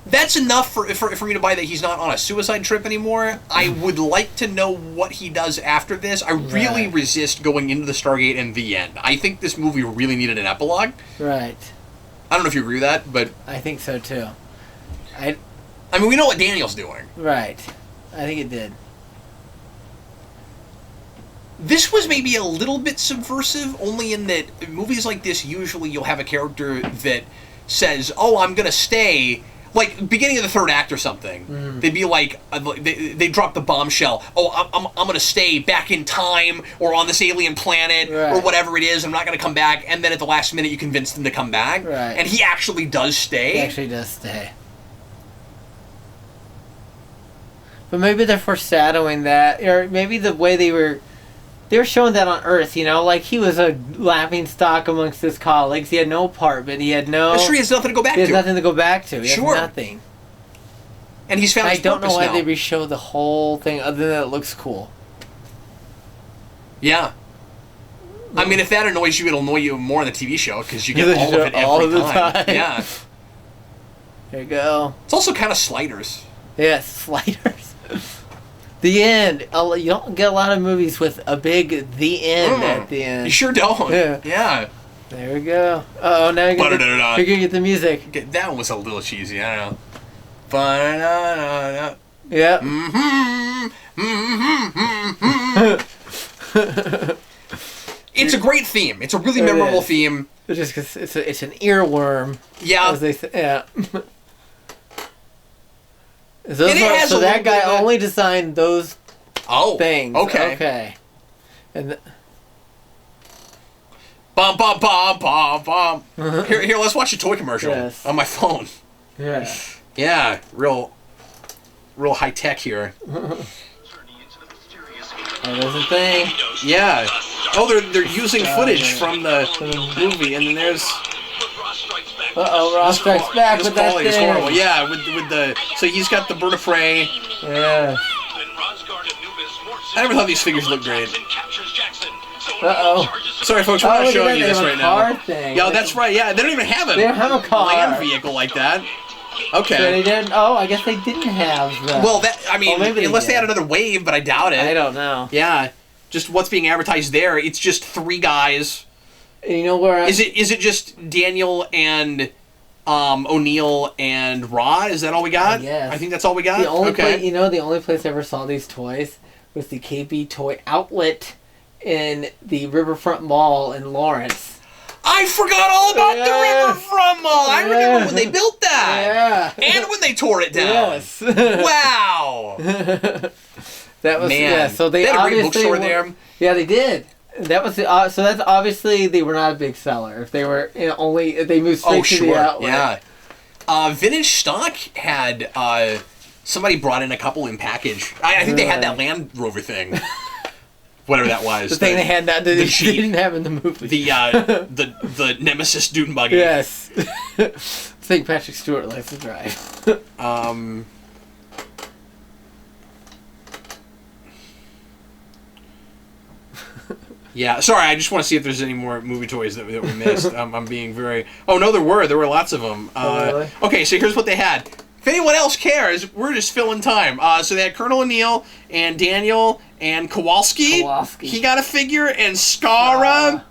that's enough for me to buy that he's not on a suicide trip anymore. I would like to know what he does after this. I really resist going into the Stargate and the end. I think this movie really needed an epilogue. Right. I don't know if you agree with that, but... I think so, too. I mean, we know what Daniel's doing. Right. I think it did. This was maybe a little bit subversive, only in that movies like this, usually you'll have a character that says, oh, I'm going to stay, like beginning of the third act or something, they'd be like, they drop the bombshell. Oh, I'm gonna stay back in time or on this alien planet or whatever it is. I'm not gonna come back. And then at the last minute, you convince him to come back. Right. And he actually does stay. He actually does stay. But maybe they're foreshadowing that, or maybe the way they were showing that on Earth, you know, like he was a laughing stock amongst his colleagues. He had no part, but he had no. That's true. He has nothing to go back to. He has nothing to go back to. He has nothing. And he's found his purpose now. I don't know why they re-show the whole thing, other than it looks cool. Yeah. I mean, if that annoys you, it'll annoy you more on the TV show because you get all of it every time. Yeah. There you go. It's also kind of sliders. Yeah, sliders. The end. You don't get a lot of movies with a big the end at the end. You sure don't. Yeah. There we go. Oh, now you're going to get the music. Okay, that one was a little cheesy. I don't know. Ba-da-da-da. Yeah. It's a great theme. It's a really memorable theme. It's just it's an earworm. Yeah. As they say. Yeah. So that guy only designed those things. Okay. Okay. And bum bum bum bum bum. Here, let's watch a toy commercial on my phone. Yeah. Yeah, real high tech here. Oh, there's a thing. Yeah. Oh, they're using footage from the movie, and then there's. Ross strikes back with that thing. Is horrible. Yeah, with the so he's got the bird of prey. Yeah. I never thought these figures looked great. Sorry, folks, we're not showing you this right now. Yeah, that's right. Yeah, they don't even have They don't have a car. land vehicle like that. Okay. So they didn't. Oh, I guess they didn't have that. Well, unless they had another wave, but I doubt it. I don't know. Yeah, just what's being advertised there. It's just three guys. You know where? Is it just Daniel and O'Neill and Rod? Is that all we got? Yes. I think that's all we got. The only the only place I ever saw these toys was the KB Toy Outlet in the Riverfront Mall in Lawrence. I forgot all about the Riverfront Mall. I remember when they built that. Yeah. And when they tore it down. Yes. Wow. That was so they had a great obviously bookstore there. Yeah, they did. That was so that's obviously they were not a big seller. If they were if they moved straight to the outlet. Yeah. Vintage Stock had somebody brought in a couple in package. I think they had that Land Rover thing. Whatever that was. The thing they had that they didn't have in the movie. The Nemesis Dune buggy. Yes. St. Patrick Stewart likes to drive. Yeah, sorry, I just want to see if there's any more movie toys that we missed. I'm being very... Oh, no, there were lots of them. Really? Okay, so here's what they had. If anyone else cares, we're just filling time. So they had Colonel O'Neill and Daniel and Kowalski. He got a figure, and Skara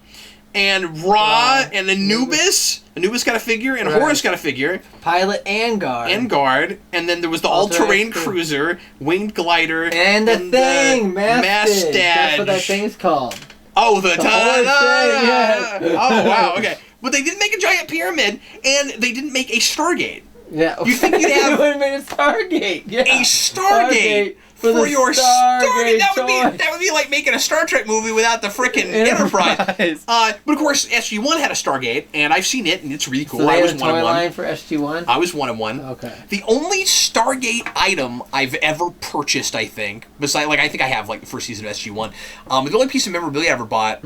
and Ra and Anubis. Anubis got a figure, and Horus got a figure. Pilot and guard. And then there was the all-terrain cruiser, winged glider, and the thing, Mastage. That's what that thing's called. Oh, the time! Oh, wow, okay. But they didn't make a giant pyramid, and they didn't make a Stargate. Yeah. You think you'd have made a Stargate? Yeah. A Stargate for your Stargate. That would be like making a Star Trek movie without the frickin' Enterprise. But of course, SG-1 had a Stargate, and I've seen it, and it's really cool. So they I was had a one toy of one. line for SG-1? I was one of one. Okay. The only Stargate item I've ever purchased, I think, besides, I think I have the first season of SG-1. The only piece of memorabilia I ever bought,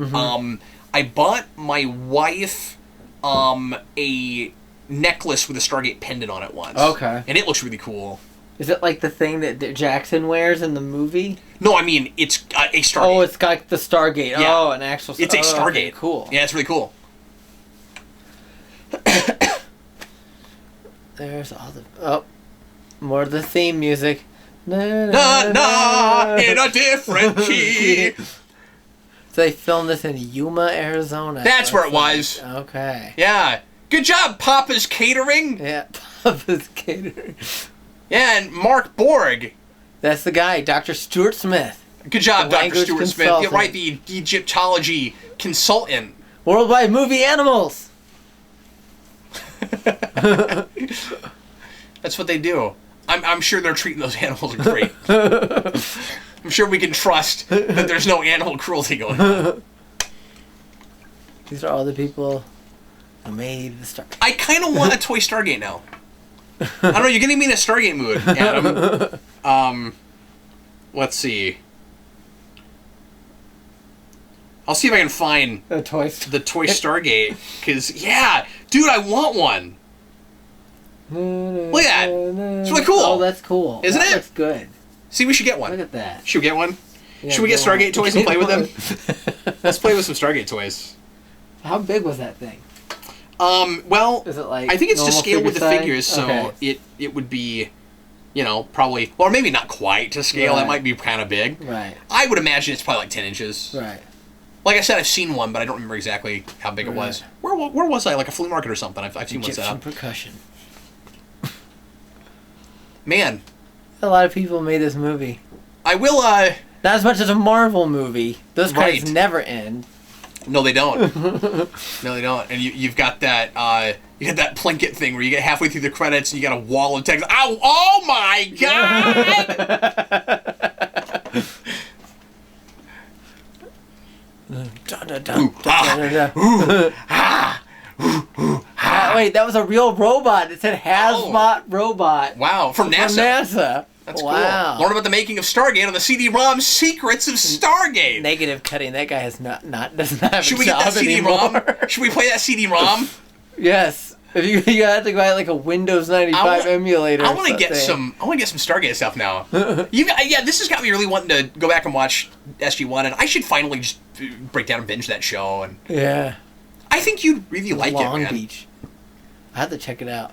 I bought my wife a necklace with a Stargate pendant on it once. Okay. And it looks really cool. Is it like the thing that Jackson wears in the movie? No, I mean, it's a Stargate. Oh, it's got the Stargate. Yeah. Oh, an actual It's a Stargate. Okay, cool. Yeah, it's really cool. There's all the... Oh, more of the theme music. Na, in a different key. So they filmed this in Yuma, Arizona. That's where it was. Okay. Yeah. Good job, Papa's Catering. Yeah, Papa's Catering. Yeah, and Mark Borg. That's the guy, Dr. Stuart Smith. Good job, Dr. Stuart Smith. Yeah, right, the Egyptology consultant. Worldwide Movie Animals. That's what they do. I'm sure they're treating those animals great. I'm sure we can trust that there's no animal cruelty going on. These are all the people who made the Stargate. I kind of want a toy Stargate now. I don't know, you're getting me in a Stargate mood, Adam. Let's see. I'll see if I can find the toy Stargate. Because, yeah, dude, I want one. Look at that. It's really cool. Oh, that's cool. Isn't it? That's good. See, we should get one. Look at that. Should we get one? Yeah, should we get Stargate toys and play with them? Let's play with some Stargate toys. How big was that thing? Well, is it like I think it's to scale with the size? figures, so it would be, you know, probably, or maybe not quite to scale. That might be kind of big. Right. I would imagine it's probably like 10 inches. Right. Like I said, I've seen one, but I don't remember exactly how big it was. Where was I? Like a flea market or something? I've seen one set up. Egyptian percussion. Man. A lot of people made this movie. I will, Not as much as a Marvel movie. Those credits never end. No, they don't. No, they don't. And you've got that, you got that Plinkett thing where you get halfway through the credits and you got a wall of text. Ow! Oh my God! Wait, that was a real robot. It said Hazbot robot. Wow, from NASA. From NASA. That's cool. Learn about the making of Stargate on the CD-ROM Secrets of Stargate. Negative cutting. That guy has doesn't have Should a we get job that CD-ROM? anymore. Should we play that CD-ROM? Yes. If you have to buy like a Windows 95 emulator. I want to get some Stargate stuff now. This has got me really wanting to go back and watch SG-1, and I should finally just break down and binge that show. And yeah. I think you'd really like it, man. Long Beach. I have to check it out.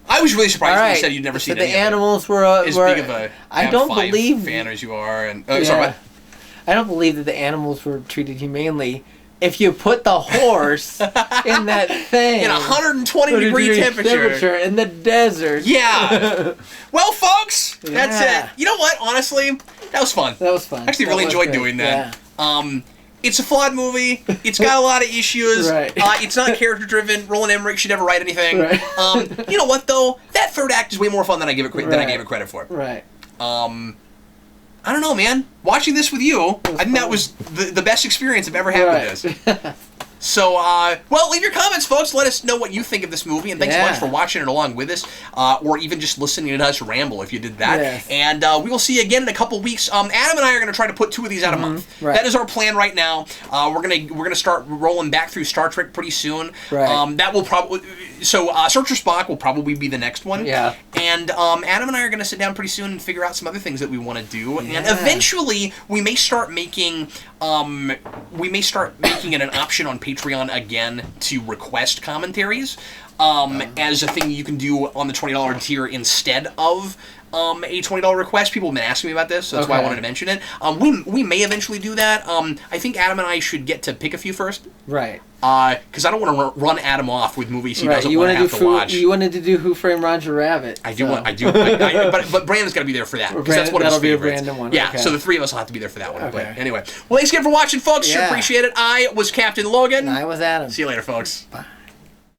I was really surprised when you said you'd never seen the any animals of it. were as big of a I don't believe fan as you are, and sorry, what? I don't believe that the animals were treated humanely. If you put the horse in that thing in 120-degree temperature in the desert, yeah. Well, folks, that's it. You know what? Honestly, that was fun. That was fun. I actually really enjoyed doing that. Yeah. It's a flawed movie. It's got a lot of issues. Right. It's not character-driven. Roland Emmerich should never write anything. Right. You know what, though? That third act is way more fun than I gave it credit for. Right. I don't know, man. Watching this with you, I think that was the best experience I've ever had with this. So, well, leave your comments, folks. Let us know what you think of this movie, and thanks so much for watching it along with us, or even just listening to us ramble if you did that. Yes. And we will see you again in a couple weeks. Adam and I are going to try to put 2 of these out a month. Right. That is our plan right now. We're gonna start rolling back through Star Trek pretty soon. Right. That will probably Searcher Spock will probably be the next one. Yeah. And Adam and I are going to sit down pretty soon and figure out some other things that we want to do. Yeah. And eventually, we may start making it an option on Patreon again to request commentaries as a thing you can do on the $20 tier instead of a $20 request. People have been asking me about this, so that's why I wanted to mention it. We may eventually do that. I think Adam and I should get to pick a few first. Right. Because I don't want to run Adam off with movies he doesn't want to have to watch. You wanted to do Who Framed Roger Rabbit. I do. But Brandon's got to be there for that. Because that's one of his favorites. That'll be a random one. Yeah, so the 3 of us will have to be there for that one. Okay. But anyway. Well, thanks again for watching, folks. Sure appreciate it. I was Captain Logan. And I was Adam. See you later, folks. Bye.